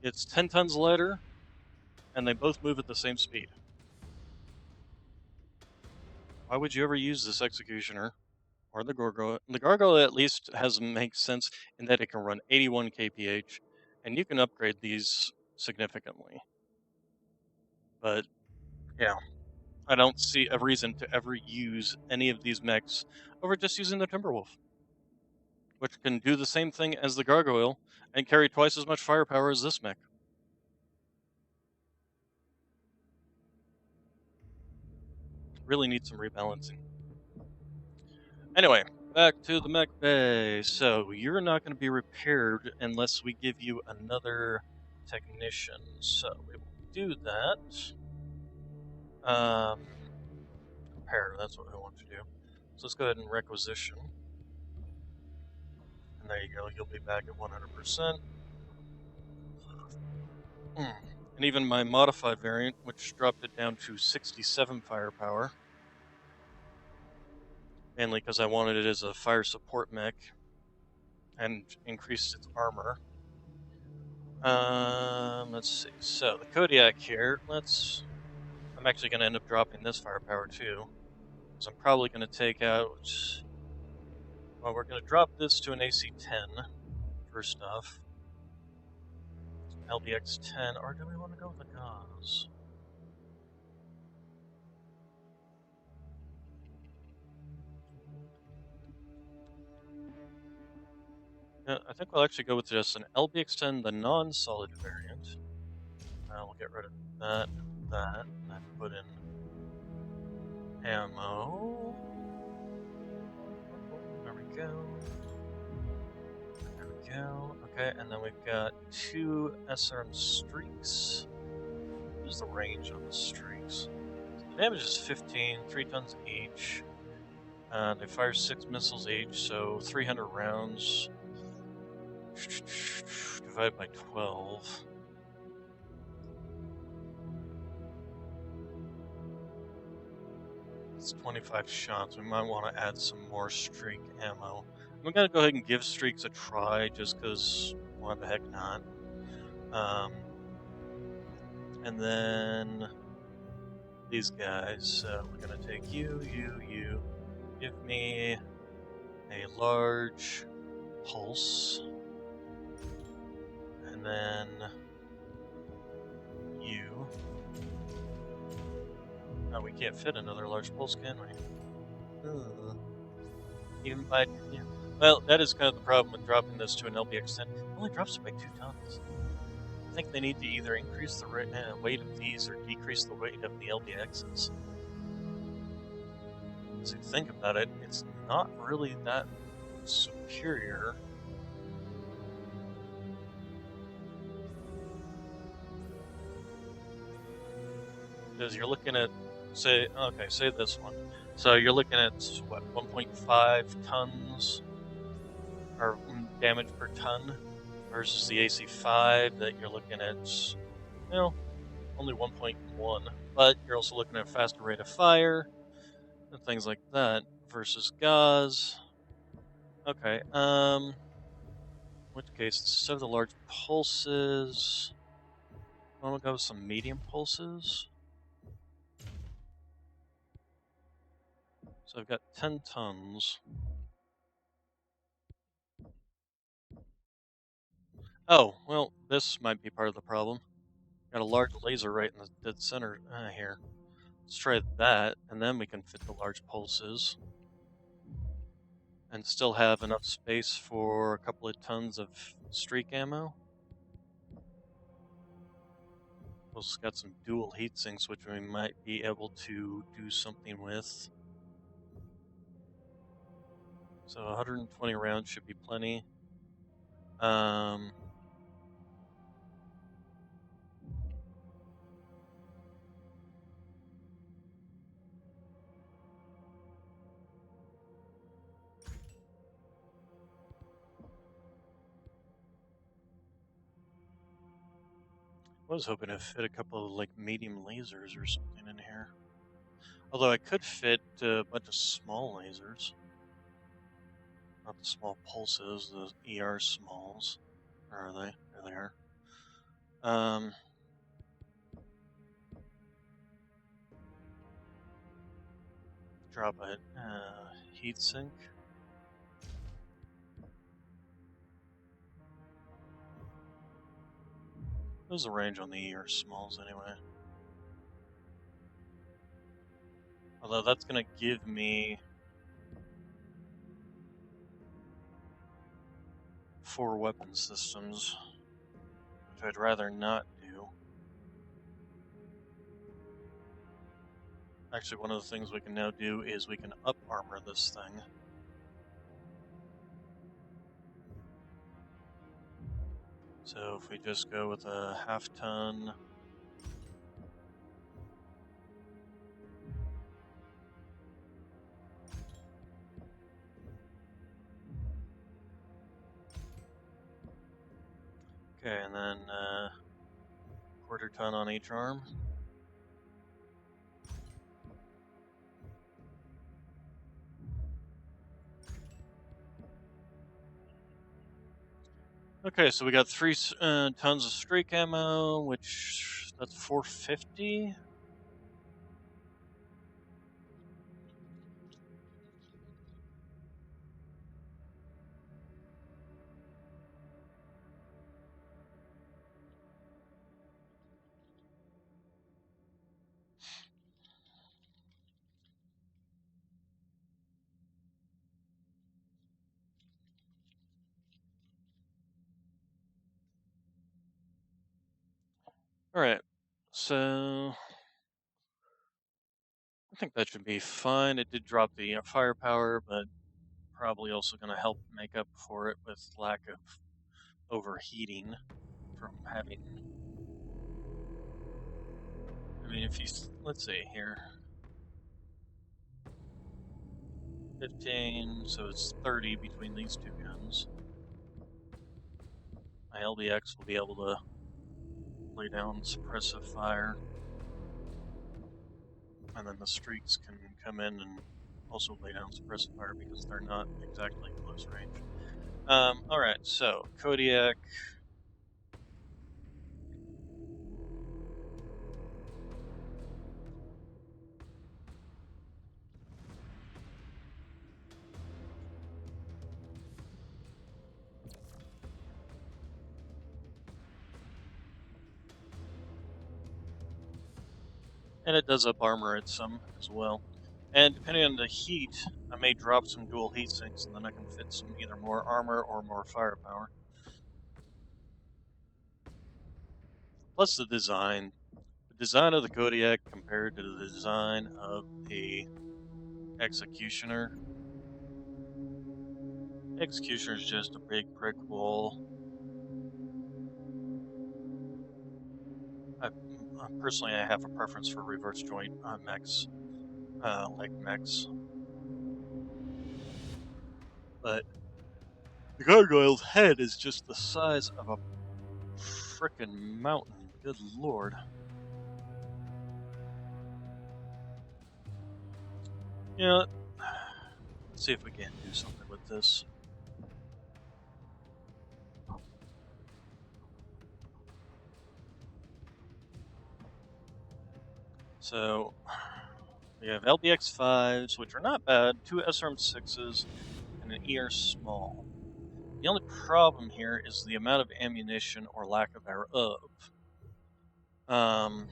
It's 10 tons lighter, and they both move at the same speed. Why would you ever use this Executioner or the Gargoyle? The Gargoyle at least makes sense in that it can run 81 kph, and you can upgrade these significantly. But yeah, I don't see a reason to ever use any of these mechs over just using the Timberwolf, which can do the same thing as the Gargoyle and carry twice as much firepower as this mech. Really needs some rebalancing. Anyway, back to the mech bay. So you're not going to be repaired unless we give you another technician. So we will do that. Repair, that's what we want to do. So let's go ahead and requisition. And there you go, you'll be back at 100%. And even my modified variant, which dropped it down to 67 firepower, mainly because I wanted it as a fire support mech, and increased its armor. Let's see. So the Kodiak here, I'm actually going to end up dropping this firepower too, because I'm probably going to take out. Well, we're going to drop this to an AC-10 first off. LBX-10, or do we want to go with the Gauze? Yeah, I think we'll actually go with just an LBX-10, the non-solid variant. We'll get rid of that, and then put in ammo. There we go. There we go. Okay, and then we've got 2 SRM streaks. What's the range on the streaks? The damage is 15, 3 tons each. They fire 6 missiles each, so 300 rounds. Divided by 12. It's 25 shots. We might want to add some more streak ammo. I'm gonna go ahead and give streaks a try, just because why the heck not? And then these guys. So we're gonna take you. Give me a large pulse, and then you. Oh, we can't fit another large pulse, can we? Even by, yeah. Well, that is kind of the problem with dropping this to an LBX-10. It only drops it by 2 tons. I think they need to either increase the weight of these or decrease the weight of the LBXs. So if you think about it, it's not really that superior. Because you're looking at, say this one. So you're looking at, what, 1.5 tons or damage per ton versus the AC-5 that you're looking at, only 1.1. But you're also looking at a faster rate of fire and things like that versus Gauze. Okay, in which case, instead of the large pulses, I'm gonna go with some medium pulses. So I've got 10 tons. Oh, well, this might be part of the problem. Got a large laser right in the dead center here. Let's try that, and then we can fit the large pulses. And still have enough space for a couple of tons of streak ammo. Also got some dual heat sinks, which we might be able to do something with. So 120 rounds should be plenty. Was hoping to fit a couple of like medium lasers or something in here. Although I could fit a bunch of small lasers. Not the small pulses, the ER smalls. Or are they? There they are. Drop a heatsink. There's a range on the ER smalls anyway. Although that's going to give me 4 weapon systems, which I'd rather not do. Actually, one of the things we can now do is we can up armor this thing. So if we just go with a half-ton. Okay, and then quarter ton on each arm. Okay, so we got 3 tons of streak ammo, which that's 450. Alright, so I think that should be fine. It did drop the firepower, but probably also going to help make up for it with lack of overheating from having. I mean, if you let's see here, 15, so it's 30 between these two guns. My LBX will be able to lay down suppressive fire, and then the streaks can come in and also lay down suppressive fire because they're not exactly close range. Alright, so Kodiak. And it does up armor it some as well. And depending on the heat, I may drop some dual heat sinks and then I can fit some either more armor or more firepower. Plus the design. The design of the Kodiak compared to the design of the Executioner. Executioner is just a big brick wall. Personally, I have a preference for reverse joint mechs, like mechs. But the gargoyle's head is just the size of a frickin' mountain. Good lord. You know, let's see if we can do something with this. So, we have LBX5s, which are not bad, 2 SRM6s, and an ER small. The only problem here is the amount of ammunition or lack thereof. And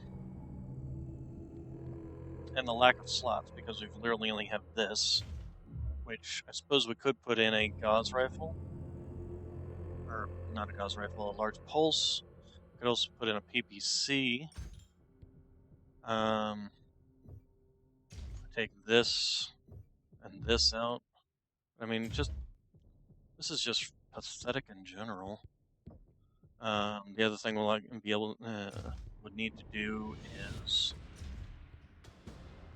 the lack of slots, because we literally only have this, which I suppose we could put in a Gauss rifle. Or, not a Gauss rifle, a large pulse. We could also put in a PPC. Um, take this and this out. I mean, this is just pathetic in general. The other thing we'll would need to do is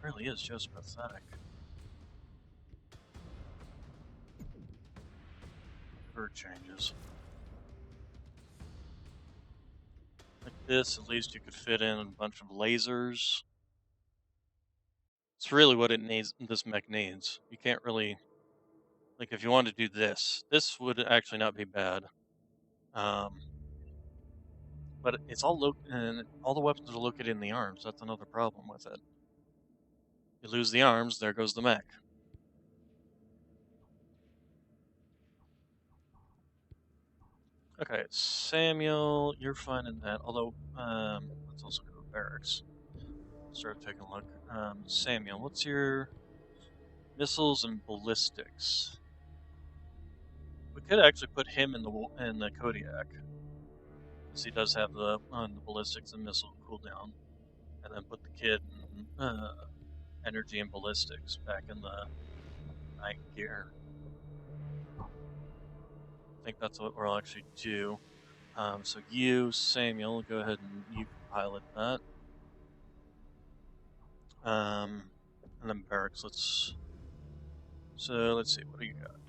really is just pathetic. Bird changes. Like this, at least you could fit in a bunch of lasers. It's really what it needs. This mech needs. You can't really, like, if you want to do this, this would actually not be bad. But it's and all the weapons are located in the arms. That's another problem with it. You lose the arms, there goes the mech. Okay, Samuel, you're fine in that. Although, let's also go to barracks. Start taking a look. Samuel, what's your missiles and ballistics? We could actually put him in the Kodiak, because he does have the ballistics and missile cooldown, and then put the kid in energy and ballistics back in the night gear. I think that's what we'll actually do. So you, Samuel, go ahead and you pilot that. And then barracks, let's see, what do you got?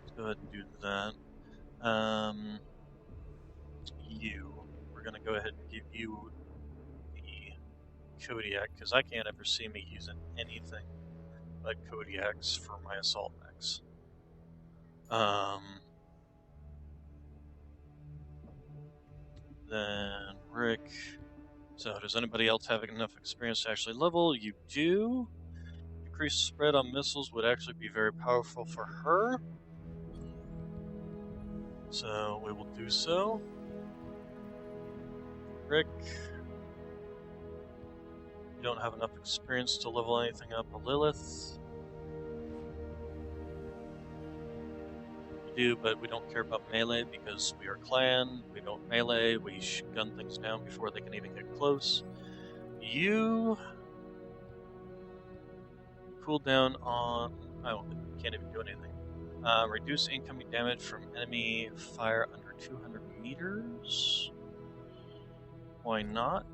Let's go ahead and do that. We're gonna go ahead and give you the Kodiak, because I can't ever see me using anything but Kodiaks for my assault mechs. Then Rick. So does anybody else have enough experience to actually level? You do. Increased spread on missiles would actually be very powerful for her. So we will do so. Rick, you don't have enough experience to level anything up. Lilith, you do, but we don't care about melee because we are clan. We don't melee. We gun things down before they can even get close. You cool down on. Oh, can't even do anything. Reduce incoming damage from enemy fire under 200 meters. Why not?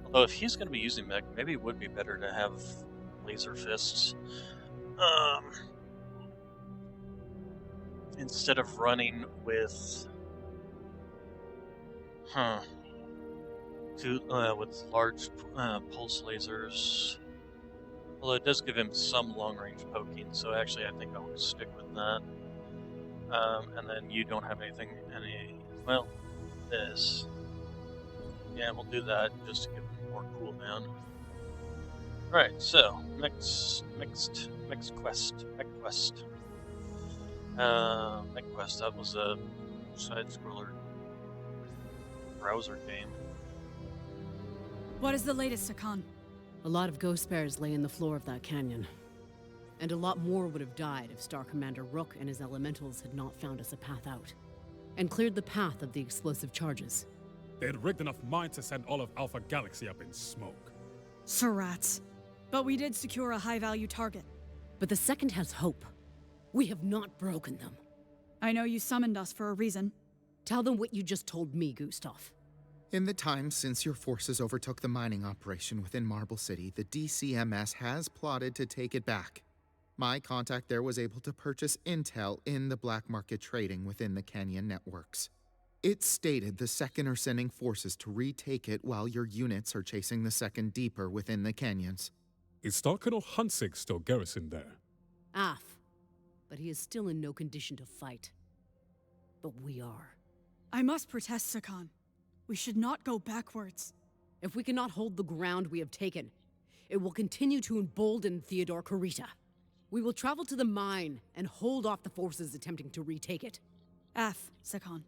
Although if he's going to be using mech, maybe it would be better to have laser fists. Instead of running with with large pulse lasers. Although it does give him some long-range poking, so actually I think I'll stick with that. And then you don't have well, this. Yeah, we'll do that just to give him more cooldown. Alright, so, next quest. MechQuest, that was a side-scroller browser game. What is the latest, Sakan? A lot of ghost bears lay in the floor of that canyon. And a lot more would have died if Star Commander Rook and his elementals had not found us a path out. And cleared the path of the explosive charges. They had rigged enough mines to send all of Alpha Galaxy up in smoke. Surats. But we did secure a high-value target. But the Second has hope. We have not broken them. I know you summoned us for a reason. Tell them what you just told me, Gustav. In the time since your forces overtook the mining operation within Marble City, the DCMS has plotted to take it back. My contact there was able to purchase intel in the black market trading within the Canyon networks. It stated the Second are sending forces to retake it while your units are chasing the Second deeper within the canyons. Is Star Colonel Hansig still garrisoned there? But he is still in no condition to fight. But we are. I must protest, Sakan. We should not go backwards. If we cannot hold the ground we have taken, it will continue to embolden Theodore Kurita. We will travel to the mine and hold off the forces attempting to retake it. Sakan.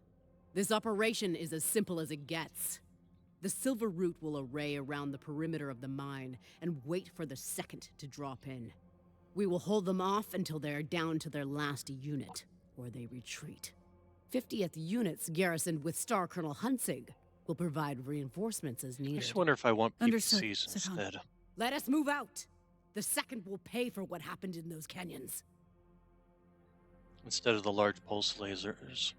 This operation is as simple as it gets. The Silver Root will array around the perimeter of the mine and wait for the Second to drop in. We will hold them off until they are down to their last unit, or they retreat. 50th units garrisoned with Star Colonel Huntsig will provide reinforcements as I needed. just wonder if I want Understood, PPCs Sakan. instead. Let us move out. The second will pay for what happened in those canyons. Instead of the large pulse lasers.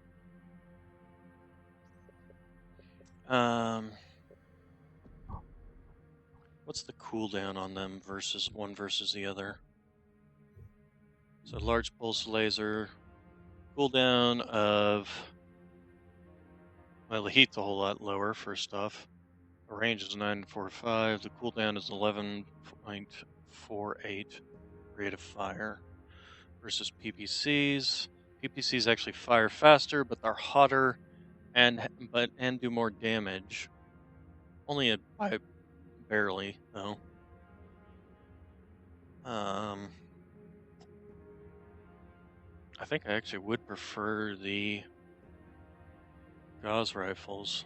Um, what's the cooldown on them versus one versus the other? So large pulse laser, cooldown of, well, the heat's a whole lot lower, first off. The range is 945, the cooldown is 11.48 rate of fire versus PPCs. PPCs actually fire faster, but they're hotter and do more damage. Only by barely, though. I think I actually would prefer the Gauss rifles.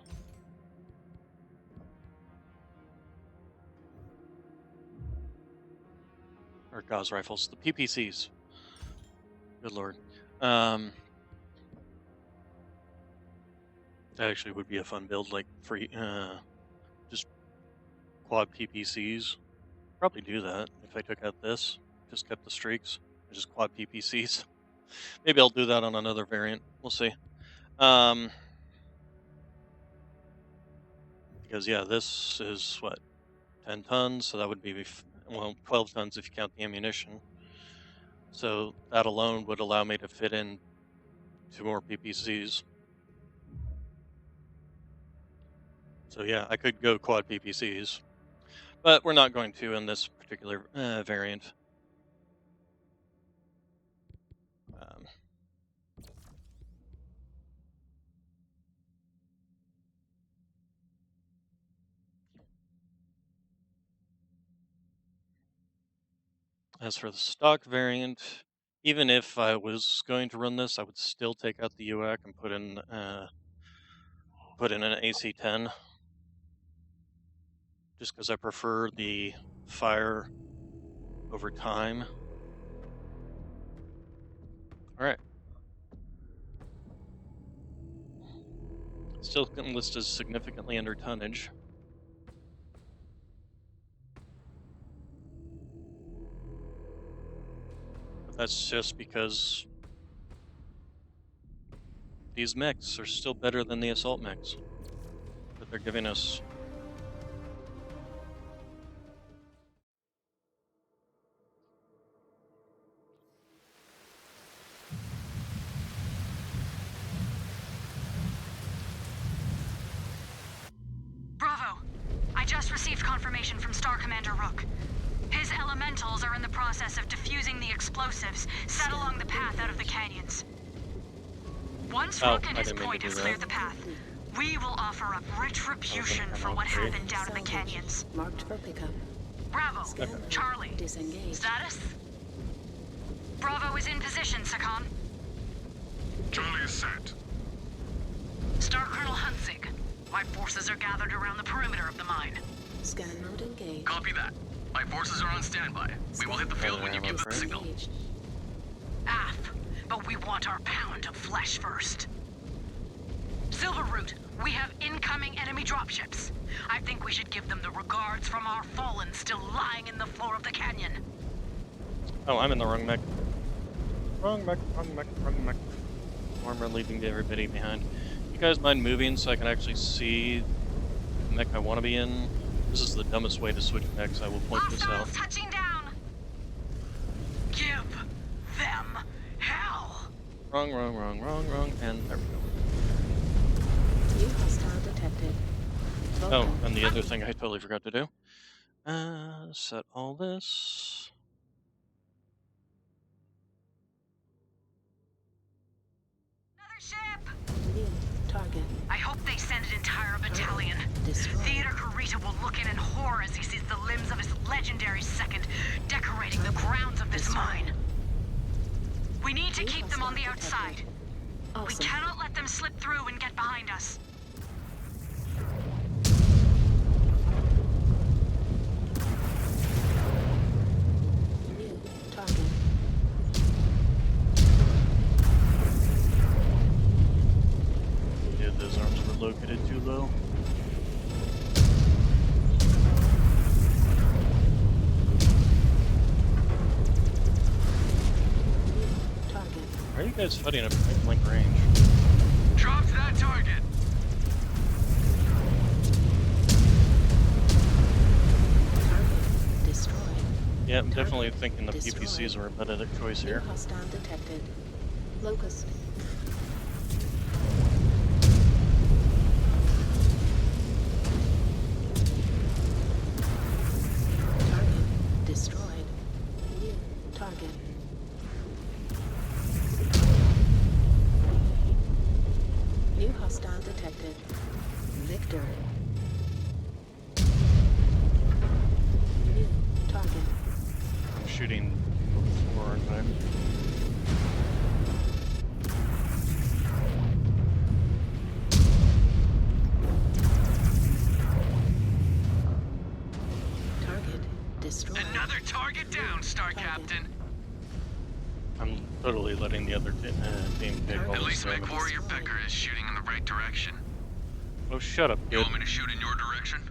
Or Gauss rifles, the PPCs. Good lord. That actually would be a fun build, like free, just quad PPCs. Probably do that if I took out this, just kept the streaks, and just quad PPCs. Maybe I'll do that on another variant. We'll see. Because yeah, this is what, 10 tons, so that would be 12 tons if you count the ammunition. So that alone would allow me to fit in 2 more PPCs. So yeah, I could go quad PPCs, but we're not going to in this particular variant. As for the stock variant, even if I was going to run this, I would still take out the UAC and put in an AC-10, just because I prefer the fire over time. All right. Still can list as significantly under tonnage. But that's just because these mechs are still better than the assault mechs that they're giving us. Bravo! I just received confirmation from Star Commander Rook. His elementals are in the process of defusing the explosives set along the path out of the canyons. Once Rook and his point has cleared the path, we will offer up retribution for what happened down in the canyons. Marked for pickup. Bravo, Charlie. Disengage. Status? Bravo is in position, Sakan. Charlie is set. Star Colonel Huntsig, my forces are gathered around the perimeter of the mine. Scan mode engaged. Copy that. My forces are on standby. We will hit the field when you give the signal. Engaged. Af, but we want our pound of flesh first. Silverroot, we have incoming enemy dropships. I think we should give them the regards from our fallen still lying in the floor of the canyon. Oh, I'm in the wrong mech. Wrong mech. Armor leaving everybody behind. You guys mind moving so I can actually see the mech I want to be in? This is the dumbest way to switch mechs, I will point this out. Hostiles touching down! Give them hell! Wrong, and there we go. New hostile detected. Oh, and the other thing I totally forgot to do. Set all this. Another ship! New target. I hope they send an entire battalion. Destroyed. Theater Karita will look in horror as he sees the limbs of his legendary second decorating the grounds of this mine. We need to keep them on the outside. We Awesome. cannot let them slip through and get behind us. New target. you guys fighting at point blank range? Dropped that target. Target destroyed. Yeah, I'm definitely Target thinking the destroyed. PPCs are a better choice New here. hostile detected. Locust. Target destroyed. New target. New hostile detected. Victor. New target. I'm shooting before, aren't I? Target destroyed. Another target down, Star Captain. I'm totally letting the other team take all At this least damage. Mechwarrior Becker is shooting in the right direction. Oh, shut up, You kid. want me to shoot in your direction?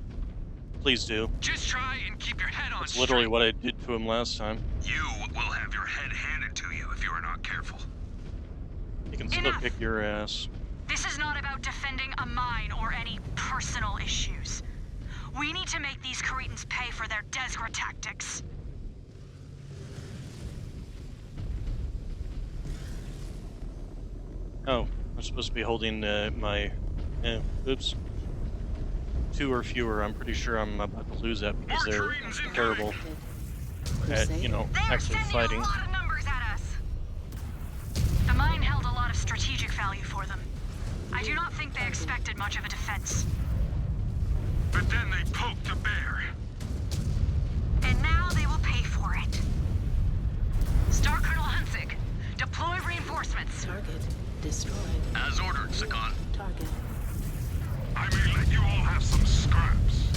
Please do. Just try and keep your head on That's straight. literally what I did to him last time. You will have your head handed to you if you are not careful. He can still Enough. kick your ass. This is not about defending a mine or any personal issues. We need to make these Cretans pay for their Desgra tactics. Oh, I'm supposed to be holding my... oops. 2 or fewer. I'm pretty sure I'm about to lose that because More they're Cretans incoming. terrible at, you know, They are actually sending fighting. a lot of numbers at us. The mine held a lot of strategic value for them. I do not think they expected much of a defense. But then they poked the bear. And now they will pay for it. Star Colonel Hunzig, deploy reinforcements. Target destroyed. As ordered, Sagan. Target. I may let you all have some scraps.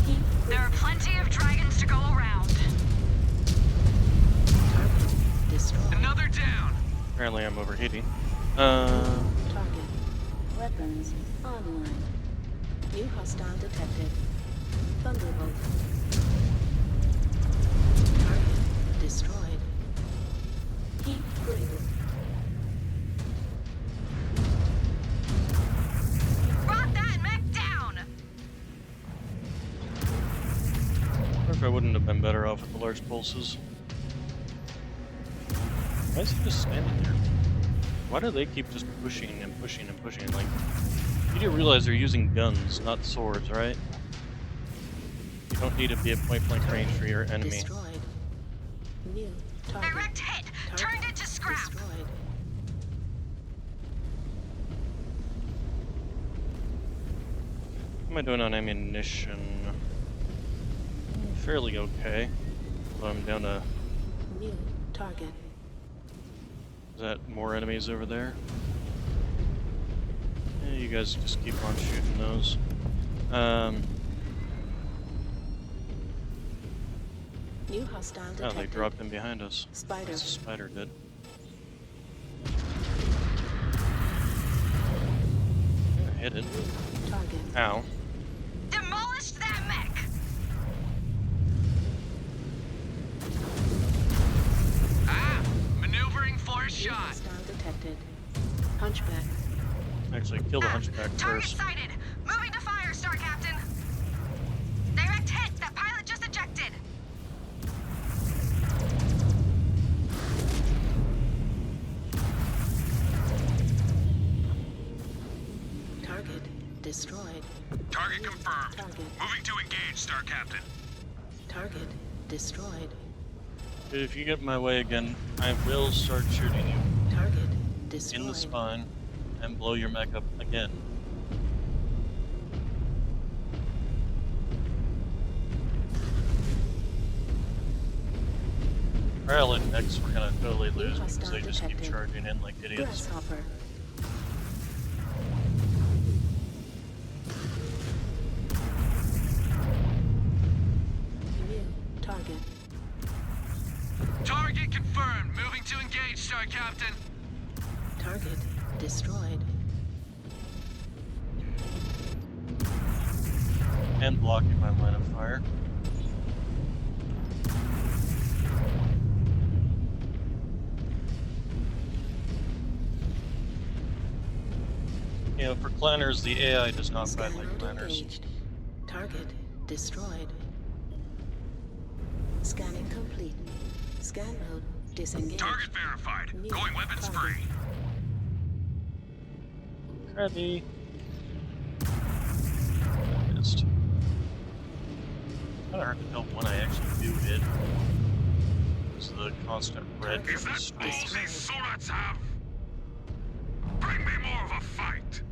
Heat There are plenty of dragons to go around. target destroyed. Another down. Apparently I'm overheating. Target. Weapons online. New hostile detected. Thunderbolt. Target destroyed. Heat grid. Brought that mech down! I wonder if I wouldn't have been better off with the large pulses. Why is he just standing there? Why do they keep just pushing and pushing and pushing? Like, you do realize they're using guns, not swords, right? You don't need to be at point blank range for your enemy. Destroyed. New target. Direct hit! Turned into scrap! Destroyed. What am I doing on ammunition? Fairly okay. But I'm down to... New target. Is that more enemies over there? Yeah, you guys just keep on shooting those. New hostile Oh, detected. they dropped in behind us. Spider. The spider did. I hit it. Target. Ow. Demolished that mech! Ah! Maneuvering for a New shot. hostile detected. Hunchback. Actually, kill the hunchback Target first. sighted! Moving to fire, Star Captain! Direct hit! That pilot just ejected! Target destroyed. Target confirmed. Target. Moving to engage, Star Captain. Target destroyed. Dude, if you get in my way again, I will start shooting you Target destroyed. in the spine and blow your mech up again. Parallel mechs we're gonna totally lose because they just keep charging in like idiots. Grasshopper. New target. Target confirmed. Moving to engage, Star Captain. Target destroyed. And blocking my line of fire. You know, for clanners, the AI does not fight Scan like mode clanners. engaged. Target destroyed. Scanning complete. Scan mode disengaged. Target verified. New Going weapons target. free. Ready. Missed. Kinda hard to tell when I actually do hit. This is the constant red Is from the that streak. all these Surats have? Bring me more of a fight.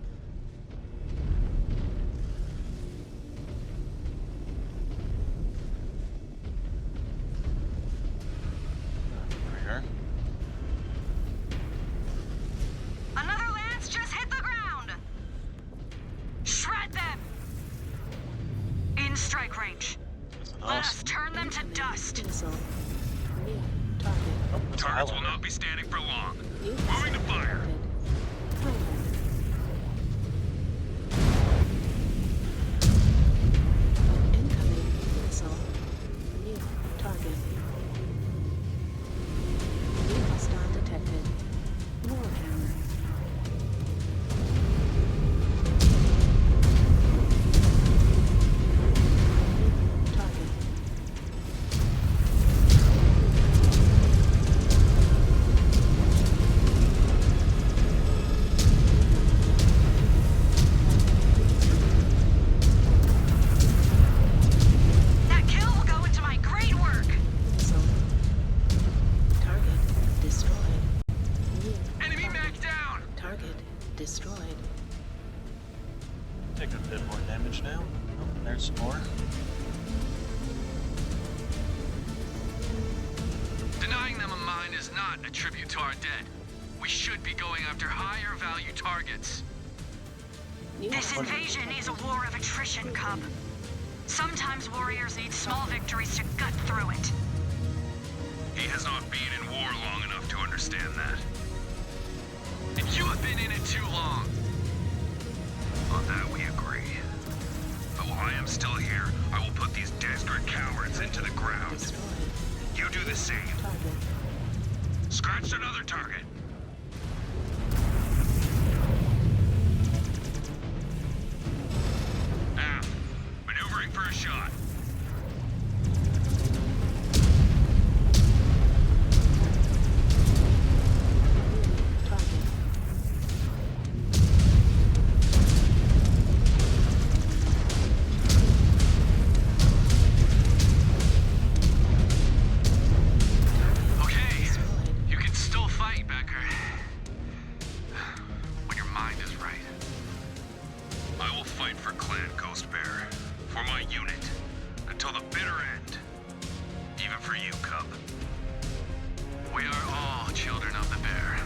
There. Another lance just hit the ground! Shred them! In strike range. That's an Let us awesome. turn them to dust. Missile. New target. Oh, that's Targets will Highlander. not be standing for long. New Moving to fire. Highlander. Incoming missile. New target. New hostile detected. Warhammer. New target. That kill will go into my great work! Missile. Target destroyed. New Enemy target. mag down. Target destroyed. Take a bit more damage now. Oh, there's some more. Denying them a mine is not a tribute to our dead. We should be going after higher value targets. New This invasion is a war of attrition, Cub. Sometimes warriors need small victories to gut through it. He has not been in war long enough to understand that. And you have been in it too long. On that we agree. But while I am still here, I will put these desperate cowards into the ground. destroyed. You do the same. Target. Scratched another target. Ah, maneuvering for a shot. Target. Okay, Destroyed. you can still fight, Becker. When your mind is right. I will fight for Clan Ghost Bear, for my unit, until the bitter end. Even for you, Cub. We are all children of the bear.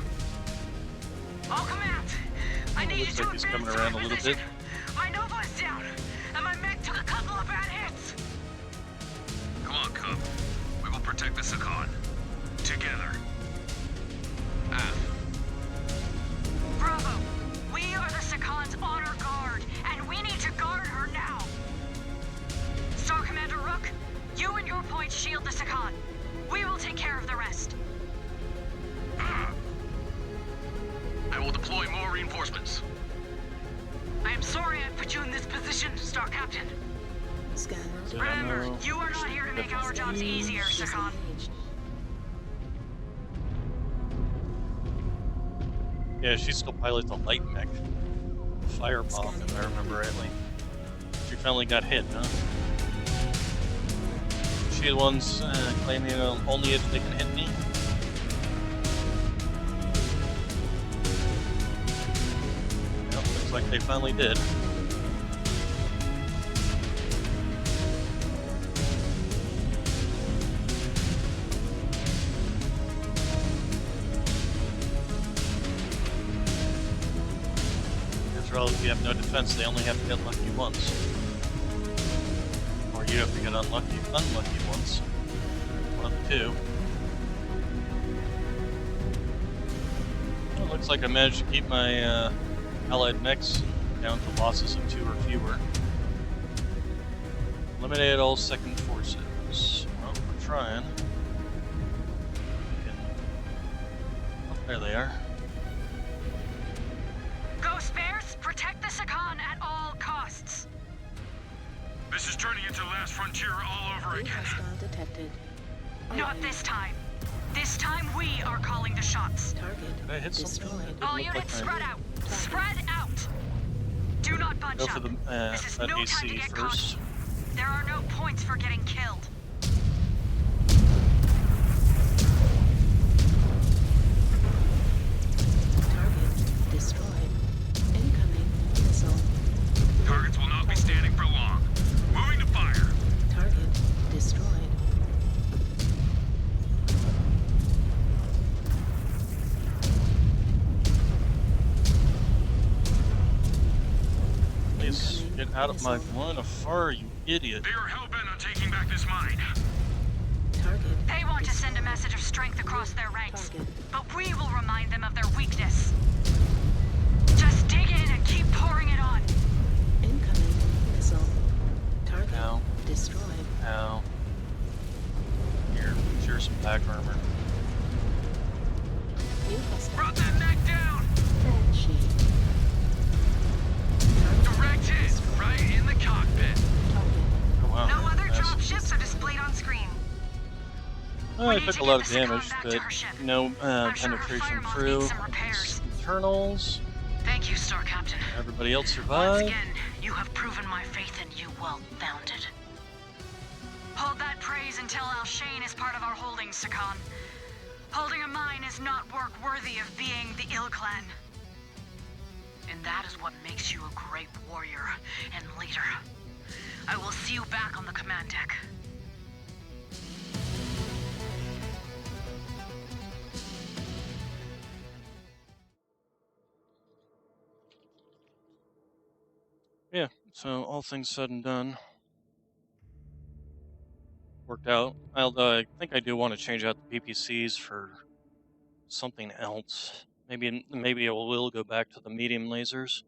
All command! I need you looks to like he's advance coming to around my a little position. bit. My Nova is down, and my mech took a couple of bad hits. Come on, Cub. We will protect the Sakan. Together. Af. Bravo! We are the Sakan's honor guard, and we need to guard her now. Star Commander Rook, you and your point shield the Sakan. We will take care of the rest. I will deploy more reinforcements. I am sorry I put you in this position, Star Captain. Scan mode Remember, Ammo. you are not here to make our jobs easier, Sakan. disengaged. Yeah, she still pilots a light mech. Firebomb, if I remember rightly. She finally got hit, huh? She the ones claiming only if they can hit me. Yep, looks like they finally did. After all, if you have no defense, they only have to get lucky once. Or you have to get unlucky once. One of the two. Well, it looks like I managed to keep my allied mechs down to losses of 2 or fewer. Eliminated all second forces. Well, we're trying. Oh, there they are. Ghost Bears, protect This is turning into Last Frontier all over New again. hostile detected. Not this time. This time we are calling the shots. Target Did I hit something? destroyed. It didn't All look like units I spread out. Spread out. Do not budge go for up. the This is that no time to AC get first. cocky. There are no points for getting killed. Target destroyed. Incoming missile. Targets will not be standing for long. Moving to fire. Target destroyed. Please Incoming get out of my missile. line of fire, you idiot. They are hell-bent on taking back this mine. Target They want to send a destroyed. message of strength across their ranks, Target. but we will remind them of their weakness. Just dig in and keep pouring it on. Incoming missile. Target Ow. destroyed. Ow. Here's some back armor. New hostile. Brought that mech down. Fan sheet. Direct hit, right in the cockpit. Target. Oh wow. No other Nice. drop ships are displayed on screen. Oh, We I need took to a get lot of the Sakan damage, back to but her ship. no I'm sure her penetration Firemoth through. needs some repairs. Internals. Thank you, Star Captain. Everybody else Once survived. again, you have proven my faith in you well-founded. Hold that praise until Alshane is part of our holdings, Sakan. Holding a mine is not work worthy of being the Ill Clan. And that is what makes you a great warrior and leader. I will see you back on the command deck. Yeah, so all things said and done, worked out. Although I think I do want to change out the PPCs for something else. Maybe it will go back to the medium lasers.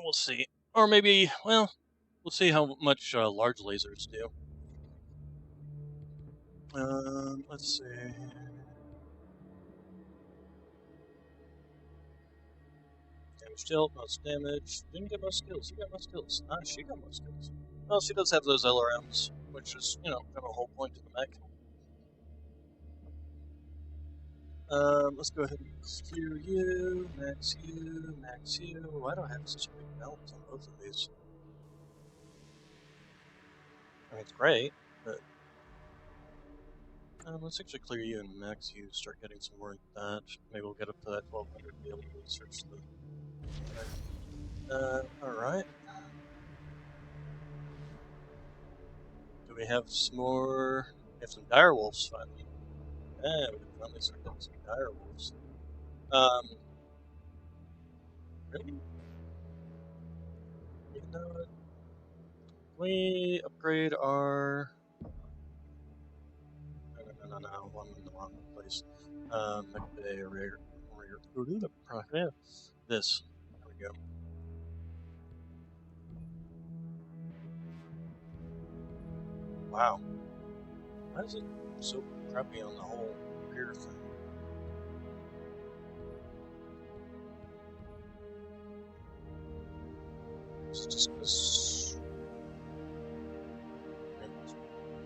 We'll see. Or maybe, well, we'll see how much large lasers do. Let's see. Damage dealt, most damage. Didn't get most skills. Who got most skills? Ah, she got most skills. Well, she does have those LRMs, which is, kind of a whole point to the mech. Let's go ahead and clear you, max you, max you. Why do I have such a big balance on both of these? I mean, it's great, but let's actually clear you and max you. Start getting some more of that. Maybe we'll get up to that 1200 to be able to research the. All right. Do we have some more? We have some dire wolves finally. Yeah, we can finally start getting some dire wolves. Really? You know what? We upgrade our. No, I'm in the wrong place. Mechwarrior. Yeah, this. There we go. Wow. Why is it so crappy on the whole rear thing? Is it just because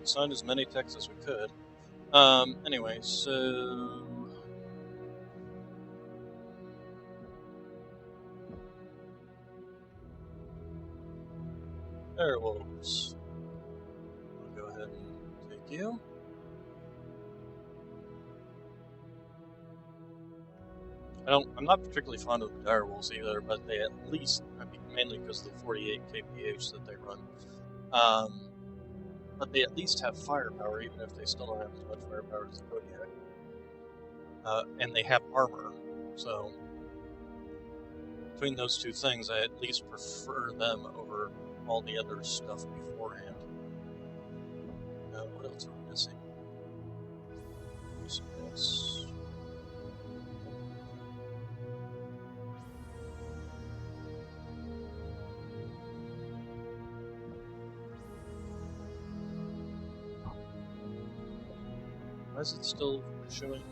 we signed as many texts as we could? Anyway, so there wolves. I'll go ahead and take you. I'm not particularly fond of the dire wolves either, but they at least, I mean, mainly because of the 48 kph that they run. But they at least have firepower, even if they still don't have as much firepower as the Kodiak. And they have armor, so between those two things, I at least prefer them over all the other stuff beforehand. What else are we missing? Yes. Why is it still showing?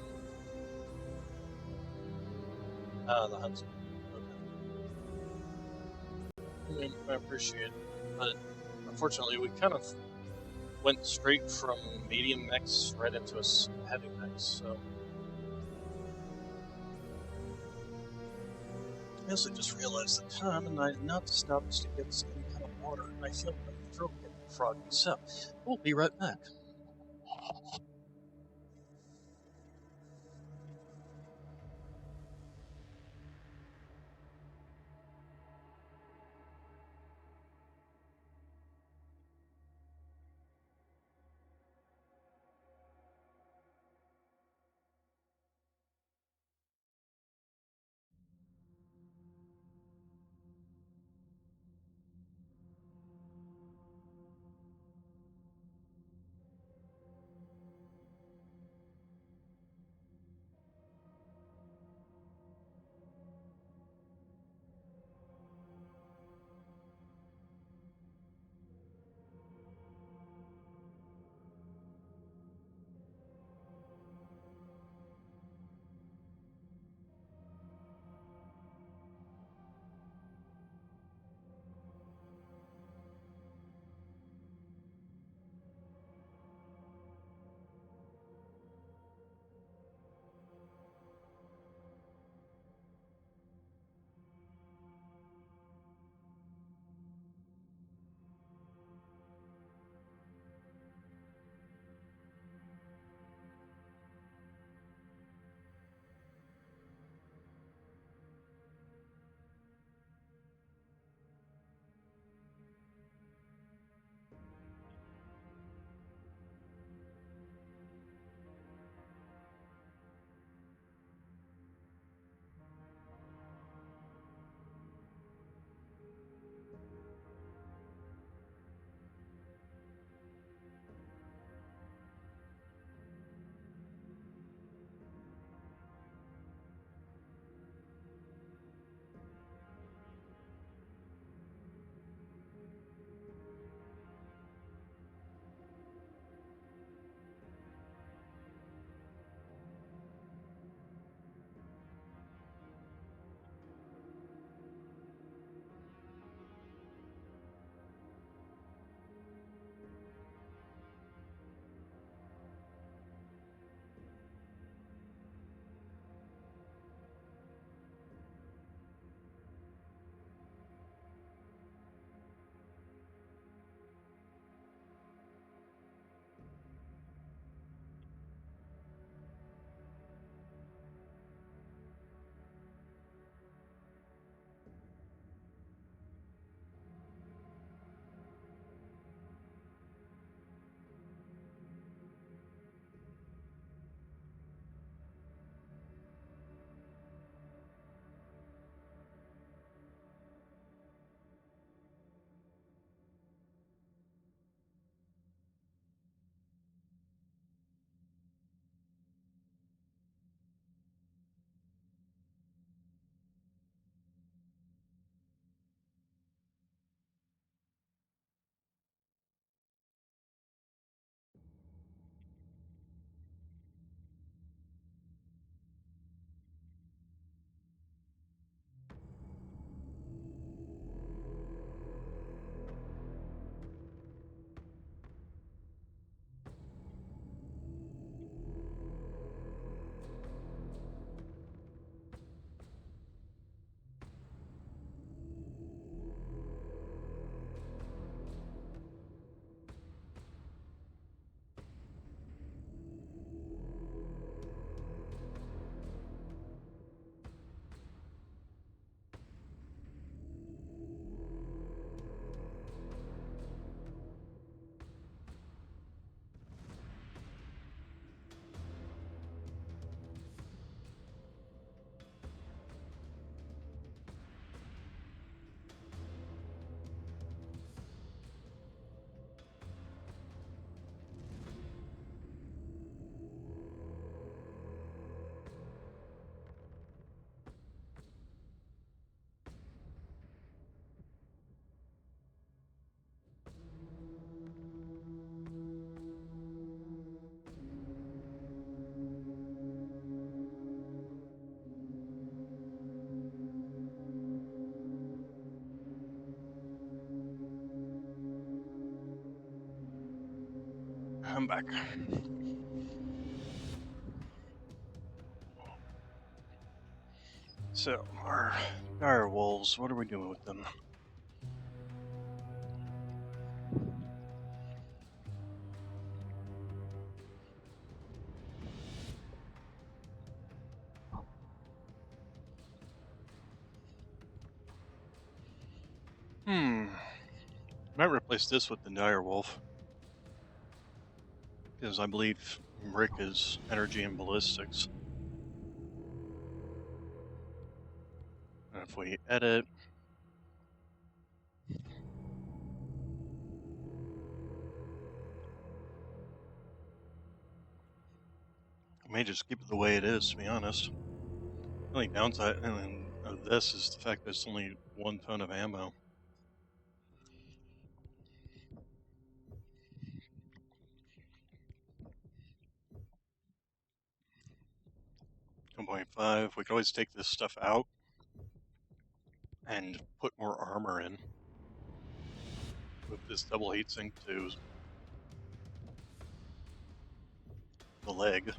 The Huntsman. Okay. I appreciate but unfortunately, we kind of went straight from medium mechs right into heavy mechs. So I also just realized the time, and I did not stop to get any kind of water, and I feel my throat getting froggy. So we'll be right back. I'm back. So, our dire wolves, what are we doing with them? Might replace this with the dire wolf. Because I believe Rick is energy and ballistics. And if we edit, I may just keep it the way it is, to be honest. The only downside of this is the fact that it's only 1 ton of ammo. .5. We could always take this stuff out and put more armor in. Move this double heatsink to the leg.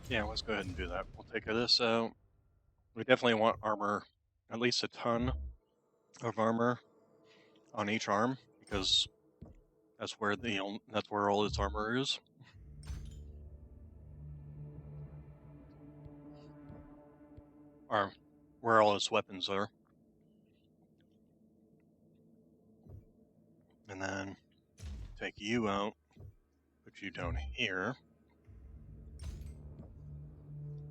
Yeah, let's go ahead and do that. We'll take this out. We definitely want armor, at least a ton of armor on each arm, because that's where all its armor is. Or where all its weapons are. And then take you out, put you down here.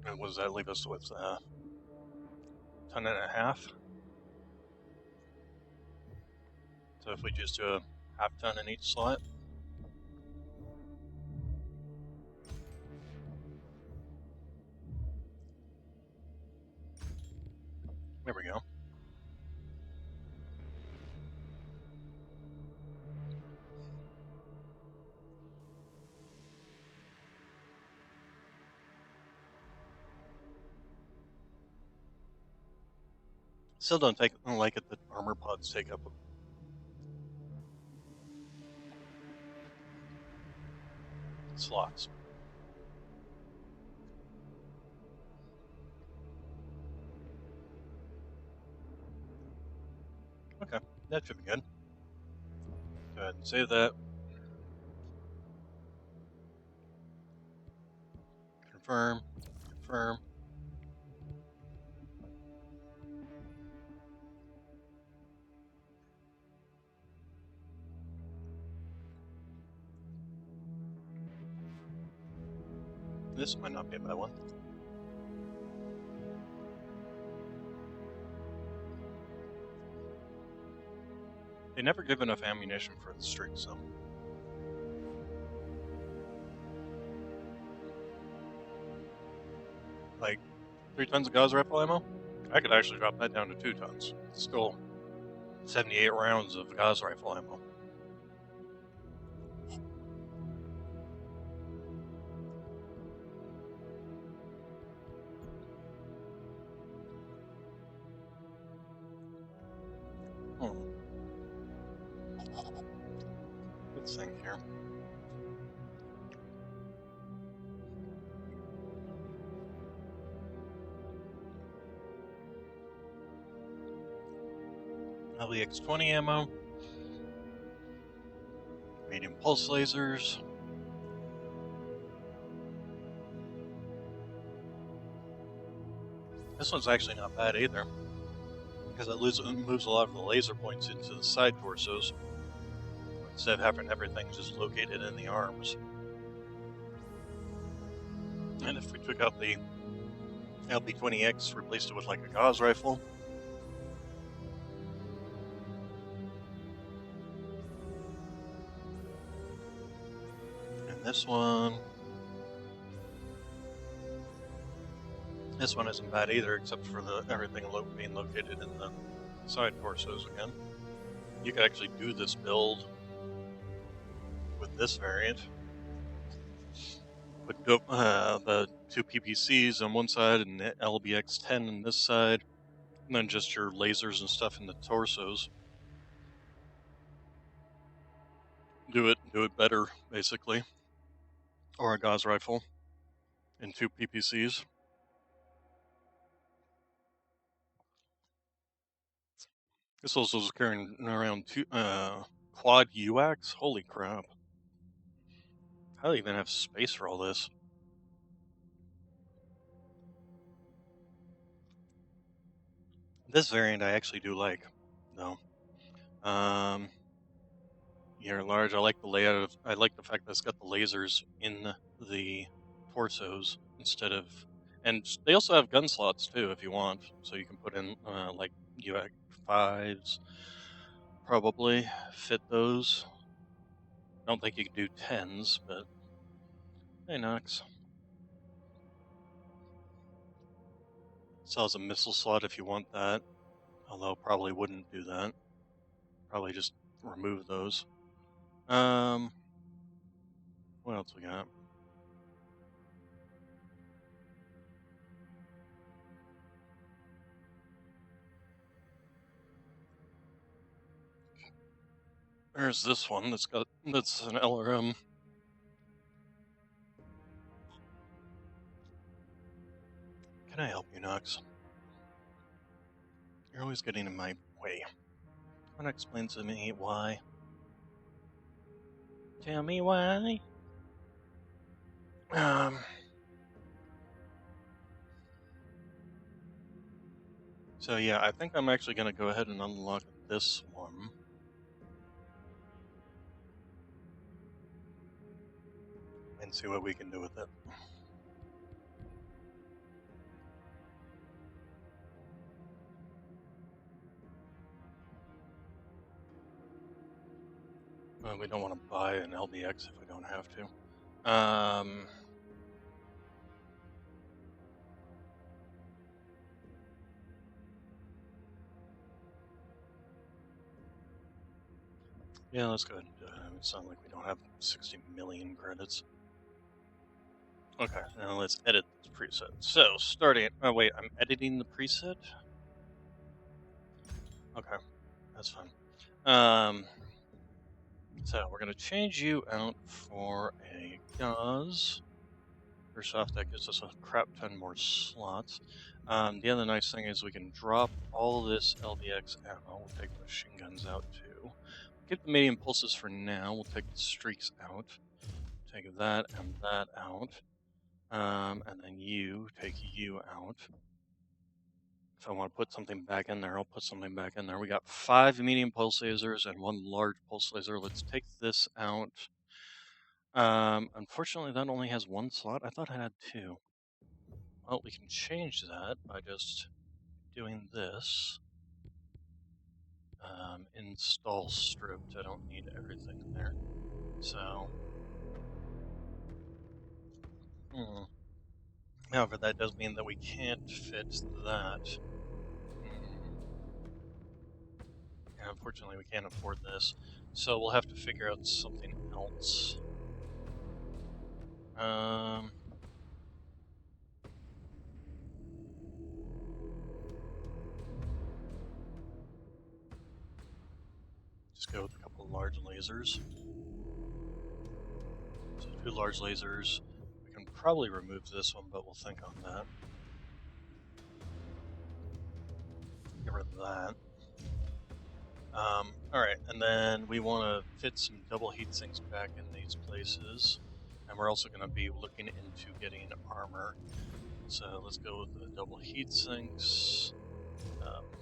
And what does that leave us with? 1.5 tons? So if we just do a half ton in each slot. There we go. Still don't like it that armor pods take up slots. Okay, that should be good. Go ahead and save that. Confirm, confirm. This might not be a bad one. They never give enough ammunition for the streak, so. Like 3 tons of Gauss rifle ammo? I could actually drop that down to 2 tons. It's still 78 rounds of Gauss rifle ammo. Let's think here. LEX-20 ammo. Medium pulse lasers. This one's actually not bad either, because it moves a lot of the laser points into the side torsos, instead of having everything just located in the arms. And if we took out the LB-20X, replaced it with like a Gauss rifle, and this one isn't bad either, except for everything being located in the side torsos again. You could actually do this build with this variant. Put the 2 PPCs on one side and the LBX-10 on this side. And then just your lasers and stuff in the torsos. Do it better, basically. Or a gauze rifle and 2 PPCs. This also is carrying around 2 quad UACs. Holy crap! How do they even have space for all this? This variant I actually do like, though. You're large. I like the layout of. I like the fact that it's got the lasers in the torsos instead of, and they also have gun slots too if you want. So you can put in like UAC fives, probably fit those. Don't think you can do tens, but hey, Knox. Still has a missile slot if you want that. Although probably wouldn't do that. Probably just remove those. What else we got? There's this one that's an LRM. Can I help you, Knox? You're always getting in my way. Want to explain to me why? Tell me why. So yeah, I think I'm actually gonna go ahead and unlock this one. And see what we can do with it. We don't want to buy an LBX if we don't have to. Yeah, let's go ahead and do it. It sounds like we don't have 60 million credits. Okay, now let's edit this preset. So, starting... Oh, wait, I'm editing the preset? Okay, that's fine. So, we're going to change you out for a gauze. First off, that gives us a crap ton more slots. The other nice thing is we can drop all this LBX ammo. We'll take the machine guns out too. Keep the medium pulses for now. We'll take the streaks out. Take that and that out. And then you take you out. If I want to put something back in there, I'll put something back in there. We got 5 medium pulse lasers and 1 large pulse laser. Let's take this out. Unfortunately, that only has 1 slot. I thought I had 2. Well, we can change that by just doing this. Install stripped. I don't need everything there. So, however, that does mean that we can't fit that. Yeah, unfortunately, we can't afford this. So we'll have to figure out something else. Just go with a couple of large lasers. So 2 large lasers. We can probably remove this one, but we'll think on that. Get rid of that. Alright, and then we want to fit some double heat sinks back in these places. And we're also going to be looking into getting armor. So let's go with the double heat sinks.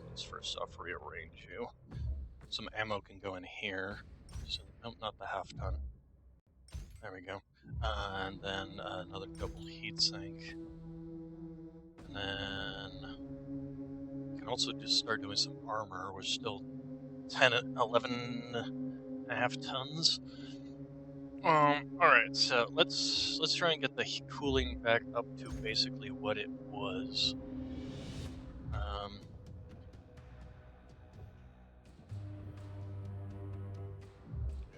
Let's first off rearrange you. Some ammo can go in here. So, nope, not the half ton. There we go. And then another double heat sink. And then we can also just start doing some armor. We're still 11 and a half tons. Alright, so let's try and get the cooling back up to basically what it was.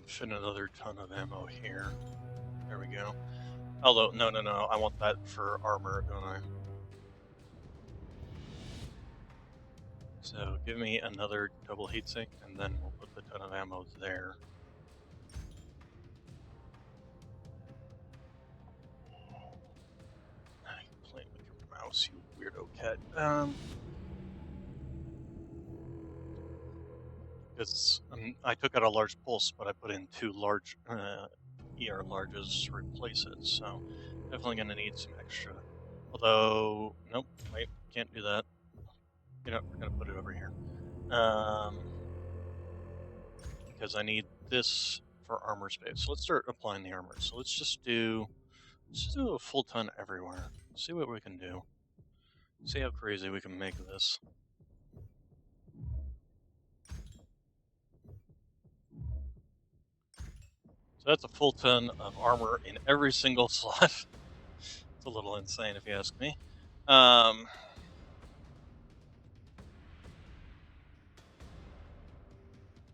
Fit another ton of ammo here. There we go. Although, no, I want that for armor, don't I? So give me another double heatsink, and then we'll put the ton of ammo there. You're playing with your mouse, you weirdo cat. Because I took out a large pulse, but I put in two large ER larges to replace it, so definitely gonna need some extra. Although, nope, wait, can't do that. You know, we're gonna put it over here. Because I need this for armor space. So let's start applying the armor. So let's just do a full ton everywhere. See what we can do. See how crazy we can make this. So that's a full ton of armor in every single slot. It's a little insane if you ask me.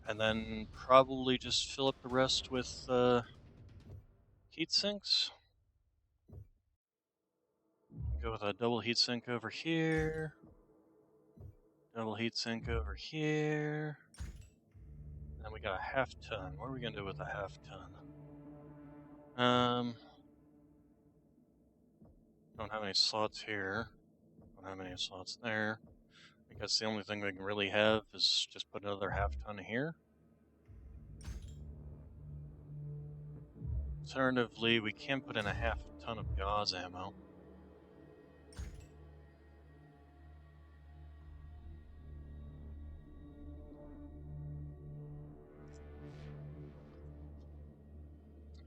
And then probably just fill up the rest with heat sinks. Go with a double heat sink over here. Double heat sink over here. And then we got a half ton. What are we gonna do with a half ton? Don't have any slots here. Don't have any slots there. I guess the only thing we can really have is just put another half ton here. Alternatively, we can put in a half ton of gauze ammo.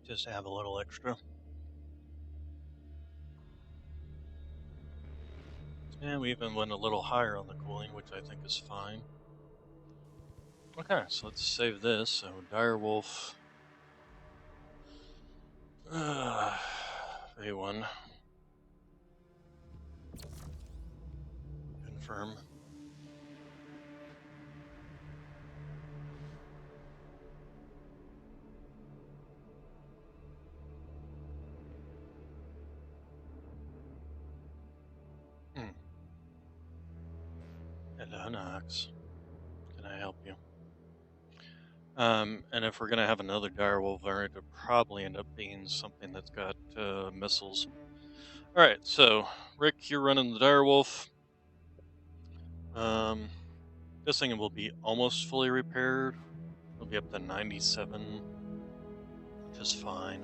Just to have a little extra. And we even went a little higher on the cooling, which I think is fine. Okay, so let's save this. So Direwolf. A1. Confirm. Hello, Nox. Can I help you? And if we're gonna have another direwolf variant, it'll probably end up being something that's got missiles. All right, so Rick, you're running the direwolf. This thing will be almost fully repaired. It'll be up to 97, which is fine.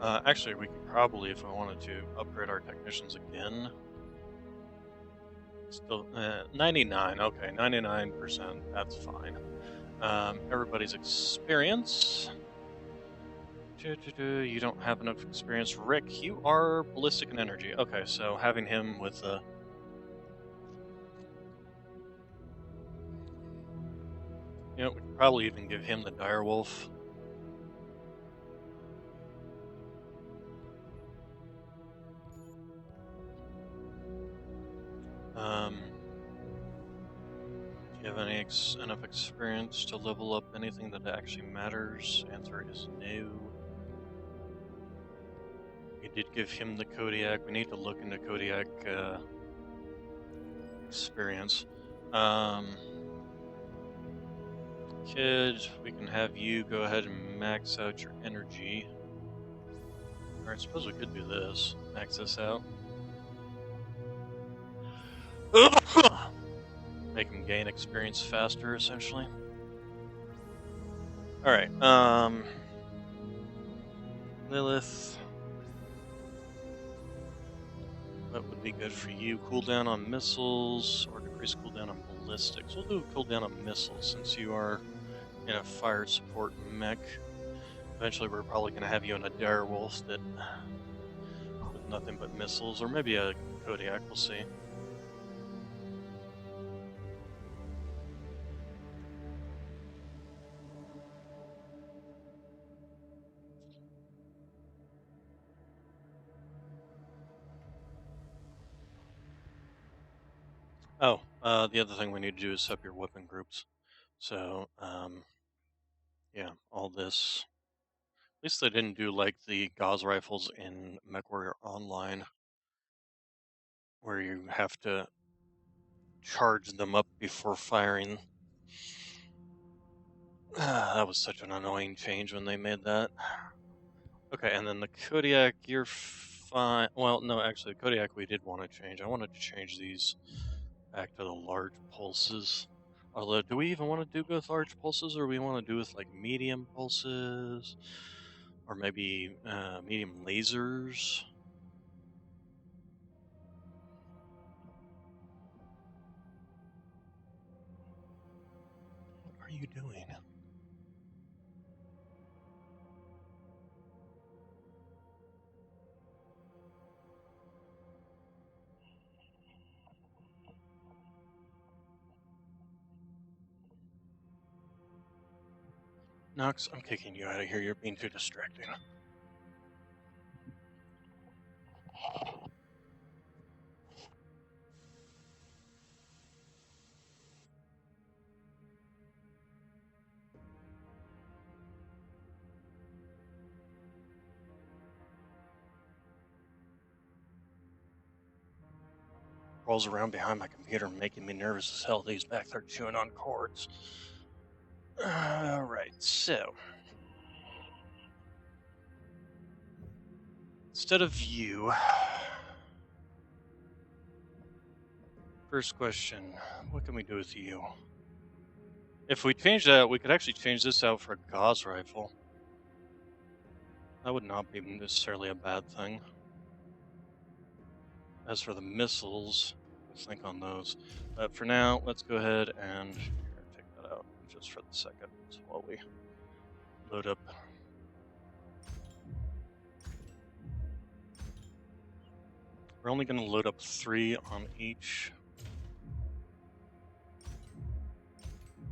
Actually, we could probably, if I wanted to, upgrade our technicians again. Still, 99. Okay, 99%. That's fine. Everybody's experience. You don't have enough experience. Rick, you are ballistic and energy. Okay, so having him with we could probably even give him the direwolf. Do you have enough experience to level up anything that actually matters? Answer is no. We did give him the Kodiak. We need to look into Kodiak experience. Kid, we can have you go ahead and max out your energy. Alright, I suppose we could do this. Max this out. Make him gain experience faster, essentially. Alright, Lilith. What would be good for you? Cooldown on missiles or decrease cooldown on ballistics? We'll do a cooldown on missiles since you are in a fire support mech. Eventually, we're probably going to have you in a direwolf that with nothing but missiles, or maybe a Kodiak. We'll see. Oh, the other thing we need to do is set up your weapon groups. So, yeah, all this. At least they didn't do like the gauze rifles in Mechwarrior Online, where you have to charge them up before firing. That was such an annoying change when they made that. Okay, and then the Kodiak, you're fine. Well, no, actually, the Kodiak we did want to change. I wanted to change these back to the large pulses. Although, do we even want to do with large pulses, or we want to do with like medium pulses, or maybe medium lasers? What are you doing? Nox, I'm kicking you out of here. You're being too distracting. Rolls around behind my computer, making me nervous as hell. He's back there chewing on cords. Alright, so. Instead of you. First question, what can we do with you? If we change that, we could actually change this out for a Gauss rifle. That would not be necessarily a bad thing. As for the missiles, we'll think on those. But for now, let's go ahead and here, take that out just for the second while we load up. We're only going to load up 3 on each,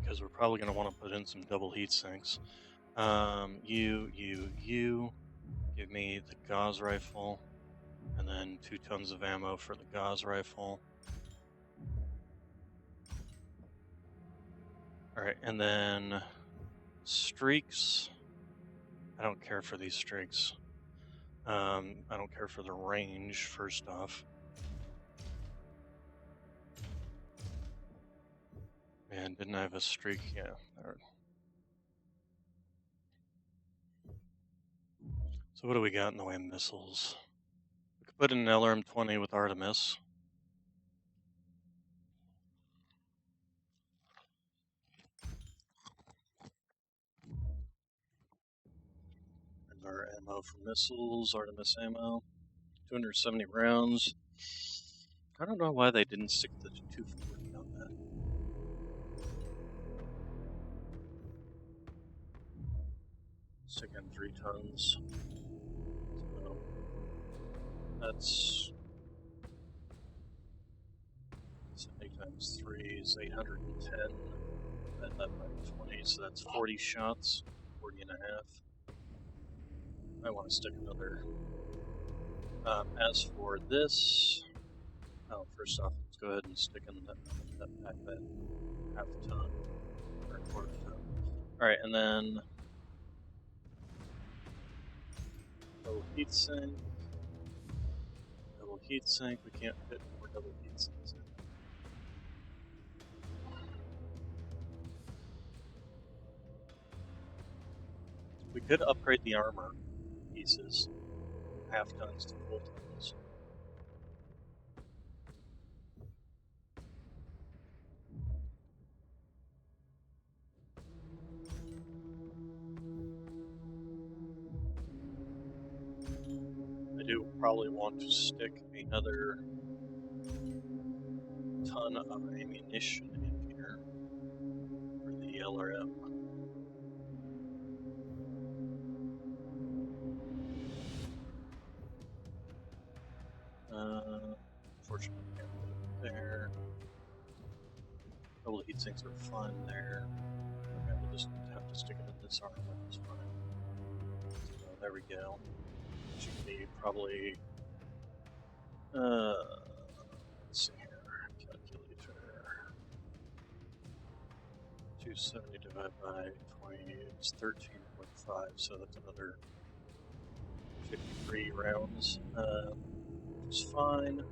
because we're probably going to want to put in some double heat sinks. You, give me the Gauss rifle, and then 2 tons of ammo for the Gauss rifle. Alright, and then streaks. I don't care for these streaks. I don't care for the range, first off. And didn't I have a streak? Yeah. So what do we got in the way of missiles? We could put in an LRM-20 with Artemis. And our ammo for missiles, Artemis ammo. 270 rounds. I don't know why they didn't stick the 240 on that. Stick in 3 tons. So that's 70 times 3 is 810. Divide that by 20, so that's 40 shots, 40 and a half. I want to stick another. As for this, first off, let's go ahead and stick in that back that half a ton or a quarter ton. Alright, and then double heat sink. Double heat sink. We can't fit more double heat sinks in. We could upgrade the armor pieces, half tons to full tons. I do probably want to stick another ton of ammunition in here for the LRM. Unfortunately, can't put it there. Double heat sinks are fine there. Okay, we'll just have to stick it in this armor, that's fine. So there we go. Should be probably, let's see here, calculator. 270 divided by 20 is 13.5, so that's another 53 rounds, which is fine.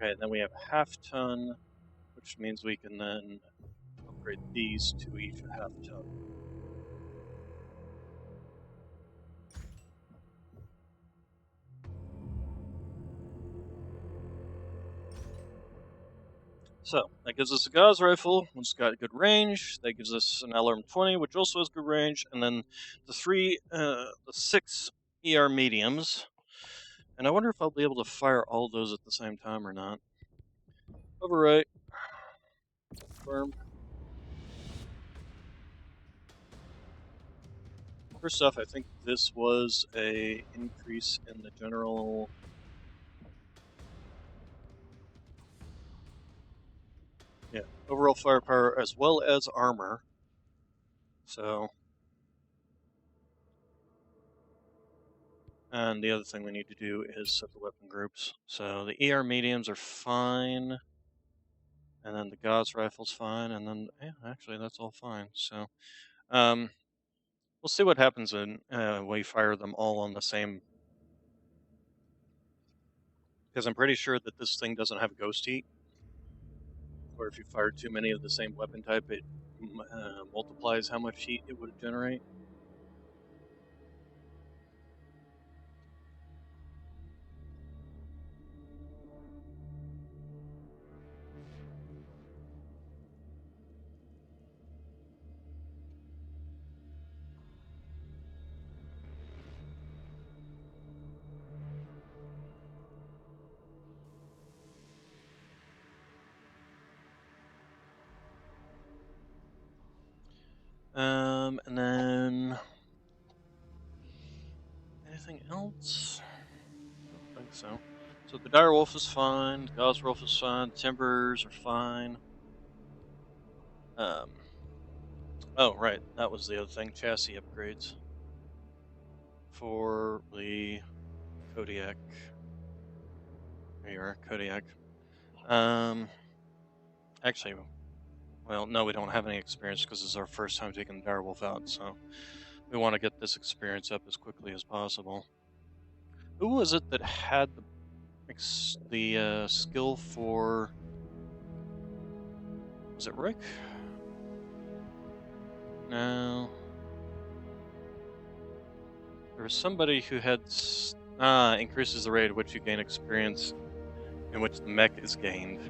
Okay, then we have half ton, which which means we can then upgrade these to each a half ton. So, that gives us a Gauss rifle, which has got good range. That gives us an LRM-20, which also has good range. And then the 6 ER mediums. And I wonder if I'll be able to fire all those at the same time or not. Overwrite. Confirm. First off, I think this was a increase in the general... Yeah, overall firepower as well as armor. So... And the other thing we need to do is set the weapon groups. So the ER mediums are fine. And then the Gauss rifle's fine. And then, yeah, actually, that's all fine. So, we'll see what happens when we fire them all on the same. Because I'm pretty sure that this thing doesn't have ghost heat. Or if you fire too many of the same weapon type, it multiplies how much heat it would generate. And then anything else? I don't think so. So the dire wolf is fine, the Gauss wolf is fine, the timbers are fine. Oh right, that was the other thing. Chassis upgrades for the Kodiak. There you are, Kodiak. Actually, well, no, we don't have any experience because this is our first time taking the direwolf out, so we want to get this experience up as quickly as possible. Who was it that had the skill for... Was it Rick? No. There was somebody who had... increases the rate at which you gain experience in which the mech is gained.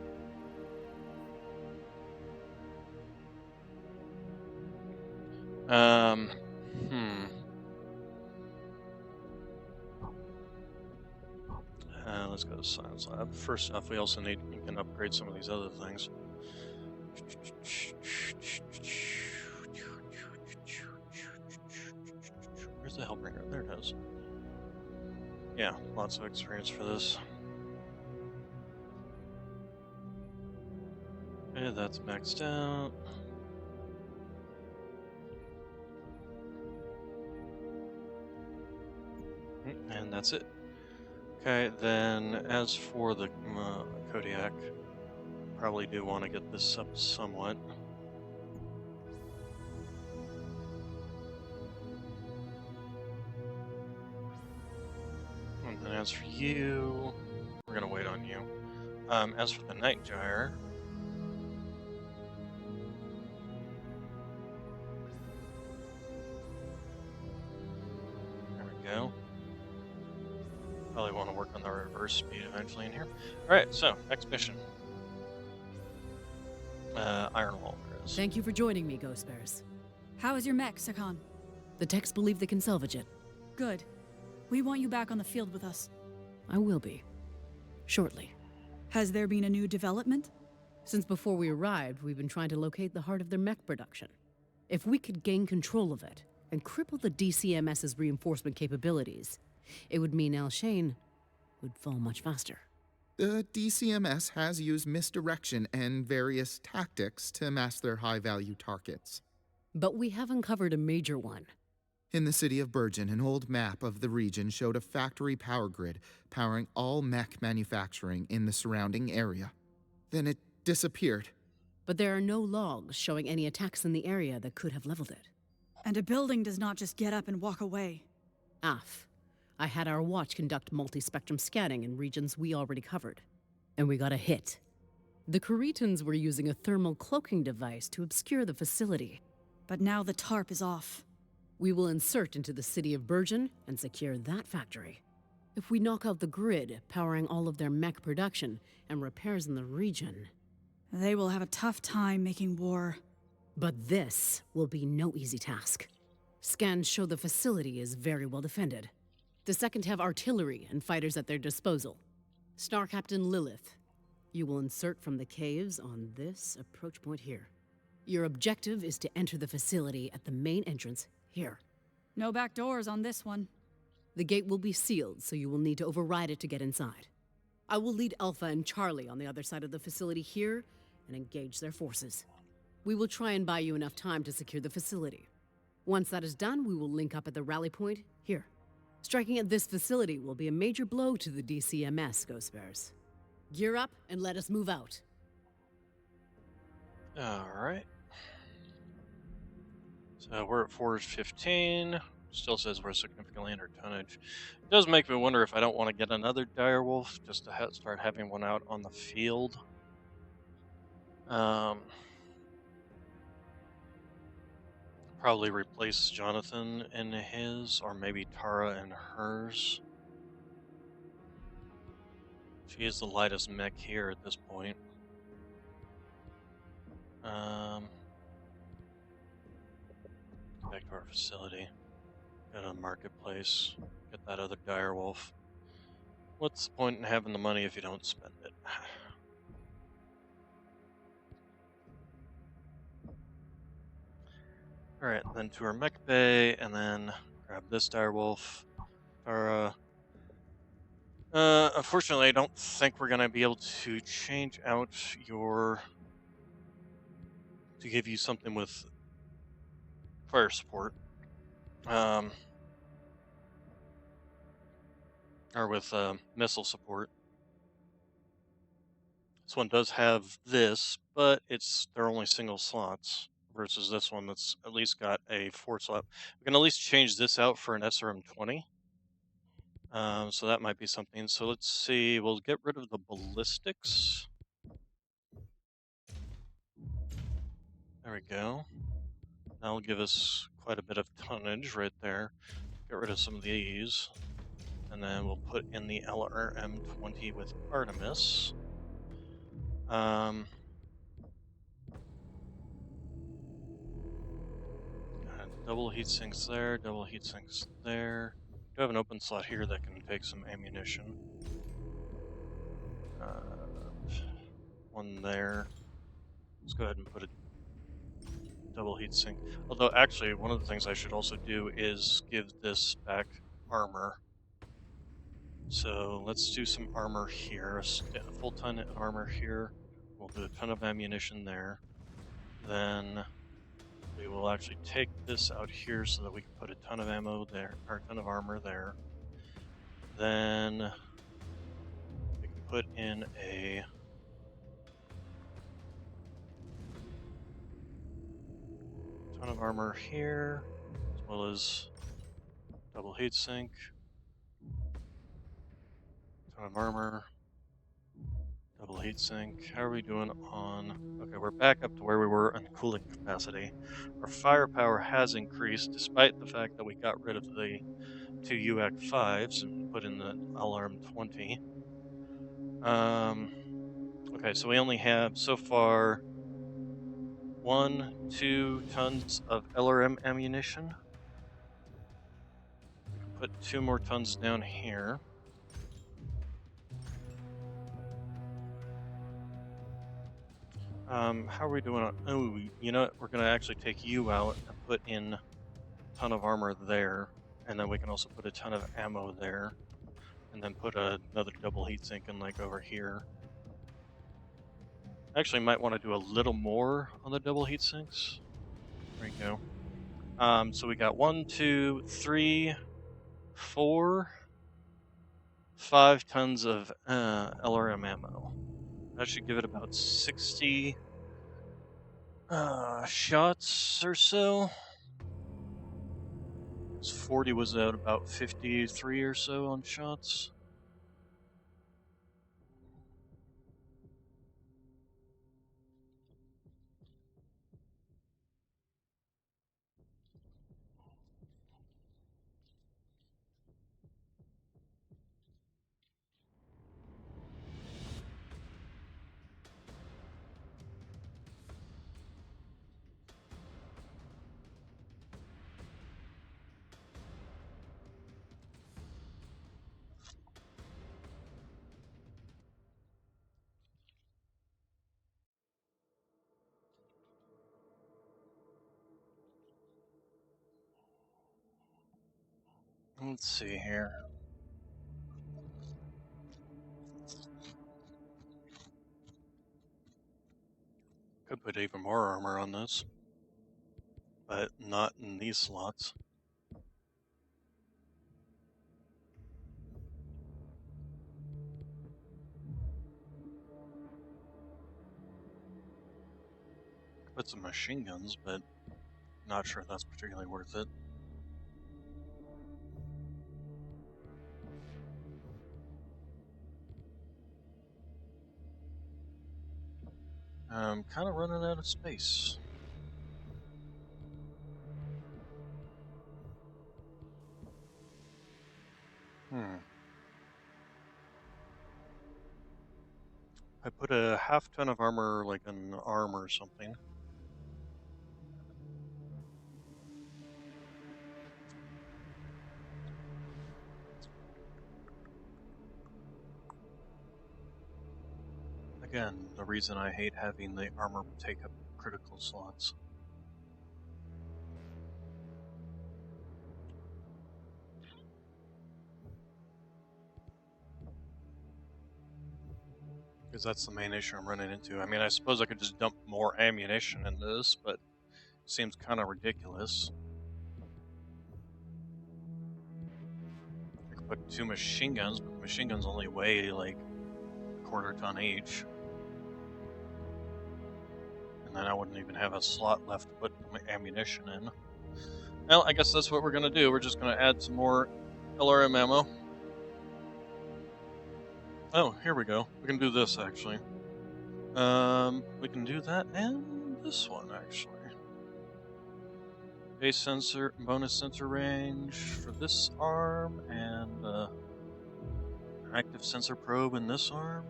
Let's go to Science Lab. First off, we also need... We can upgrade some of these other things. Where's the Hellbringer? There it is. Yeah, lots of experience for this. Okay, that's maxed out. And that's it. Okay, then as for the Kodiak, probably do want to get this up somewhat. And then as for you, we're going to wait on you. As for the Night Gyre, there we go. Probably want to work on the reverse speed eventually in here. Alright, so, next mission. Ironwall, there is. Thank you for joining me, Ghost Bears. How is your mech, Sakan? The techs believe they can salvage it. Good. We want you back on the field with us. I will be. Shortly. Has there been a new development? Since before we arrived, we've been trying to locate the heart of their mech production. If we could gain control of it and cripple the DCMS's reinforcement capabilities, it would mean Alshane would fall much faster. The DCMS has used misdirection and various tactics to mask their high-value targets. But we have uncovered a major one. In the city of Bergen, an old map of the region showed a factory power grid powering all mech manufacturing in the surrounding area. Then it disappeared. But there are no logs showing any attacks in the area that could have leveled it. And a building does not just get up and walk away. I had our watch conduct multi-spectrum scanning in regions we already covered. And we got a hit. The Caretans were using a thermal cloaking device to obscure the facility. But now the tarp is off. We will insert into the city of Bergen and secure that factory. If we knock out the grid, powering all of their mech production and repairs in the region... They will have a tough time making war. But this will be no easy task. Scans show the facility is very well defended. The second have artillery and fighters at their disposal. Star Captain Lilith, you will insert from the caves on this approach point here. Your objective is to enter the facility at the main entrance here. No back doors on this one. The gate will be sealed, so you will need to override it to get inside. I will lead Alpha and Charlie on the other side of the facility here and engage their forces. We will try and buy you enough time to secure the facility. Once that is done, we will link up at the rally point here. Striking at this facility will be a major blow to the DCMS, Ghost Bears. Gear up and let us move out. Alright. So we're at Forge 15. Still says we're significantly under tonnage. It does make me wonder if I don't want to get another direwolf just to start having one out on the field. Probably replace Jonathan in his, or maybe Tara in hers. She is the lightest mech here at this point. Back to our facility. Go to the marketplace. Get that other direwolf. What's the point in having the money if you don't spend it? Alright, then to our mech bay, and then grab this direwolf. Unfortunately, I don't think we're going to be able to change out your... to give you something with fire support. Or with missile support. This one does have this, but they're only single slots versus this one that's at least got a 4 slot. We can at least change this out for an SRM-20. So that might be something. So let's see, we'll get rid of the ballistics. There we go. That'll give us quite a bit of tonnage right there. Get rid of some of these. And then we'll put in the LRM-20 with Artemis. Double heat sinks there, double heat sinks there. Do have an open slot here that can take some ammunition. One there. Let's go ahead and put a double heat sink. Although, actually, one of the things I should also do is give this back armor. So let's do some armor here. A full ton of armor here. We'll do a ton of ammunition there. Then we will actually take this out here so that we can put a ton of ammo there, or a ton of armor there. Then we can put in a ton of armor here, as well as double heatsink, ton of armor, double heatsink. How are we doing on... Okay, we're back up to where we were on cooling capacity. Our firepower has increased despite the fact that we got rid of the 2 UAC-5s and put in the LRM-20. Okay, so we only have so far 1-2 tons of LRM ammunition. We can put 2 more tons down here. How are we doing on... Oh, you know what? We're going to actually take you out and put in a ton of armor there. And then we can also put a ton of ammo there. And then put another double heatsink in, like, over here. Actually, might want to do a little more on the double heatsinks. There we go. So we got 1, 2, 3, 4, 5 tons of LRM ammo. That should give it about 60 shots or so. 40 was at about 53 or so on shots. Let's see here. Could put even more armor on this, but not in these slots. Could put some machine guns, but not sure that's particularly worth it. I'm kind of running out of space. I put a half ton of armor, like an arm or something. Again, the reason I hate having the armor take up critical slots. Because that's the main issue I'm running into. I mean, I suppose I could just dump more ammunition into this, but it seems kind of ridiculous. I could put 2 machine guns, but the machine guns only weigh like a quarter ton each. And then I wouldn't even have a slot left to put my ammunition in. Well, I guess that's what we're going to do. We're just going to add some more LRM ammo. Oh, here we go. We can do this, actually. We can do that and this one, actually. Base sensor, bonus sensor range for this arm, and an active sensor probe in this arm.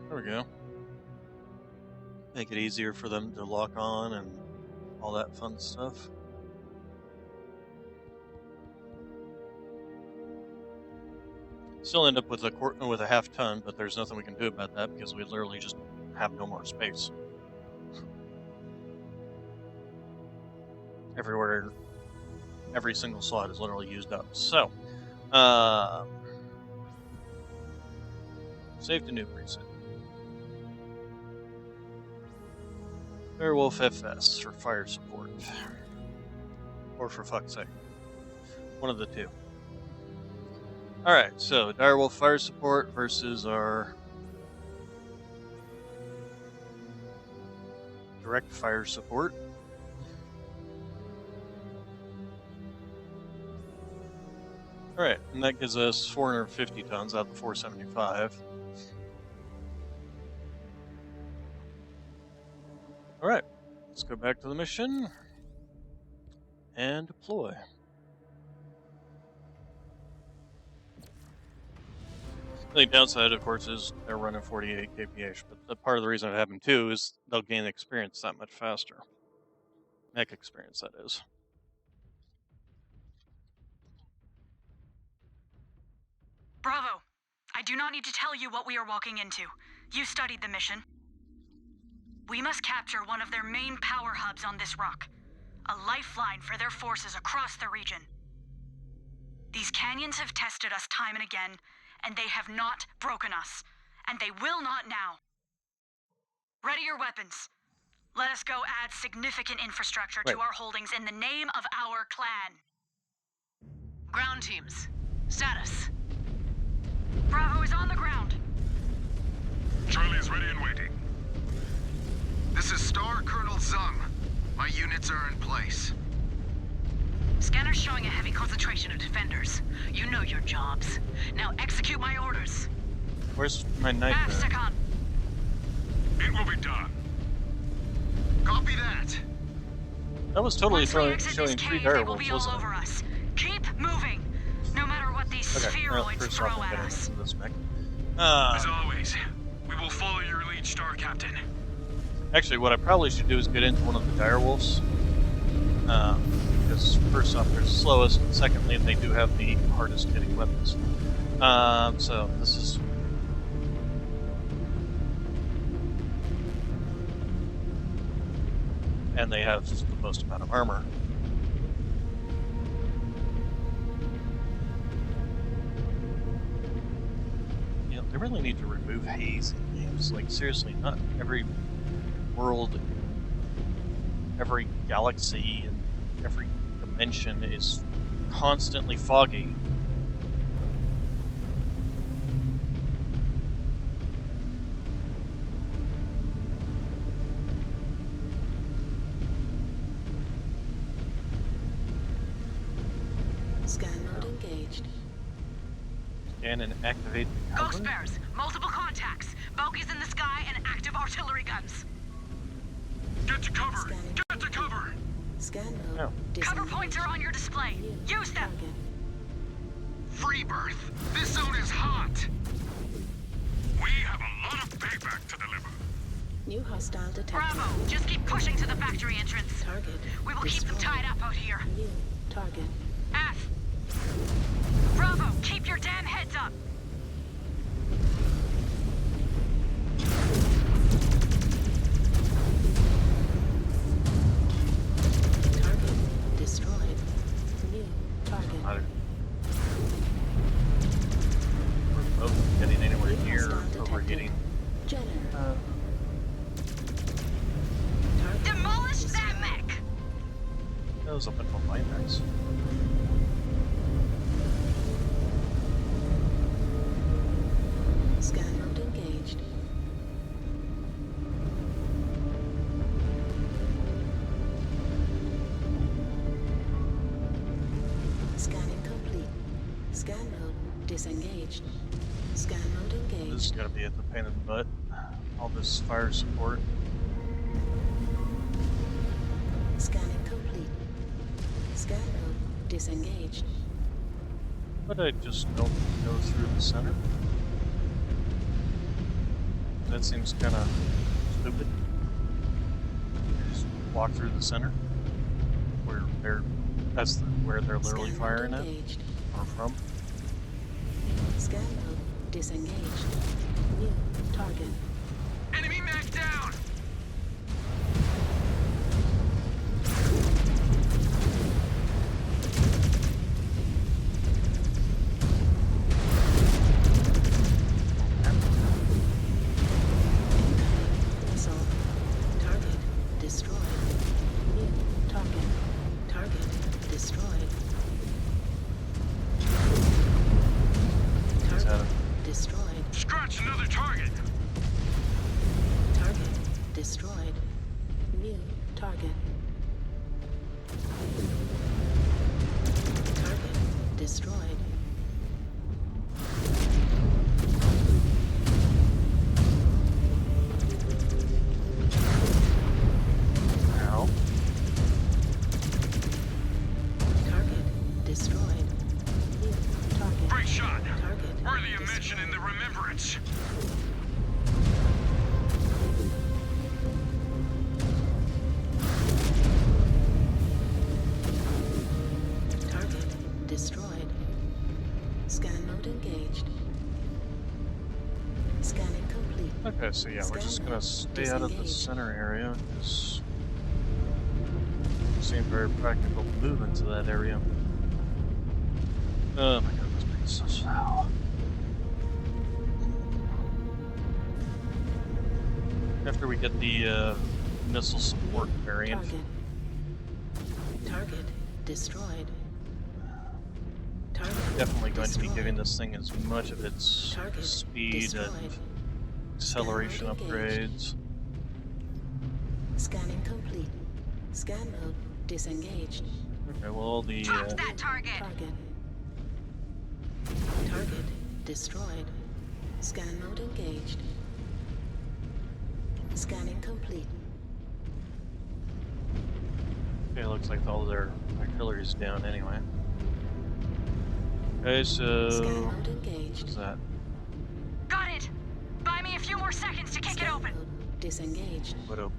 There we go. Make it easier for them to lock on and all that fun stuff. Still end up with a half ton, but there's nothing we can do about that because we literally just have no more space. Everywhere, every single slot is literally used up. So, save to new preset. Werewolf FS for fire support. Or for fuck's sake. One of the two. Alright, so Direwolf fire support versus our direct fire support. Alright, and that gives us 450 tons out of the 475. Alright, let's go back to the mission and deploy. The downside, of course, is they're running 48 kph, but the part of the reason I have them too is they'll gain experience that much faster. Mech experience, that is. Bravo! I do not need to tell you what we are walking into. You studied the mission. We must capture one of their main power hubs on this rock. A lifeline for their forces across the region. These canyons have tested us time and again, and they have not broken us. And they will not now. Ready your weapons. Let us go add significant infrastructure to our holdings in the name of our clan. Ground teams, status. Bravo is on the ground. Charlie is ready and waiting. This is Star Colonel Zung. My units are in place. Scanner's showing a heavy concentration of defenders. You know your jobs. Now execute my orders. Where's my knife? Second. It will be done. Copy that. That was totally Once we exit showing this 3 cave, they will direwolves, be all wasn't over it? us. Keep moving, no matter what these spheroids first throw off, at I'm us. into this mech. As always, we will follow your lead, Star Captain. Actually, what I probably should do is get into one of the direwolves. Because first off, they're the slowest, and secondly, they do have the hardest hitting weapons. So this is and they have the most amount of armor. You know, they really need to remove haze in games. Like, seriously, not every world, every galaxy, and every dimension is constantly foggy. Scan mode engaged. Scan and activate the cover. Ghost bears, multiple contacts, bogies in the sky, and active artillery guns. Get to cover! Scanning. Get to cover! Scan mode. No. Cover Disengaged. points are on your display. New Use them. target. Free birth! This zone is hot! We have a lot of payback to deliver. New hostile detected. Bravo, just keep pushing to the factory entrance. Target. We will keep them destroyed. tied up out here. New target. F. Bravo, keep your damn heads up. Target destroyed. New target. Either. We're both getting anywhere New near hostile detected. overheating. Jenner. Target Demolish destroyed. that mech. That was up until my next. Scan mode engaged. Scanning complete. Scan mode disengaged. Scan mode This is engaged. gonna be at the pain in the butt. All this fire support. Scanning complete. Scan mode disengaged. But I just don't go through the center. That seems kind of stupid. Just walk through the center, where where they're literally Scan firing mode at engaged. or from. Scan mode disengaged. New target. Enemy mech down! Missile. Target destroyed. New target. Target destroyed. Is that Target destroyed. Scratch another target! Target destroyed. New target. Target destroyed. Ow. Target destroyed. New target. Great shot! Target Worthy of destroyed. mention in the remembrance. Target destroyed. Scan mode engaged. Scanning complete. Okay, so yeah, we're just gonna stay out of the Disengage. center area because it seemed very practical to move into that area. Oh my god, this makes so slow. After we get the missile support variant, Target. Target destroyed. Target definitely going to be destroyed. giving this thing as much of its Target speed destroyed. and acceleration Scan mode upgrades. Scanning complete. Scan mode disengaged. Okay, well, all the Drop that target. Target. Target destroyed. Scan mode engaged. Scanning complete. okay, looks like all their artillery's down anyway. Okay, so Scan mode engaged. what is that? Got it. Buy me a few more seconds to kick it Scan open. mode disengaged. What open?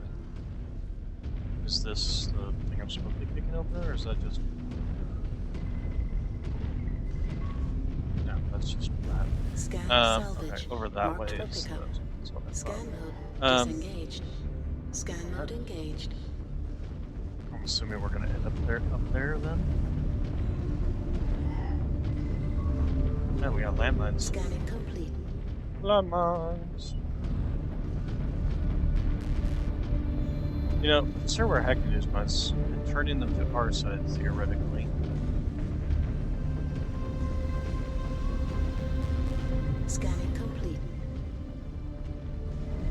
Is this the thing I'm supposed to be picking open, or is that just? No, that's just that. Scan Okay, salvage. over that Marked way for is pickup. that's what I thought. Scan mode Um, disengaged. Scan mode engaged. I'm assuming we're gonna end up there then. Yeah, we got landmines. Scanning complete. Landmines. You know, consider we're hacking these mines and turning them to our side theoretically. Scanning complete.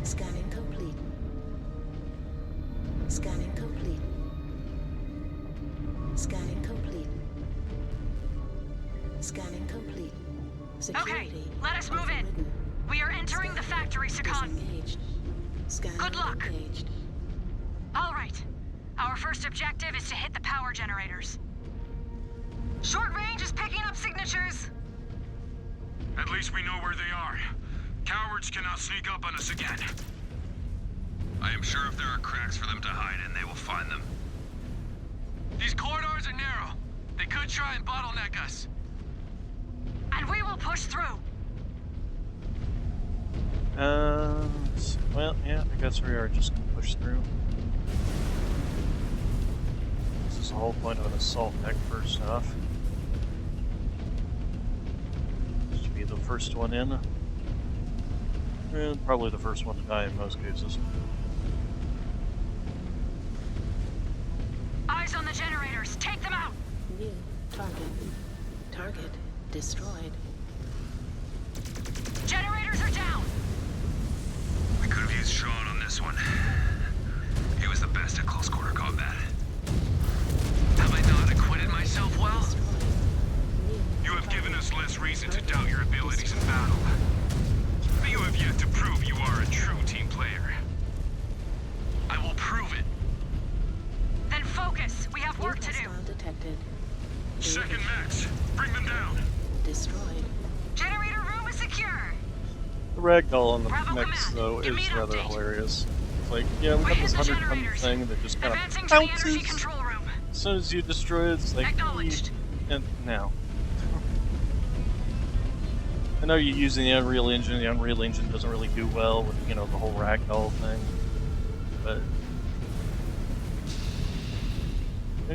Scanning complete. Scanning complete. Scanning complete. Scanning complete. Security. Okay, let us move in. overridden. We are entering the factory, Sakan. Disengaged. Scanning Good luck. engaged. All right. Our first objective is to hit the power generators. Short range is picking up signatures. At least we know where they are. Cowards cannot sneak up on us again. I am sure if there are cracks for them to hide in, they will find them. These corridors are narrow. They could try and bottleneck us. And we will push through. Well, yeah, I guess we are just gonna push through. This is the whole point of an assault deck, first off. Just be the first one in. And probably the first one to die in most cases. Eyes on the generators. Take them out. New target. Target destroyed. Generators are down. We could have used Sean on this one. He was the best at close quarter combat. Have I not acquitted myself well? You have given us less reason to doubt your abilities in battle. But you have yet to prove you are a true team player. I will prove it. Then focus. We have work to do. Hostile detected. Second max, bring them down. Destroyed. Generator room is secure. The ragdoll on the Bravo mix, Command, though, give me is an rather update. hilarious. It's like, yeah, we We got hit this the 100-ton generators. thing that just kind Advancing of to the energy bounces control room. as soon as you destroy it. It's like, Acknowledged. and now. I know you're using the Unreal Engine. The Unreal Engine doesn't really do well with, you know, the whole ragdoll thing. But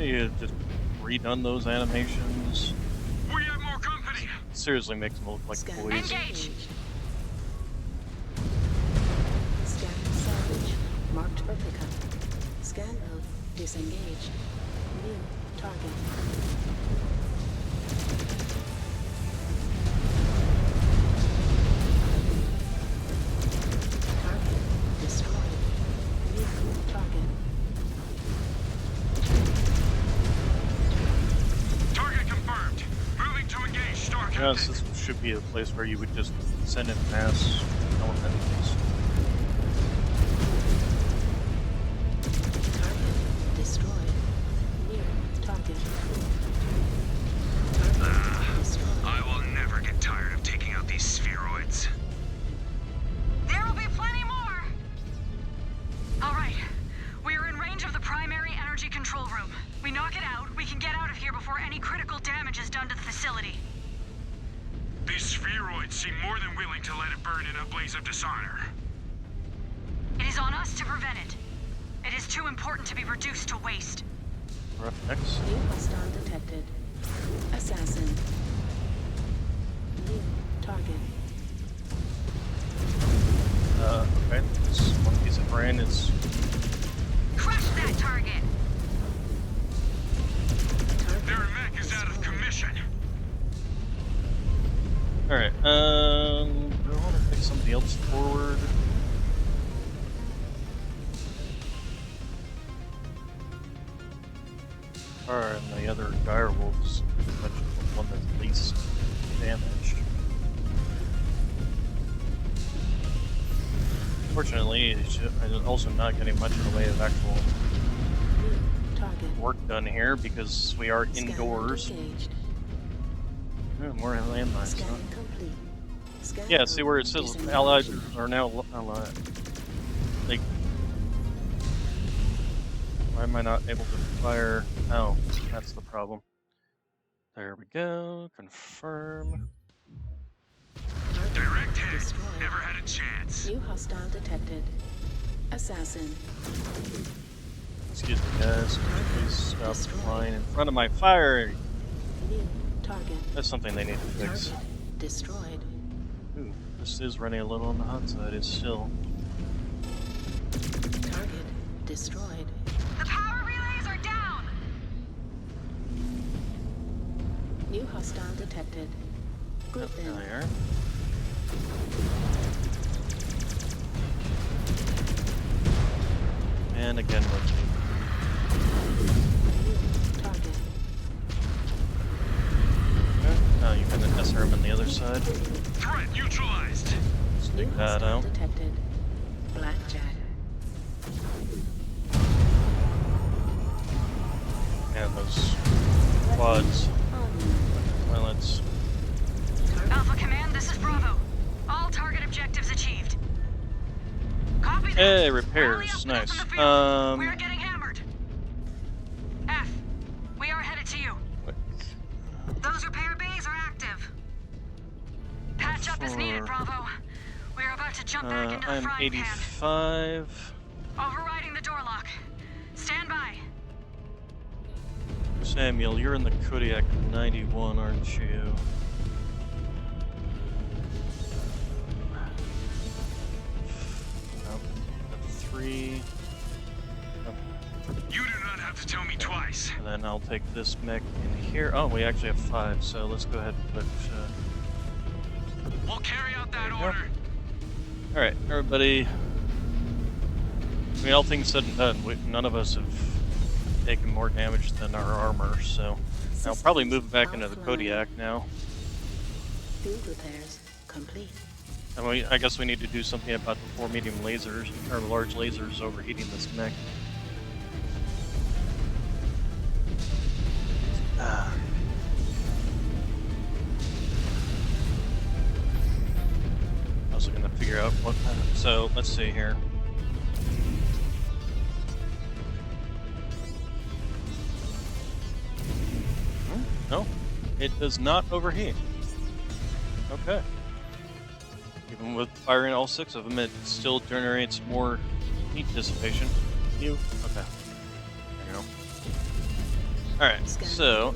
you just redone those animations. We have more company. Seriously makes them look like Scanning toys. Engage. Scanning salvage. Marked for pickup. Scan mode disengaged. New target. Target destroyed. New target. Target confirmed. Moving to engage Star Yes, Captain. this should be a place where you would just send in mass elements. Target destroyed. New target. Target destroyed. I will never get tired of taking out these spheroids. There will be plenty more. All right. We are in range of the primary energy control room. We knock it out, we can get out of here before any critical damage is done to the facility. These spheroids seem more than willing to let it burn in a blaze of dishonor. It is on us to prevent it. It is too important to be reduced to waste. Rough X. New hostile detected. Assassin. New target. Okay. This one piece of brain is. Crush that target! Target Their mech is out of destroyed. commission. Alright, do I want to take somebody else forward? Or and the other dire wolves, pretty much the one that's least damaged. Fortunately, I'm also not getting much in the way of actual New target. work done here because we are Scanner indoors. engaged. More landmines, huh? Scanning complete. Scan Yeah, see where it says disengaged. allied are now allied. Like, why am I not able to fire? Oh, that's the problem. There we go. Confirm. Target Direct hit. destroyed. Never had a chance. New hostile detected. Assassin. Excuse me, guys. Please stop flying in front of my fire. New target. That's something they need to fix. Target destroyed. Ooh, this is running a little on the hot side. It's still. Target destroyed. The power relays are down! New hostile detected. Group in. There. And again, with Target. now you got an SRM on the other side. Threat neutralized. New Take that hostile out. detected. Blackjack. And those quads. Well, let's. Alpha Command, this is Bravo. All target objectives achieved. Copy that. Hey, Rally repairs. up and Nice. open the field. We are getting hammered. F, we are headed to you. Those repair bays are active. Patch up is needed, Bravo. We are about to jump back into the I'm frying pan. 85. Overriding the door lock. Stand by. Samuel, you're in the Kodiak 91, aren't you? Nope. 3. You do not have to tell me twice. And then I'll take this mech in here. Oh, we actually have 5, so let's go ahead and put. We'll carry out that There you go. order. Alright, everybody. I mean, all things said and done, none of us have taken more damage than our armor, so I'll probably move back into the Kodiak now. Field repairs complete. And I guess we need to do something about the 4 medium lasers, or large lasers overheating this mech. Also gonna figure out what. So let's see here. No, it does not overheat. Okay. Even with firing all 6 of them, it still generates more heat dissipation. You? Okay. There you go. Alright, so,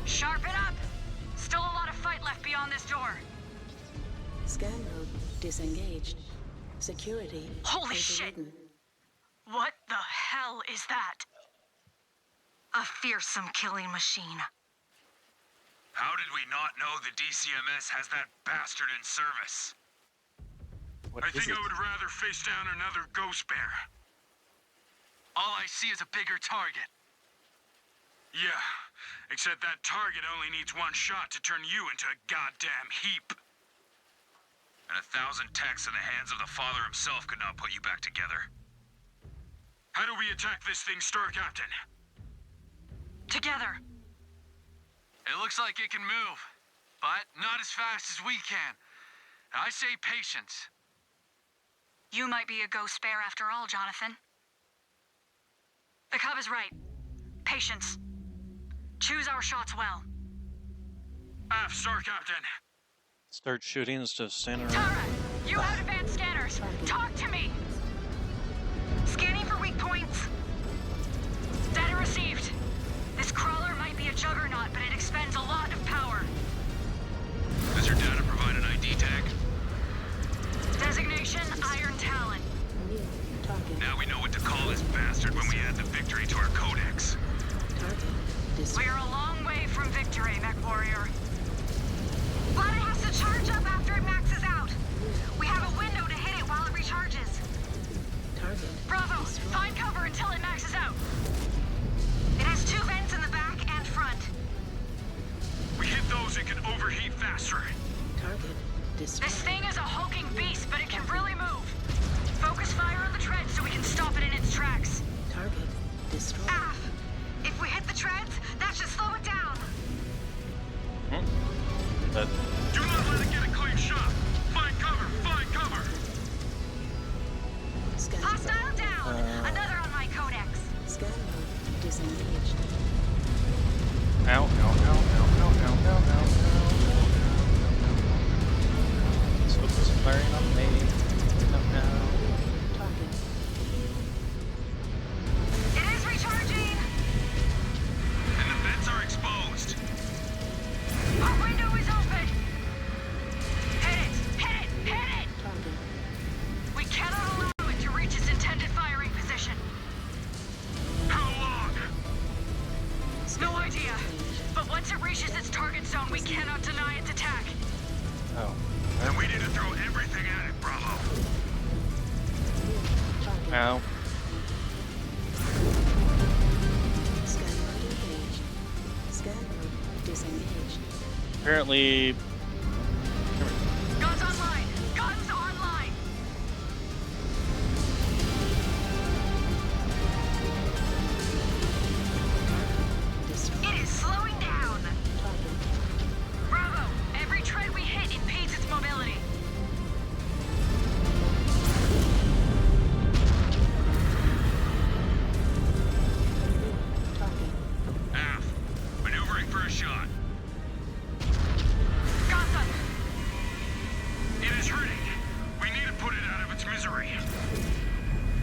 Sharpen up. Still a lot of fight left beyond this door. Scan mode disengaged. Security Holy shit. overridden. What the hell is that? A fearsome killing machine. How did we not know the DCMS has that bastard in service? what I is think it? I would rather face down another ghost bear. All I see is a bigger target. Yeah, except that target only needs one shot to turn you into a goddamn heap. And 1,000 techs in the hands of the Father himself could not put you back together. How do we attack this thing, Star Captain? Together. It looks like it can move, but not as fast as we can. I say patience. You might be a ghost bear after all, Jonathan. The Cub is right. Patience. Choose our shots well. Star Captain. Start shooting instead of standing around. Tara, you have advanced scanners. Talk to me. Scanning for weak points. Data received. This crawler might be a juggernaut, but it expends a lot of power. Does your data provide an ID tag? Designation, Iron Talon. New target. Now we know what to call this bastard when we add the victory to our codex. Target destroyed. We're a long way from victory, Mechwarrior. But it has to charge up after it maxes out. We have a window to hit it while it recharges. Target Bravo, destroyed. find cover until it maxes out. It has 2 vents in the back and front. We hit those, it can overheat faster. Target destroyed. This thing is a hulking beast, but it can really move. Focus fire on the treads so we can stop it in its tracks. Target destroyed. If we hit the treads, that should slow it down. But Do not let it get a clean shot. Ow. Scan mode engaged. Scan mode disengaged. Apparently. Guns online! Guns online! Destroyed. It is slowing down! Target. Bravo! Every tread we hit impedes its mobility. Target. Aft, maneuvering for a shot. Gotham! It is ready. We need to put it out of its misery.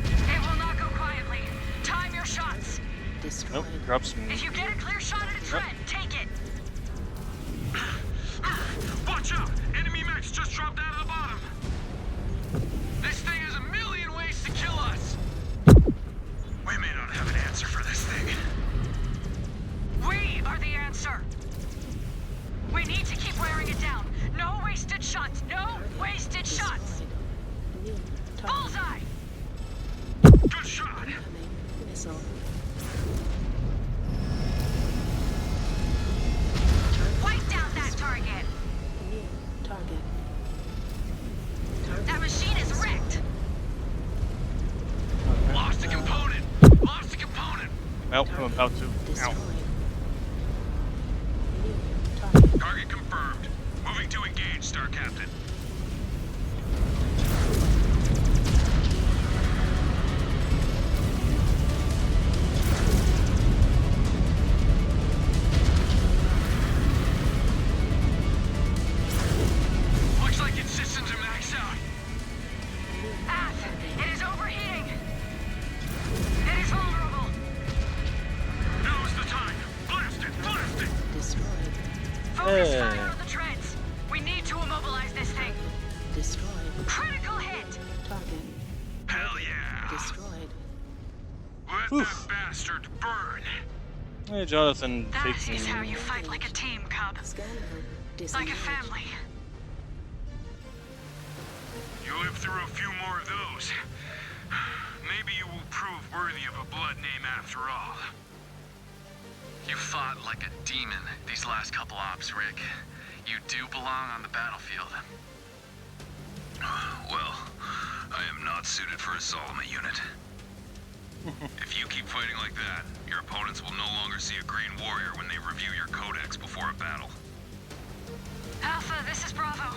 It will not go quietly. Time your shots. Destroyed. Nope. Drop some. If you get a clear shot at a tread, take it. Watch out! Enemy mechs just dropped out of the bottom. This thing has a million ways to kill us. We may not have an answer for this thing. We are the answer. We need to keep wearing it down. No wasted shots. No wasted shots. Destroyed. New target. Bullseye! Good shot. Incoming missile. Wipe down that target. New target. Target. That machine is wrecked. Lost a component. Lost a component. Oh, I'm about to. Ow. Destroyed. New target. Target confirmed. Moving to engage, Star Captain. Looks like its systems are maxed out. Ath, it is overheating. It is vulnerable. Now's the time. Blast it! Blast it! Destroyed. Focus Hey. fire on the treads. We need to immobilize this thing. Destroyed. Critical hit. Target. Hell yeah! Destroyed. Let Oof. that bastard burn! Hey, Jonathan That taking. is how you fight like a team, Cub. Scan mode Like disengaged. a family. You live through a few more of those. Maybe you will prove worthy of a blood name after all. You fought like a demon these last couple ops, Rick. You do belong on the battlefield. Well, I am not suited for a Solomon unit. If you keep fighting like that, your opponents will no longer see a green warrior when they review your codex before a battle. Alpha, this is Bravo.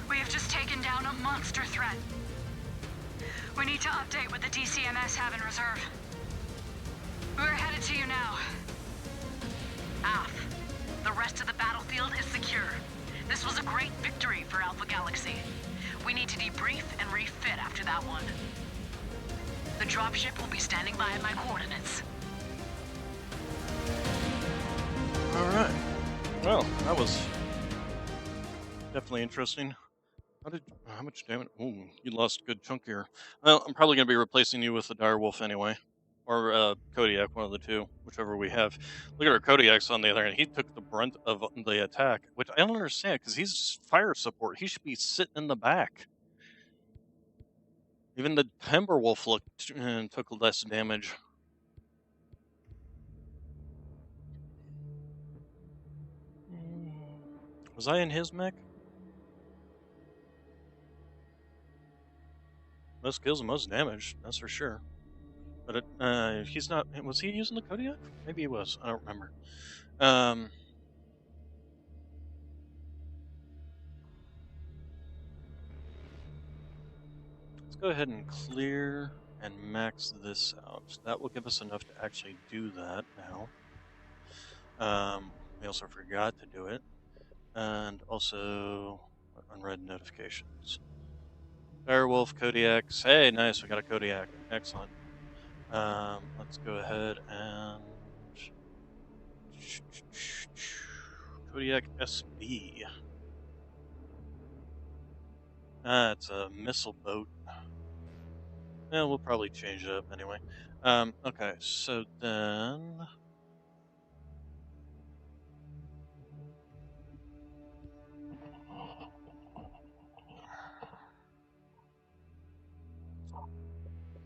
We have just taken down a monster threat. We need to update what the DCMS have in reserve. We're headed to you now. Alpha, the rest of the battlefield is secure. This was a great victory for Alpha Galaxy. We need to debrief and refit after that one. The dropship will be standing by at my coordinates. Alright. Well, that was definitely interesting. How much damage? Ooh, you lost a good chunk here. Well, I'm probably going to be replacing you with the direwolf anyway. Or Kodiak, one of the two, whichever we have. Look at our Kodiak's on the other hand. He took the brunt of the attack, which I don't understand because he's fire support. He should be sitting in the back. Even the Timberwolf looked and took less damage. Was I in his mech? Most kills and most damage, that's for sure. But he's not. Was he using the Kodiak? Maybe he was. I don't remember. Let's go ahead and clear and max this out. That will give us enough to actually do that now. We also forgot to do it. And also unread notifications. Direwolf, Kodiaks. Hey, nice, we got a Kodiak. Excellent. Let's go ahead and Kodiak SB. It's a missile boat. Yeah, we'll probably change it up anyway. Okay, so then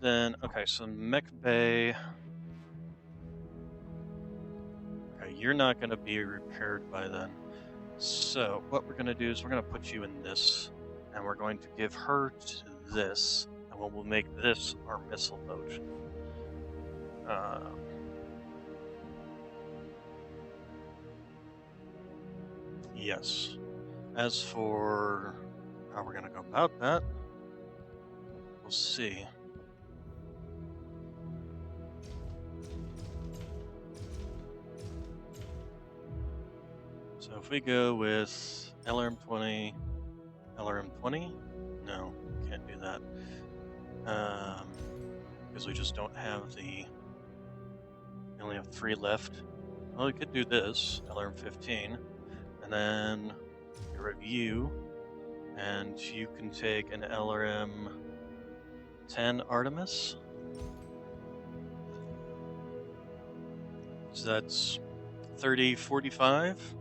then, okay, so Mech Bay. Okay, you're not going to be repaired by then. So what we're going to do is we're going to put you in this, and we're going to give her to this, and we'll make this our missile boat. Yes. As for how we're going to go about that, we'll see. So if we go with LRM-20, LRM-20, no, can't do that. Because we just don't have we only have 3 left. Well, we could do this, LRM-15, and then get rid of you, and you can take an LRM-10 Artemis. So that's 30, 45.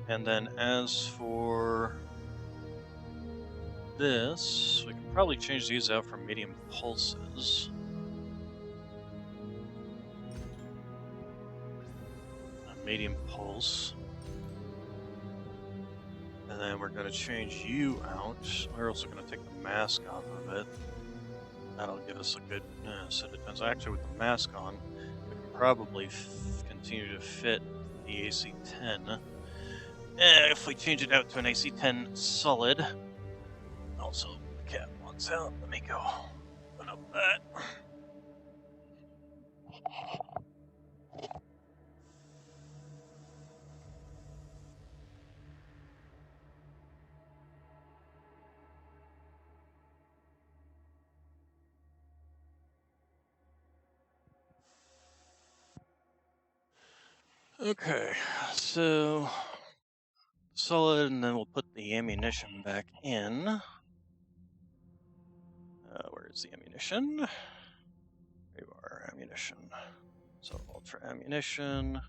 And then as for this, we can probably change these out for medium pulses. A medium pulse. And then we're going to change you out. We're also going to take the mask off of it. That'll give us a good set of tons. Actually, with the mask on, we can probably continue to fit the AC-10. If we change it out to an AC-10 solid. Also, the cat wants out. Let me go open up that. Okay, so solid, and then we'll put the ammunition back in. Where is the ammunition? There you are, ammunition. So ultra ammunition,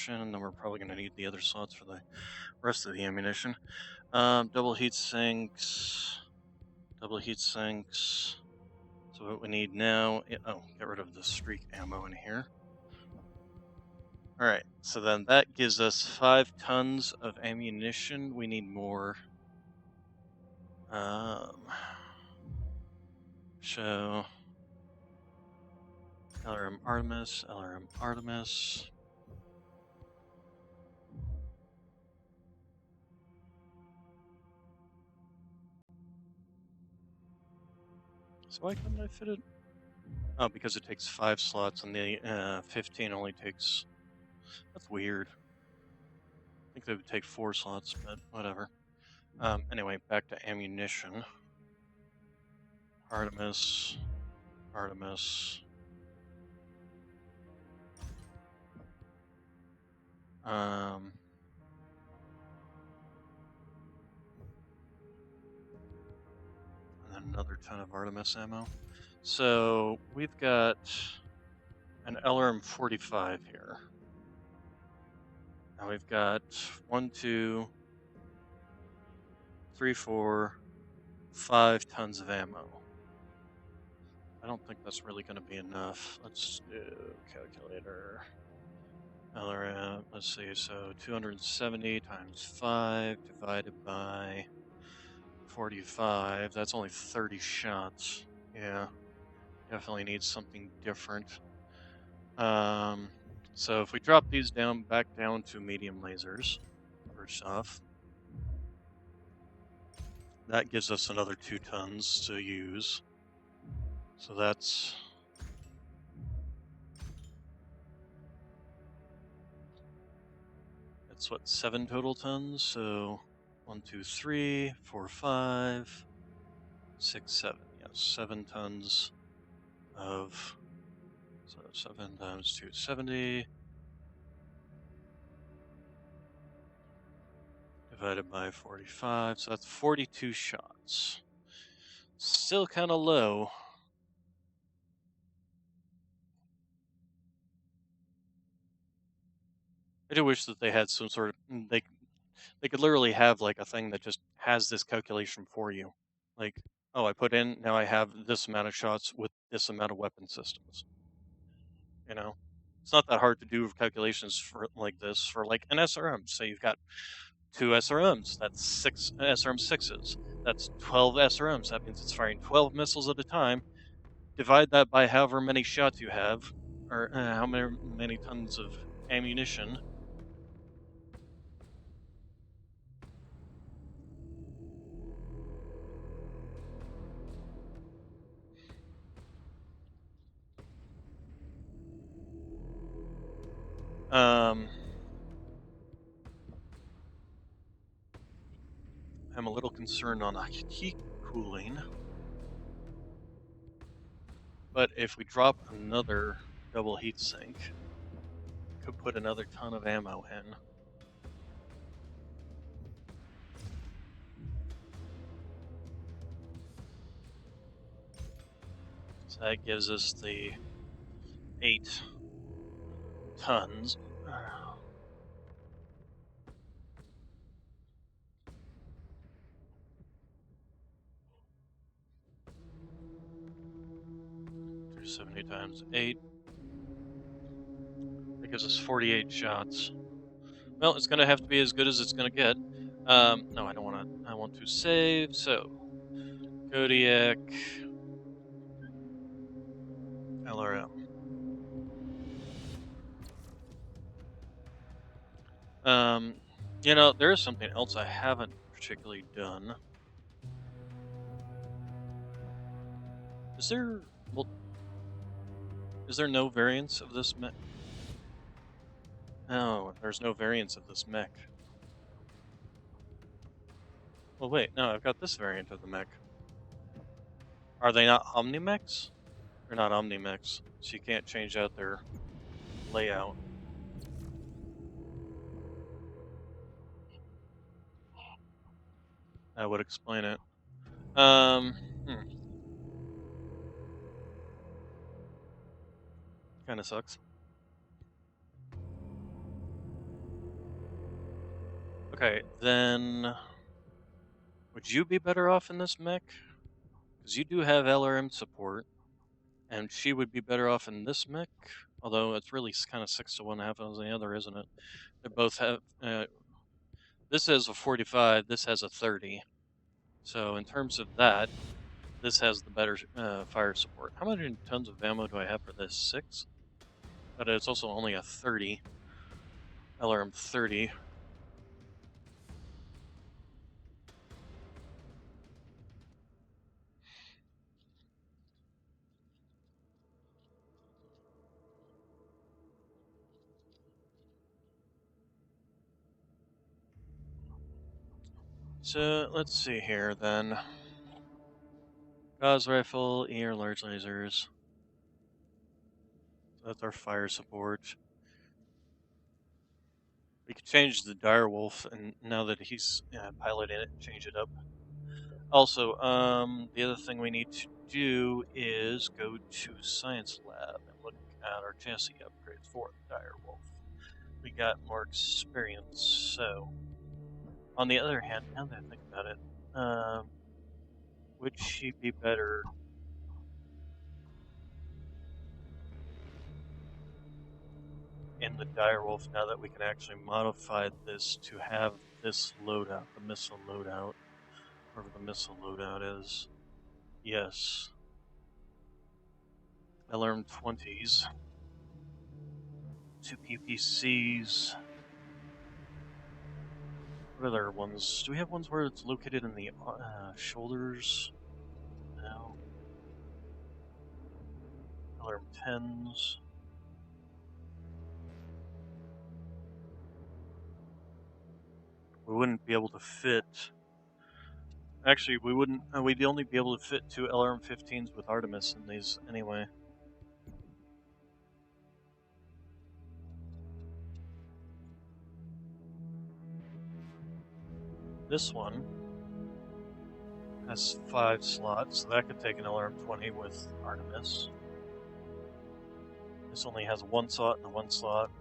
and then we're probably going to need the other slots for the rest of the ammunition. Double heat sinks. So what we need now, get rid of the streak ammo in here. Alright, so then that gives us 5 tons of ammunition. We need more. So LRM Artemis. So why couldn't I fit it? Oh, because it takes 5 slots and the 15 only takes... That's weird. I think they would take 4 slots, but whatever. Anyway, back to ammunition. Artemis. And then another ton of Artemis ammo. So we've got an LRM-45 here. Now we've got 1, 2, 3, 4, 5 tons of ammo. I don't think that's really going to be enough. Let's do calculator. LRM, let's see, so 270 times 5 divided by 45, that's only 30 shots. Yeah, definitely need something different. So if we drop these back down to medium lasers, first off, that gives us another 2 tons to use. So that's what, 7 total tons? So 1, 2, 3, 4, 5, 6, 7. Yes, 7 tons of. So 7 times 270 divided by 45. So that's 42 shots. Still kind of low. I do wish that they had some sort of They could literally have like a thing that just has this calculation for you. Like, oh, I put in, now I have this amount of shots with this amount of weapon systems. You know, it's not that hard to do calculations for like this for like an SRM. So you've got two SRMs. That's six SRM sixes. That's 12 SRMs. That means it's firing 12 missiles at a time. Divide that by however many shots you have, or how many tons of ammunition. I'm a little concerned on heat cooling, but if we drop another double heat sink, could put another ton of ammo in. So that gives us the 8 tons. 370 times 8. That gives us 48 shots. Well, it's going to have to be as good as it's going to get. No, I don't want to. I want to save. So, Kodiak, LRM. You know, there is something else I haven't particularly done. Is there, well, is there no variance of this mech? No, there's no variance of this mech. Well, wait, no, I've got this variant of the mech. Are they not Omni-mechs? They're not Omni-mechs, so you can't change out their layout. That would explain it. Kind of sucks. Okay, then would you be better off in this mech? Because you do have LRM support, and she would be better off in this mech. Although it's really kind of 6 to 1 half as the other, isn't it? They both have. This has a 45. This has a 30. So in terms of that, this has the better fire support. How many tons of ammo do I have for this? 6. But it's also only a 30. LRM 30. So let's see here then. Gauss rifle, ER large lasers. So that's our fire support. We could change the direwolf, and now that he's piloting it, change it up. Also, the other thing we need to do is go to Science Lab and look at our chassis upgrades for the direwolf. We got more experience, so. On the other hand, now that I think about it, would she be better in the direwolf now that we can actually modify this to have this loadout, the missile loadout, whatever the missile loadout is? Yes. LRM 20s. 2 PPCs. What other ones? Do we have ones where it's located in the shoulders? No. LRM 10s. We wouldn't be able to fit. Actually, we wouldn't. We'd only be able to fit 2 LRM 15s with Artemis in these anyway. This one has 5 slots, so that could take an LRM 20 with Artemis. This only has 1 slot and 1 slot.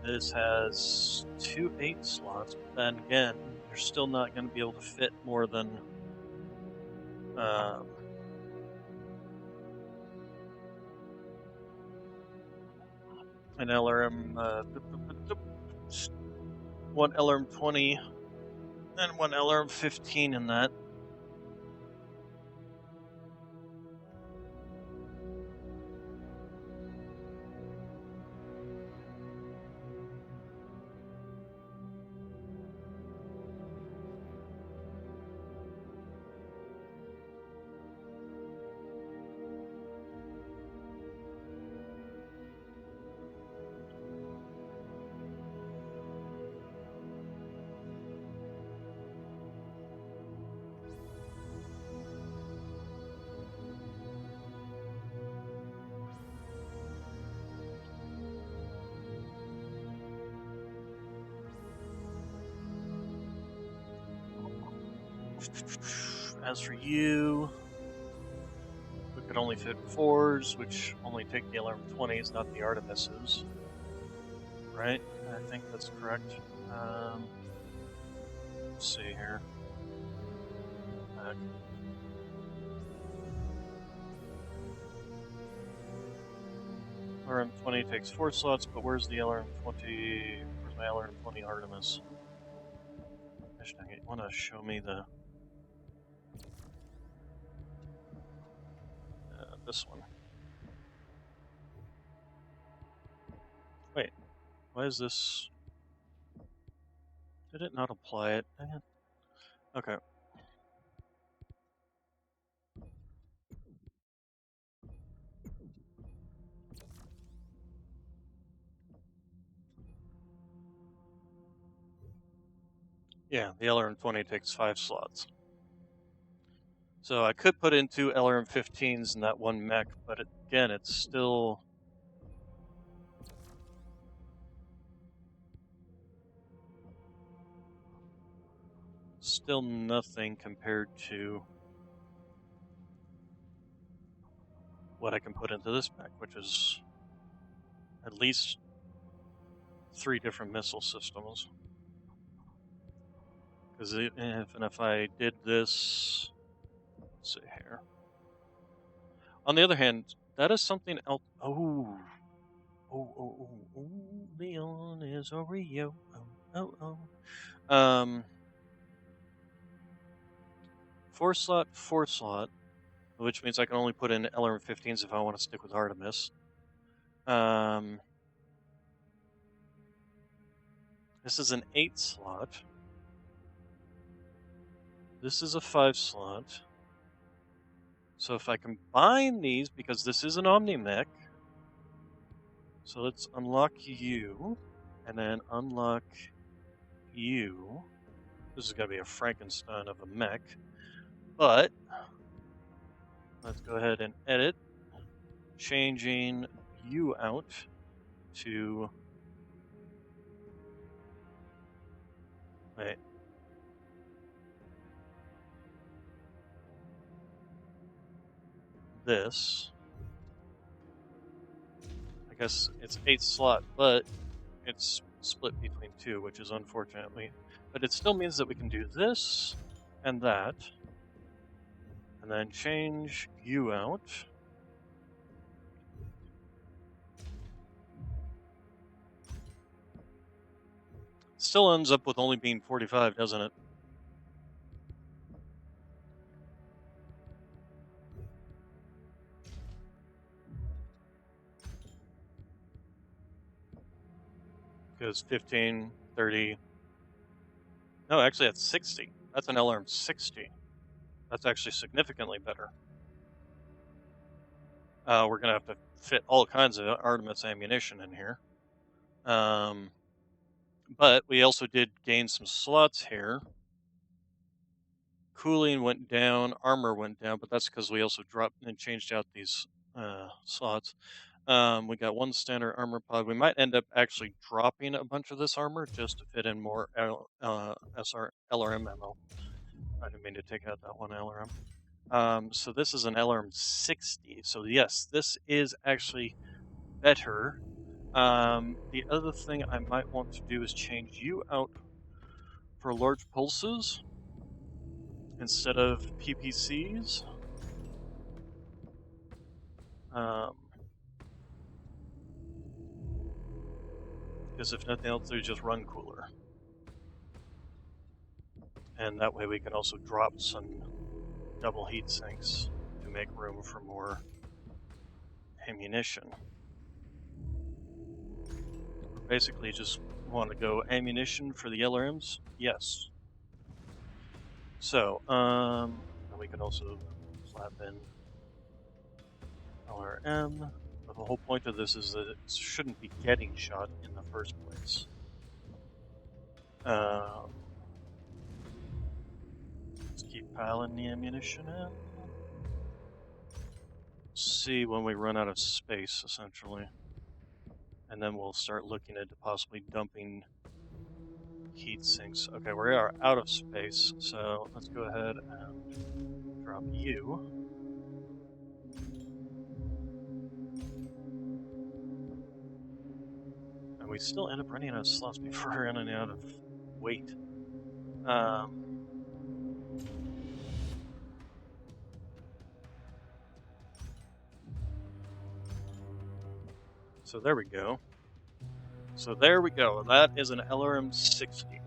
This has 2 8 slots, but then again, you're still not going to be able to fit more than um, an LRM, one LRM 20 and one LRM 15 in that. As for you, we could only fit 4s, which only take the LRM 20s, not the Artemises. Right? I think that's correct. Let's see here. LRM 20 takes 4 slots, but where's the LRM 20? Where's my LRM 20 Artemis? Gosh dang it, you want to show me the. This one. Wait, why is this? Did it not apply it? Dang it. Okay. Yeah, the LRM 20 takes 5 slots. So I could put in 2 LRM 15s in that one mech, but again, it's still. Still nothing compared to what I can put into this mech, which is at least 3 different missile systems. Because if I did this, let's see here. On the other hand, that is something else. Oh, Leon is a Rio. Oh. 4 slot, which means I can only put in LRM 15s if I want to stick with Artemis. This is an 8 slot. This is a 5 slot. So if I combine these, because this is an Omni-Mech, so let's unlock you, and then unlock you. This is going to be a Frankenstein of a mech, but let's go ahead and edit, changing you out to, wait, this. I guess it's 8 slot, but it's split between 2, which is unfortunately. But it still means that we can do this and that, and then change you out. Still ends up with only being 45, doesn't it? Because 15, 30. No, actually, that's 60. That's an LRM 60. That's actually significantly better. We're going to have to fit all kinds of Artemis ammunition in here. But we also did gain some slots here. Cooling went down, armor went down, but that's because we also dropped and changed out these slots. We got 1 standard armor pod. We might end up actually dropping a bunch of this armor just to fit in more LRM ammo. I didn't mean to take out that one LRM. So this is an LRM 60. So yes, this is actually better The other thing I might want to do is change you out for large pulses instead of PPCs. Because if nothing else, they just run cooler. And that way we can also drop some double heat sinks to make room for more ammunition. Basically just want to go ammunition for the LRMs? Yes. So, and we can also slap in LRM. But the whole point of this is that it shouldn't be getting shot in the first place. Let's keep piling the ammunition in. See when we run out of space, essentially. And then we'll start looking into possibly dumping heat sinks. Okay, we are out of space, so let's go ahead and drop you. And we still end up running out of slots before running out of weight. So there we go. So there we go. That is an LRM 60.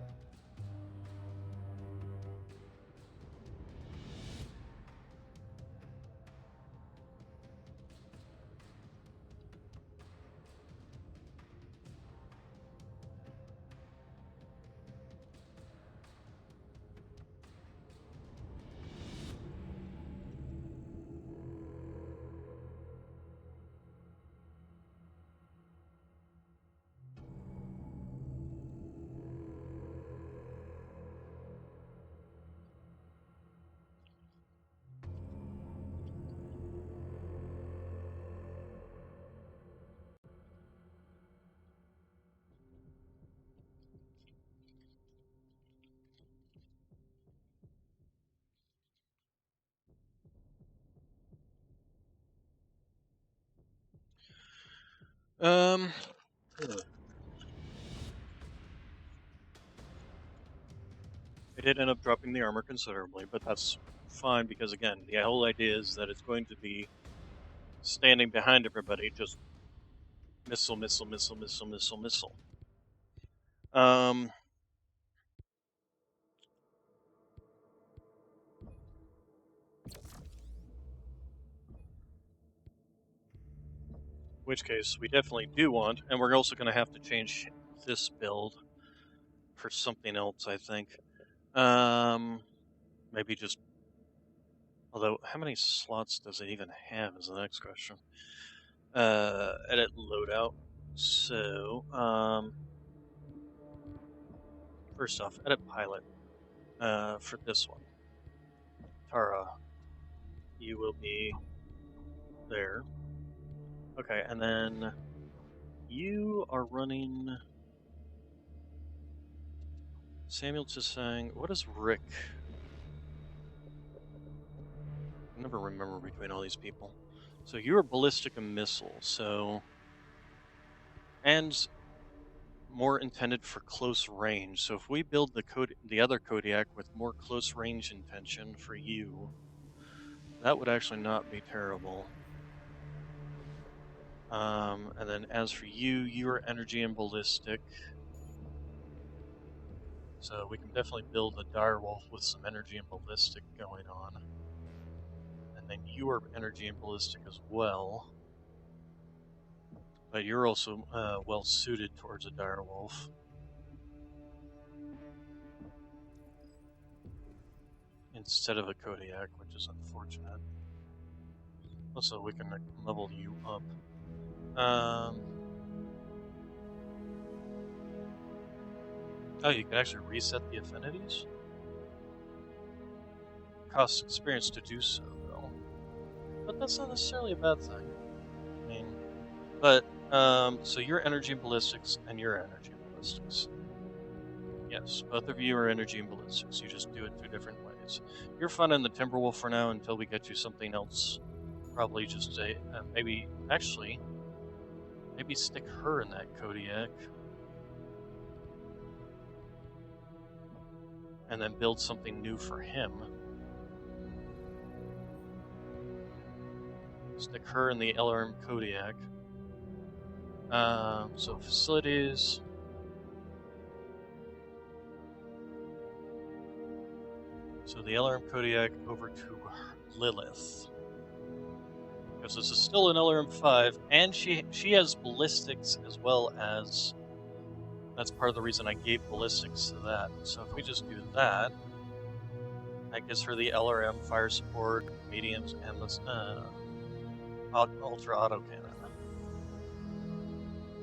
It did end up dropping the armor considerably, but that's fine because, again, the whole idea is that it's going to be standing behind everybody, just missile, missile, missile, missile, missile, missile. Which case, we definitely do want, and we're also going to have to change this build for something else, I think. Maybe just... Although, how many slots does it even have is the next question. Edit loadout. So, first off, edit pilot for this one. Tara, you will be there. Okay, and then you are running... Samuel just saying, what is Rick? I never remember between all these people. So you are ballistic and missile, so... And more intended for close range. So if we build the other Kodiak with more close range intention for you, that would actually not be terrible. And then as for you, you are energy and ballistic. So we can definitely build a direwolf with some energy and ballistic going on. And then you are energy and ballistic as well. But you're also well suited towards a direwolf. Instead of a Kodiak, which is unfortunate. Also, we can level you up. Oh, you can actually reset the affinities? Costs experience to do so, though. But that's not necessarily a bad thing. I mean, but, so you're energy and ballistics, and you're energy and ballistics. Yes, both of you are energy and ballistics. You just do it two different ways. You're fun in the Timberwolf for now until we get you something else. Probably just maybe, actually, Maybe stick her in that Kodiak. And then build something new for him. Stick her in the LRM Kodiak. So facilities. So the LRM Kodiak over to Lilith. Because this is still an LRM 5, and she has ballistics as well as. That's part of the reason I gave ballistics to that. So if we just do that, that gives her the LRM fire support, mediums, and the ultra autocannon.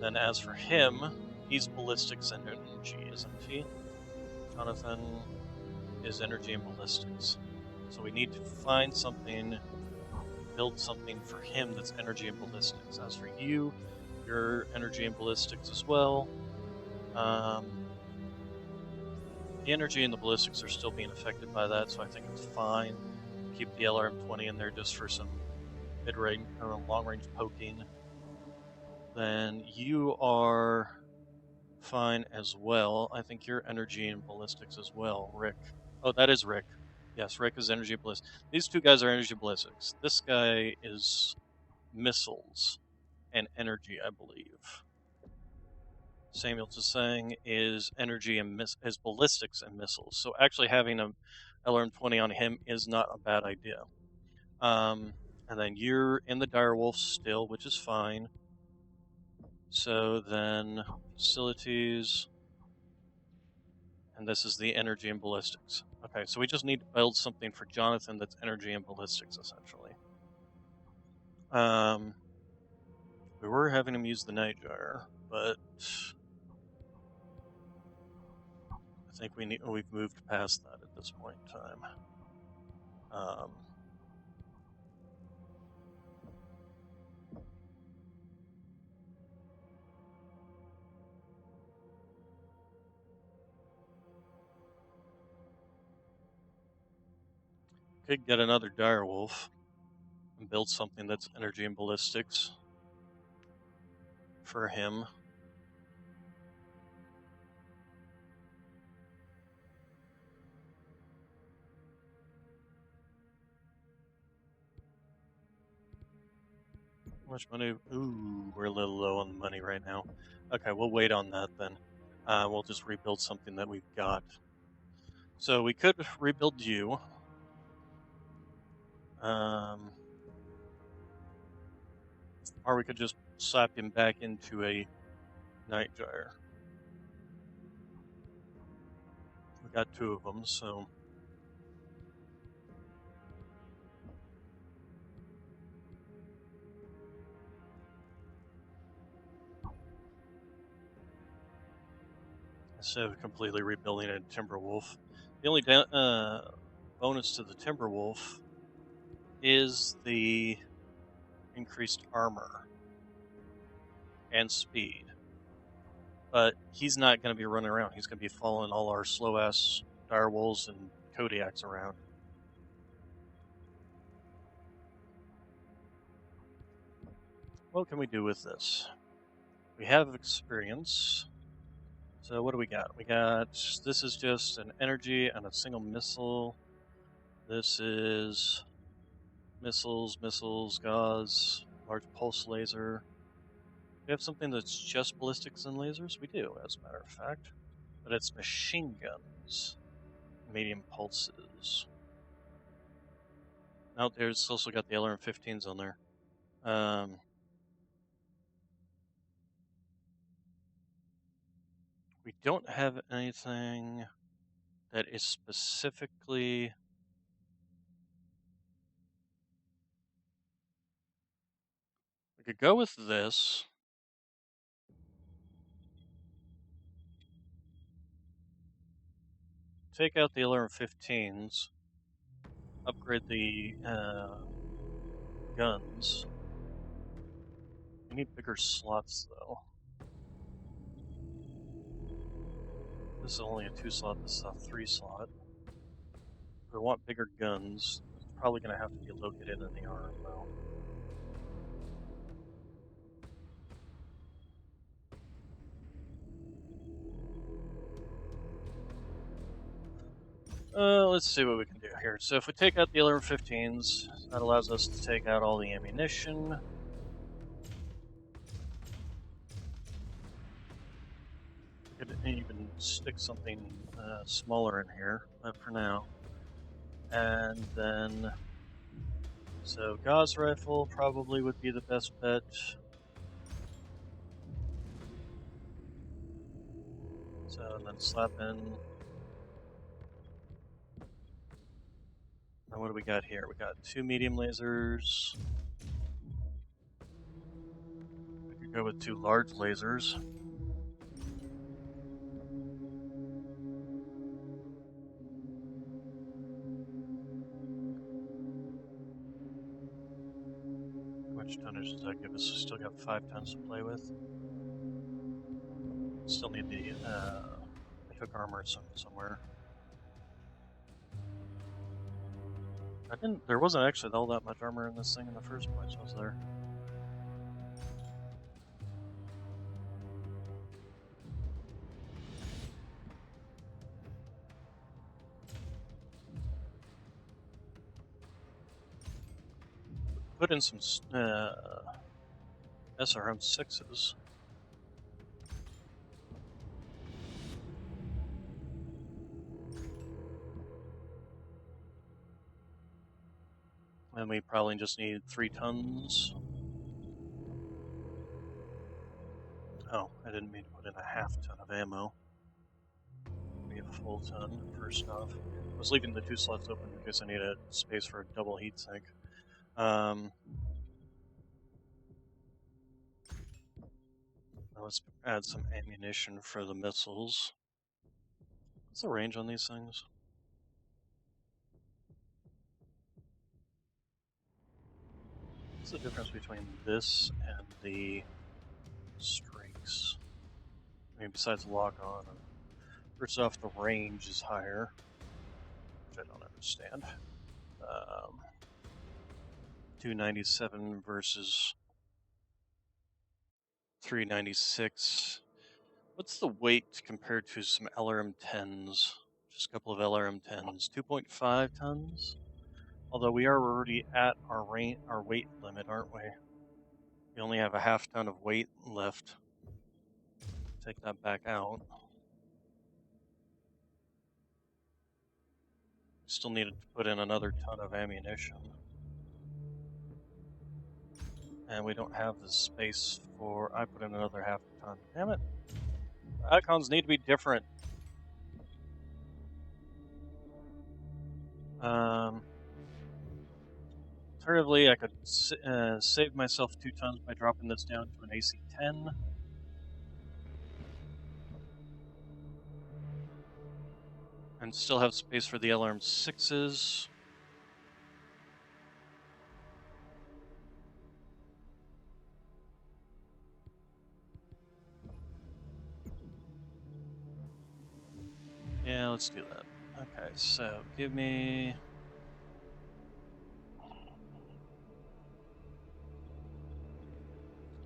Then as for him, he's ballistics and energy, isn't he? Jonathan is energy and ballistics. So we need to find something, build something for him that's energy and ballistics. As for you, you're energy and ballistics as well. The energy and the ballistics are still being affected by that, so I think it's fine. Keep the LRM-20 in there just for some mid-range or long-range poking. Then you are fine as well. I think you're energy and ballistics as well, Rick. Oh, that is Rick. Yes, Rick is energy ballistics. These two guys are energy ballistics. This guy is missiles and energy, I believe. Samuel Tsang is energy and is ballistics and missiles. So actually having a LRM-20 on him is not a bad idea. And then you're in the direwolf still, which is fine. So then facilities, and this is the energy and ballistics. Okay, so we just need to build something for Jonathan that's energy and ballistics, essentially. We were having him use the Nightjar, but I think we've moved past that at this point in time. Could get another direwolf and build something that's energy and ballistics for him. How much money? Ooh, we're a little low on the money right now. Okay, we'll wait on that then. We'll just rebuild something that we've got. So we could rebuild you. Or we could just slap him back into a Nightjar. We got two of them, so. Instead of completely rebuilding a Timberwolf. The only bonus to the Timberwolf is the increased armor and speed. But he's not going to be running around. He's going to be following all our slow-ass direwolves and Kodiaks around. What can we do with this? We have experience. So what do we got? We got, this is just an energy and a single missile. This is missiles, gauze, large pulse laser. We have something that's just ballistics and lasers? We do, as a matter of fact. But it's machine guns, medium pulses. Now there's also got the LRM-15s on there. We don't have anything that is specifically. We could go with this. Take out the LRM-15s. Upgrade the guns. We need bigger slots, though. This is only a 2-slot, this is a 3-slot. We want bigger guns. It's probably going to have to be located in the arm, though. Let's see what we can do here. So if we take out the LR-15s, that allows us to take out all the ammunition. We could even stick something smaller in here, but for now. And then, so Gauss rifle probably would be the best bet. So and then slap in. And what do we got here? We got 2 medium lasers. We could go with 2 large lasers. How much tonnage does that give us? We still got 5 tons to play with. Still need the hook armor somewhere. There wasn't actually all that much armor in this thing in the first place, was there? Put in some SRM6s. And we probably just need 3 tons. Oh, I didn't mean to put in a half ton of ammo. We have a full ton, first off. I was leaving the 2 slots open because I needed space for a double heatsink. Let's add some ammunition for the missiles. What's the range on these things? What's the difference between this and the streaks? I mean, besides lock on. First off, the range is higher, which I don't understand. 297 versus 396. What's the weight compared to some LRM-10s? Just a couple of LRM-10s. 2.5 tons? Although we are already at our weight limit, aren't we? We only have a half ton of weight left. Take that back out. Still needed to put in another ton of ammunition. And we don't have the space for... I put in another half ton. Damn it. The icons need to be different. Alternatively, I could save myself 2 tons by dropping this down to an AC-10. And still have space for the LRM-6s. Yeah, let's do that. Okay, so give me...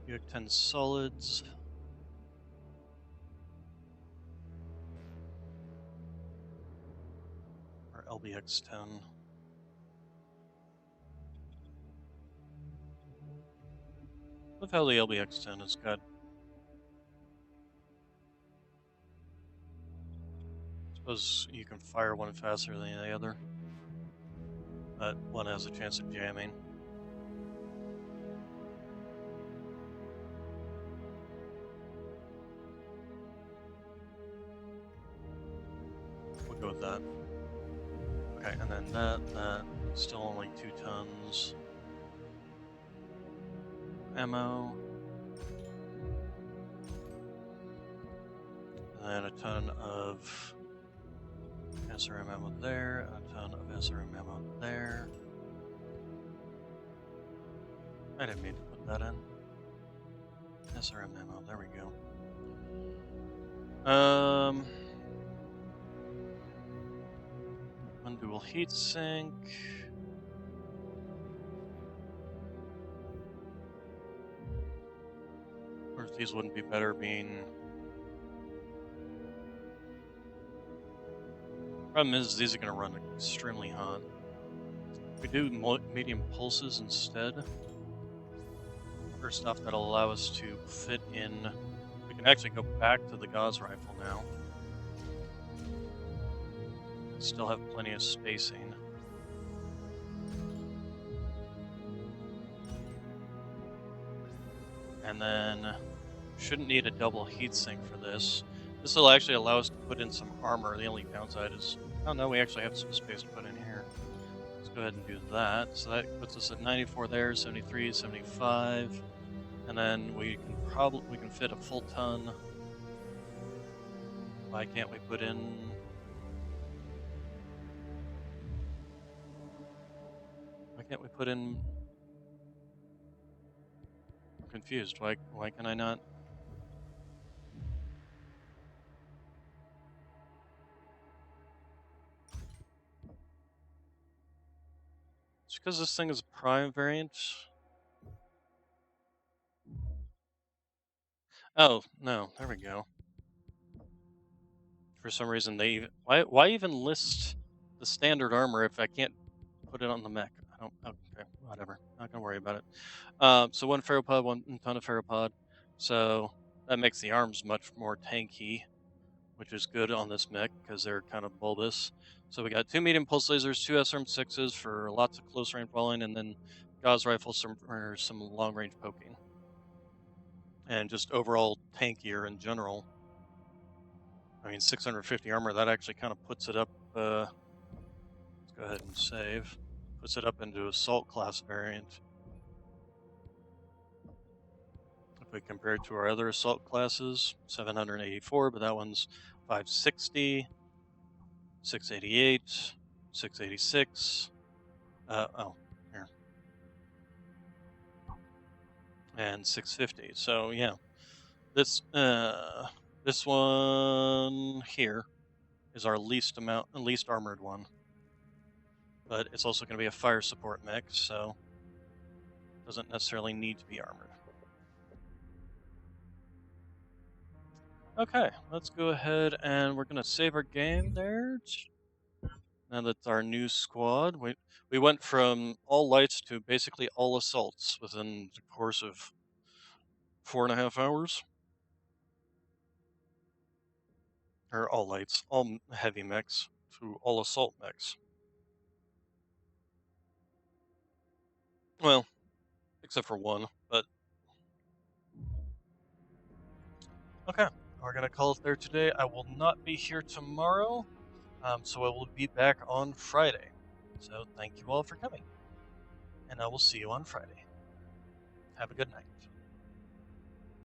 You have 10 solids. Or LBX-10. Look how the LBX-10 is good. Suppose you can fire one faster than the other, but one has a chance of jamming. We'll go with that. Okay, and then that, still only 2 tons. Ammo. And then a ton of SRM ammo there, a ton of SRM ammo there. I didn't mean to put that in. SRM ammo, there we go. One dual heatsink. Or if these wouldn't be better being... Problem is, these are going to run extremely hot. If we do medium pulses instead, first off, that'll allow us to fit in. We can actually go back to the Gauss rifle now. Still have plenty of spacing. And then shouldn't need a double heatsink for this. This will actually allow us to put in some armor. The only downside is, oh no, we actually have some space to put in here. Let's go ahead and do that. So that puts us at 94 there, 73, 75, and then we can fit a full ton. Why can't we put in? Why can't we put in? I'm confused. Why can I not? It's because this thing is a prime variant. Oh, no, there we go. For some reason, why even list the standard armor if I can't put it on the mech? I don't. Okay, whatever. Not gonna worry about it. So one ferropod, one ton of ferropod. So that makes the arms much more tanky, which is good on this mech because they're kind of bulbous. So we got 2 medium pulse lasers, 2 SRM6s for lots of close range falling, and then Gauss rifles for some long range poking, and just overall tankier in general. I mean, 650 armor, that actually kind of puts it up, let's go ahead and save, puts it up into assault class variant. If we compare it to our other assault classes, 784, but that one's 560, 688, 686, here, and 650. So yeah, this one here is our least armored one. But it's also going to be a fire support mech, so it doesn't necessarily need to be armored. Okay, let's go ahead and we're going to save our game there. Now that's our new squad. We went from all lights to basically all assaults within the course of 4.5 hours. Or all lights, all heavy mechs to all assault mechs. Well, except for one, but okay. We're going to call it there today. I will not be here tomorrow, so I will be back on Friday. So thank you all for coming, and I will see you on Friday. Have a good night.